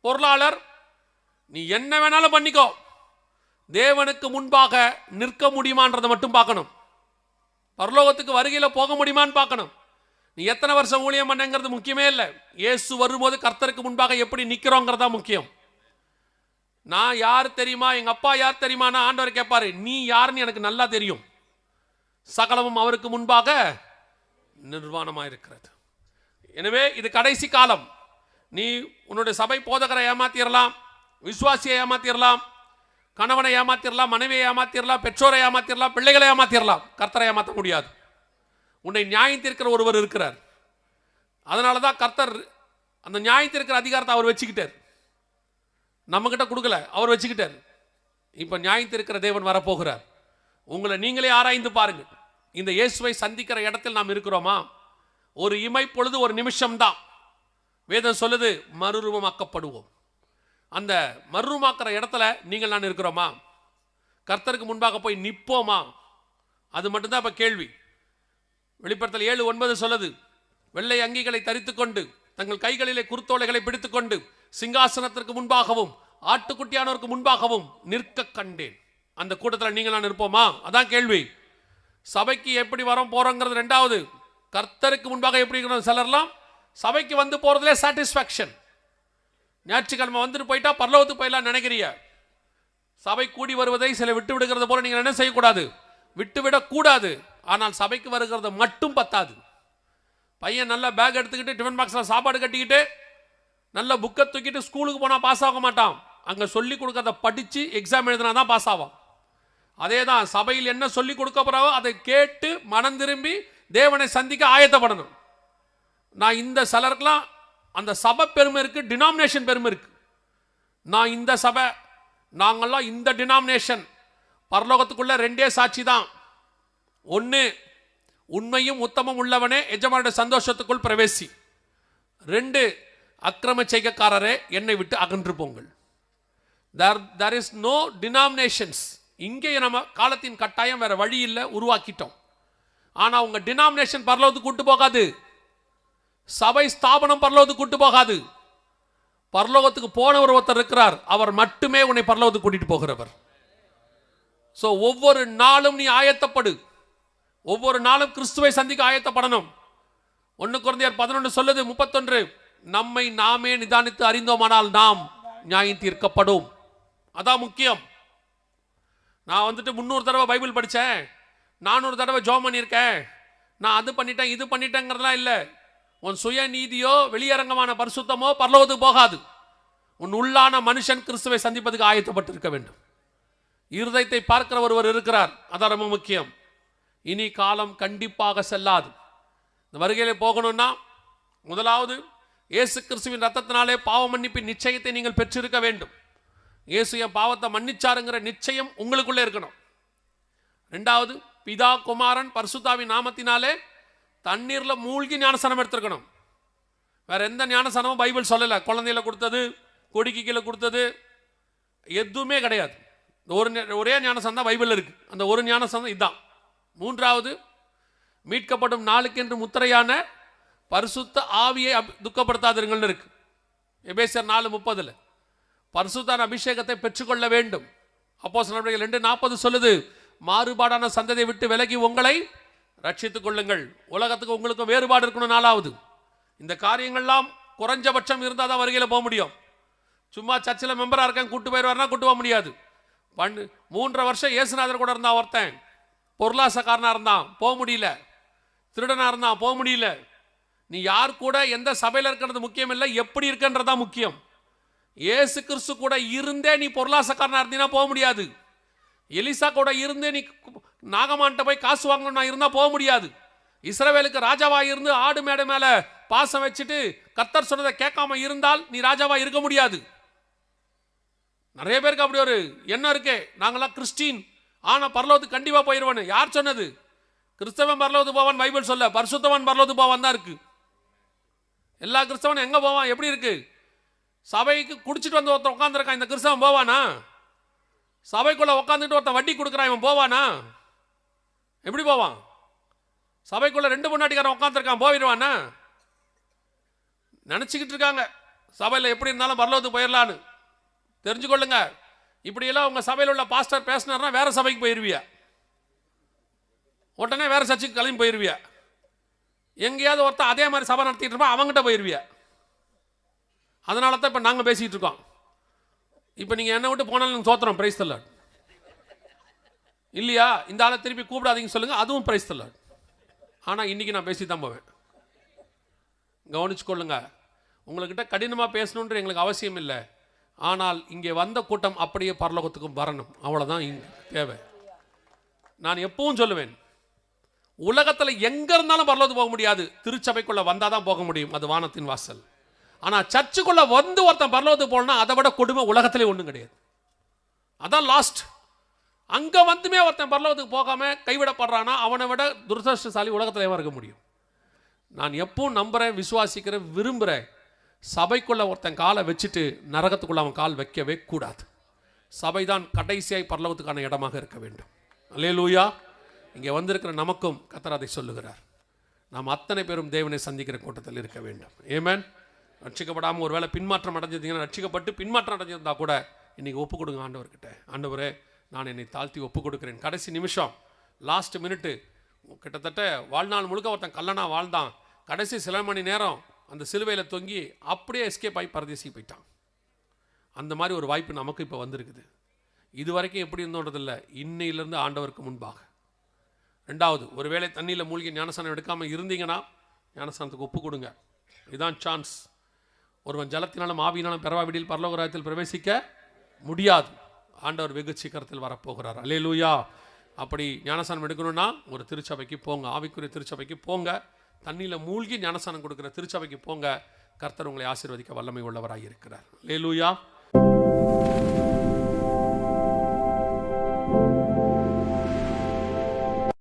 பொருளாளர், நீ என்ன வேணாலும் பண்ணிக்கோ, தேவனுக்கு முன்பாக நிற்க முடியுமான்றதை மட்டும் பார்க்கணும். பரலோகத்துக்கு வருகையில் போக முடியுமான்னு பார்க்கணும். நீ எத்தனை வருஷம் ஊழியம் பண்ணங்கிறது முக்கியமே இல்லை. இயேசு வரும்போது கர்த்தருக்கு முன்பாக எப்படி நிற்கிறோங்கிறதா முக்கியம். நான் யார் தெரியுமா, எங்க அப்பா யார் தெரியுமா, ஆண்டவர் கேட்பாரு, நீ யாருன்னு எனக்கு நல்லா தெரியும், சகலமும் அவருக்கு முன்பாக நிர்வாணமாக இருக்கிறது. எனவே இது கடைசி காலம். நீ உன்னுடைய சபை போதகரை ஏமாத்திரலாம், விசுவாசியை ஏமாத்திரலாம், கணவனை ஏமாத்திரலாம், மனைவியை ஏமாத்திரலாம், பெற்றோரை ஏமாத்திரலாம், பிள்ளைகளை ஏமாத்திரலாம், கர்த்தரை ஏமாற்ற முடியாது. உன்னை நியாயத்திருக்கிற ஒருவர் இருக்கிறார். அதனால தான் கர்த்தர் அந்த நியாயத்திருக்கிற அதிகாரத்தை அவர் வச்சுக்கிட்டார். நம்ம கிட்ட கொடுக்கல, அவர் வச்சுக்கிட்டார். இப்ப நியாயத்திருக்கிற தேவன் வரப்போகிறார். உங்களை நீங்களே ஆராய்ந்து பாருங்க. இந்த இயேசுவை சந்திக்கிற இடத்தில் நாம் இருக்கிறோமா? ஒரு இமை பொழுது, ஒரு நிமிஷம் தான். வேதம் சொல்லுது, மறுரூபமாக்கப்படுவோம். அந்த மறுரூபமாக்குற இடத்துல நீங்கள் நான் இருக்கிறோமா? கர்த்தருக்கு முன்பாக போய் நிற்போமா? அது மட்டும்தான் இப்ப கேள்வி. வெளிப்படுத்தல் 7:9 சொல்லுது, வெள்ளை அங்கிகளை தரித்துக் கொண்டு தங்கள் கைகளிலே குருத்தோலைகளை பிடித்துக் கொண்டு சிங்காசனத்திற்கு முன்பாகவும் ஆட்டுக்குட்டியானவருக்கு முன்பாகவும் நிற்க கண்டேன். அந்த கூட்டத்தில் நீங்கள் நான் இருப்போமா? அதான் கேள்வி. சபைக்கு எப்படி வரோம் போறோங்கிறது ரெண்டாவது. கர்த்தருக்கு முன்பாக எப்படி இருக்கிறோம்? சிலர்லாம் சபைக்கு வந்து போறதுலே சாட்டிஸ்ஃபேக்ஷன். ஞாயிற்றுக்கிழமை வந்துட்டு போயிட்டா பரலோகத்துக்கு போயிடலாம் நினைக்கிறீங்க. சபை கூடி வருவதை சில விட்டு விடுகிறது போல நீங்கள் என்ன செய்யக்கூடாது? விட்டுவிடக்கூடாது. ஆனால் சபைக்கு வருகிறது மட்டும் பத்தாது. பையன் நல்ல பேக் எடுத்துக்கிட்டு டிஃபன் பாக்ஸில் சாப்பாடு கட்டிக்கிட்டு நல்ல புக்கை தூக்கிட்டு ஸ்கூலுக்கு போனால் பாஸ் ஆக மாட்டான். அங்கே சொல்லி கொடுக்கறத படித்து எக்ஸாம் எழுதினா தான் பாஸ் ஆகும். அதே தான் சபையில் என்ன சொல்லி கொடுக்க போறாவோ அதை கேட்டு மனம் திரும்பி தேவனை சந்திக்க ஆயத்தப்படணும். நான் இந்த சிலருக்கெல்லாம் அந்த சபை பெருமை இருக்கு, டினாமினேஷன் பெருமை இருக்கு. நான் இந்த சபை, நாங்கள்லாம் இந்த டினாமினேஷன். பரலோகத்துக்குள்ள ரெண்டே சாட்சி தான். ஒன்று, உண்மையும் உத்தமம் உள்ளவனே எஜமானுடைய சந்தோஷத்துக்குள் பிரவேசி. ரெண்டு, அக்கிரம செய்கைக்காரரே என்னை விட்டு அகன்று போங்கள். there is no denominations. இங்கே நம்ம காலத்தின் கட்டாயம் வேற வழி இல்லை, உருவாக்கிட்டோம். ஆனா உங்க டினாமினேஷன் பரலோகத்துக்கு கூட்டு போகாது. சபை ஸ்தாபனம் பரலோகத்துக்கு கூட்டு போகாது. பரலோகத்துக்கு போனவர் ஒருத்தர் இருக்கிறார், அவர் மட்டுமே உன்னை பரலோகத்துக்கு கூட்டிட்டு போகிறவர். சோ ஒவ்வொரு நாளும் நீ ஆயத்தப்படு. ஒவ்வொரு நாளும் கிறிஸ்துவை சந்திக்க ஆயத்தப்படணும். 1 கொரிந்தியர் 11 சொல்லுது 31, நம்மை நாமே நிதானித்து அறிந்தோமானால் நாம் நியாயம் தீர்க்கப்படும். அதான் முக்கியம். நான் வந்துட்டு 300 தடவை பைபிள் படித்தேன், 400 தடவை ஜெபம் பண்ணியிருக்கேன், நான் அது பண்ணிட்டேன் இது பண்ணிட்டேங்கிறதுலாம் இல்லை. உன் சுய நீதியோ வெளியரங்கமான பரிசுத்தமோ பரலோகத்துக்கு போகாது. உன் உள்ளான மனுஷன் கிறிஸ்துவை சந்திப்பதுக்கு ஆயத்தப்பட்டிருக்க வேண்டும். இருதயத்தை பார்க்கிற ஒருவர் இருக்கிறார், அதான் ரொம்ப முக்கியம். இனி காலம் கண்டிப்பாக செல்லாது. இந்த வருகையிலே போகணும்னா முதலாவது இயேசு கிறிஸ்துவின் ரத்தத்தினாலே பாவ மன்னிப்பின் நிச்சயத்தை நீங்கள் பெற்றிருக்க வேண்டும். இயேசு என் பாவத்தை மன்னிச்சாருங்கிற நிச்சயம் உங்களுக்குள்ளே இருக்கணும். ரெண்டாவது, பிதா குமாரன் பரிசுத்தாவின் நாமத்தினாலே தண்ணீர்ல மூழ்கி ஞானஸ்நானம் எடுத்திருக்கணும். வேற எந்த ஞானஸ்நானமும் பைபிள் சொல்லலை. குழந்தையில கொடுத்தது, கொடிக்கு கீழே கொடுத்தது எதுவுமே கிடையாது. ஒரே ஞானஸ்நானம் தான் பைபிள் இருக்கு. அந்த ஒரு ஞானஸ்நானம் இதுதான். மூன்றாவது, மீட்கப்படும் நாளுக்கென்று முத்திரையான பரிசுத்த ஆவியை துக்கப்படுத்தாதிருங்கள் இருக்கு. எபேசியர் 4:30 பரிசுத்தான அபிஷேகத்தை பெற்றுக்கொள்ள வேண்டும். அப்போஸ்தலர் நடவடிக்கைகள் 2:40 சொல்லுது, மாறுபாடான சந்ததியை விட்டு விலகி உங்களை ரட்சித்துக் கொள்ளுங்கள். உலகத்துக்கு உங்களுக்கு வேறுபாடு இருக்கணும். 4வது, இந்த காரியங்கள்லாம் குறைஞ்சபட்சம் இருந்தால் தான் வருகையில் போக முடியும். சும்மா சர்ச்சில் மெம்பராக இருக்கேன் கூட்டு போயிடுவார்னா கூட்டு போக முடியாது. 3.5 வருஷம் இயேசுநாதர் கூட இருந்தான் ஒருத்தன், பொருளாசக்காரனாக இருந்தான், போக முடியல. திருடனாக இருந்தான், போக முடியல. நீ யார் கூட எந்த சபையில் இருக்கிறது முக்கியம் இல்லை, எப்படி இருக்குன்றதான் முக்கியம். இயேசு கிறிஸ்து கூட இருந்தே நீ பொருளாசக்காரனாக இருந்தீங்கன்னா போக முடியாது. எலிசா கூட இருந்தே நீ நாகமான்ட்ட போய் காசு வாங்கணும்னா இருந்தால் போக முடியாது. இஸ்ரவேலுக்கு ராஜாவா இருந்து ஆடு மேடை மேல பாசம் வச்சுட்டு கர்த்தர் சொன்னதை கேட்காம இருந்தால் நீ ராஜாவா இருக்க முடியாது. நிறைய பேருக்கு அப்படி ஒரு எண்ணம் இருக்கே, நாங்களாம் கிறிஸ்டின் ஆனா பரலோகத்துக்கு கண்டிப்பா போயிடுவானு. யார் சொன்னது? கிறிஸ்தவன் பரலோகத்துக்கு போவான் பைபிள் சொல்ல, பரிசுத்தவன் பரலோகத்துக்கு போவான் தான் இருக்கு. எல்லா கிறிஸ்தவனும் எங்க போவான்? எப்படி இருக்கு? சபைக்கு குடிச்சிட்டு வந்து ஒருத்தன் உட்காந்துருக்கான், இந்த கிறிஸ்தவன் போவானா? சபைக்குள்ள உட்காந்துட்டு ஒருத்தன் வட்டி கொடுக்குறான், இவன் போவானா? எப்படி போவான்? சபைக்குள்ள 2 பொண்டாட்டிக்காரன் உட்காந்துருக்கான், போயிடுவானா? நினைச்சுக்கிட்டு இருக்காங்க சபையில் எப்படி இருந்தாலும் பரலோகத்துக்கு போயிடலான்னு. தெரிஞ்சுக்கொள்ளுங்க, இப்படியெல்லாம் உங்க சபையில் உள்ள பாஸ்டர் பேசினார்னா வேற சபைக்கு போயிருவியா, உடனே வேற சர்ச்சுக்கு கிளம்பி போயிருவியா. எங்கேயாவது ஒருத்தர் அதே மாதிரி சபை நடத்திட்டு இருப்பா, அவங்ககிட்ட போயிருவியா. அதனால தான் இப்போ நாங்கள் பேசிட்டு இருக்கோம். இப்போ நீங்கள் என்ன விட்டு போனாலும் சோத்திரம் பிரைஸ் தள்ளாட் இல்லையா? இந்த ஆளை திருப்பி கூப்பிடாதீங்க சொல்லுங்க, அதுவும் பிரைஸ் தள்ளாட். ஆனால் இன்னைக்கு நான் பேசி தான் போவேன். கவனிச்சுக்கொள்ளுங்க, உங்கள்கிட்ட கடினமாக பேசணுன்ற எங்களுக்கு அவசியம் இல்லை. ஆனால் இங்கே வந்த கூட்டம் அப்படியே பரலோகத்துக்கும் வரணும், அவ்வளோதான் இங்கே தேவை. நான் எப்பவும் சொல்லுவேன், உலகத்தில் எங்கே இருந்தாலும் பரலோகத்துக்கு போக முடியாது, திருச்சபைக்குள்ளே வந்தால் தான் போக முடியும், அது வானத்தின் வாசல். ஆனால் சர்ச்சுக்குள்ளே வந்து ஒருத்தன் பரலோகத்துக்கு போகணும்னா அதை விட கொடுமை உலகத்திலே ஒன்றும் கிடையாது. அதான் லாஸ்ட். அங்கே வந்துமே ஒருத்தன் பரலோகத்துக்கு போகாமல் கைவிடப்படுறான்னா அவனை விட துரதிர்ஷ்டசாலி உலகத்திலே இருக்க முடியும். நான் எப்பவும் நம்புகிறேன், விசுவாசிக்கிறேன், விரும்புகிறேன், சபைக்குள்ளே ஒருத்தன் காலை வச்சுட்டு நரகத்துக்குள்ளே அவன் கால் வைக்கவே கூடாது. சபை தான் கடைசியாய் பரலோகத்துக்கான இடமாக இருக்க வேண்டும். அல்லேலூயா. இங்கே வந்திருக்கிற நமக்கும் கர்த்தர் அதை சொல்லுகிறார். நாம் அத்தனை பேரும் தேவனை சந்திக்கிற கூட்டத்தில் இருக்க வேண்டும். ஆமென். ரட்சிக்கப்படாமல் ஒரு வேளை பின்மாற்றம் அடைஞ்சிருந்தீங்கன்னா, ரட்சிக்கப்பட்டு பின்மாற்றம் அடைஞ்சிருந்தா கூட இன்றைக்கி ஒப்பு கொடுங்க ஆண்டவர்கிட்ட. ஆண்டவரே, நான் என்னை தாழ்த்தி ஒப்பு கொடுக்குறேன். கடைசி நிமிஷம், லாஸ்ட் மினிட்டு, கிட்டத்தட்ட வாழ்நாள் முழுக்க ஒருத்தன் கல்லனா வாழ்ந்தான். கடைசி சில மணி நேரம் அந்த சிலுவையில் தொங்கி அப்படியே எஸ்கேப் ஆகி பரதேசி போயிட்டான். அந்த மாதிரி ஒரு வாய்ப்பு நமக்கு இப்போ வந்திருக்குது. இது வரைக்கும் எப்படி இருந்தோன்றதில்லை, இன்னையிலேருந்து ஆண்டவருக்கு முன்பாக. ரெண்டாவது, ஒருவேளை தண்ணியில் மூழ்கி ஞானஸ்நானம் எடுக்காமல் இருந்தீங்கன்னா ஞானஸ்நானத்துக்கு ஒப்பு கொடுங்க. இதுதான் சான்ஸ். ஒருவன் ஜலத்தினாலும் ஆவியினாலும் பெறவாவிடில் பரலோக ராஜ்யத்தில் பிரவேசிக்க முடியாது. ஆண்டவர் வெகு சீக்கிரத்தில் வரப்போகிறார். அல்லேலூயா. அப்படி ஞானஸ்நானம் எடுக்கணும்னா ஒரு திருச்சபைக்கு போங்க, ஆவிக்குரிய திருச்சபைக்கு போங்க. தண்ணியில் மூழ்கி ஞானஸ்நானம் கொடுக்குற திருச்சபைக்கு போங்க. கர்த்தர் உங்களை ஆசீர்வதிக்க வல்லமை உள்ளவராக இருக்கிறார். அல்லேலூயா.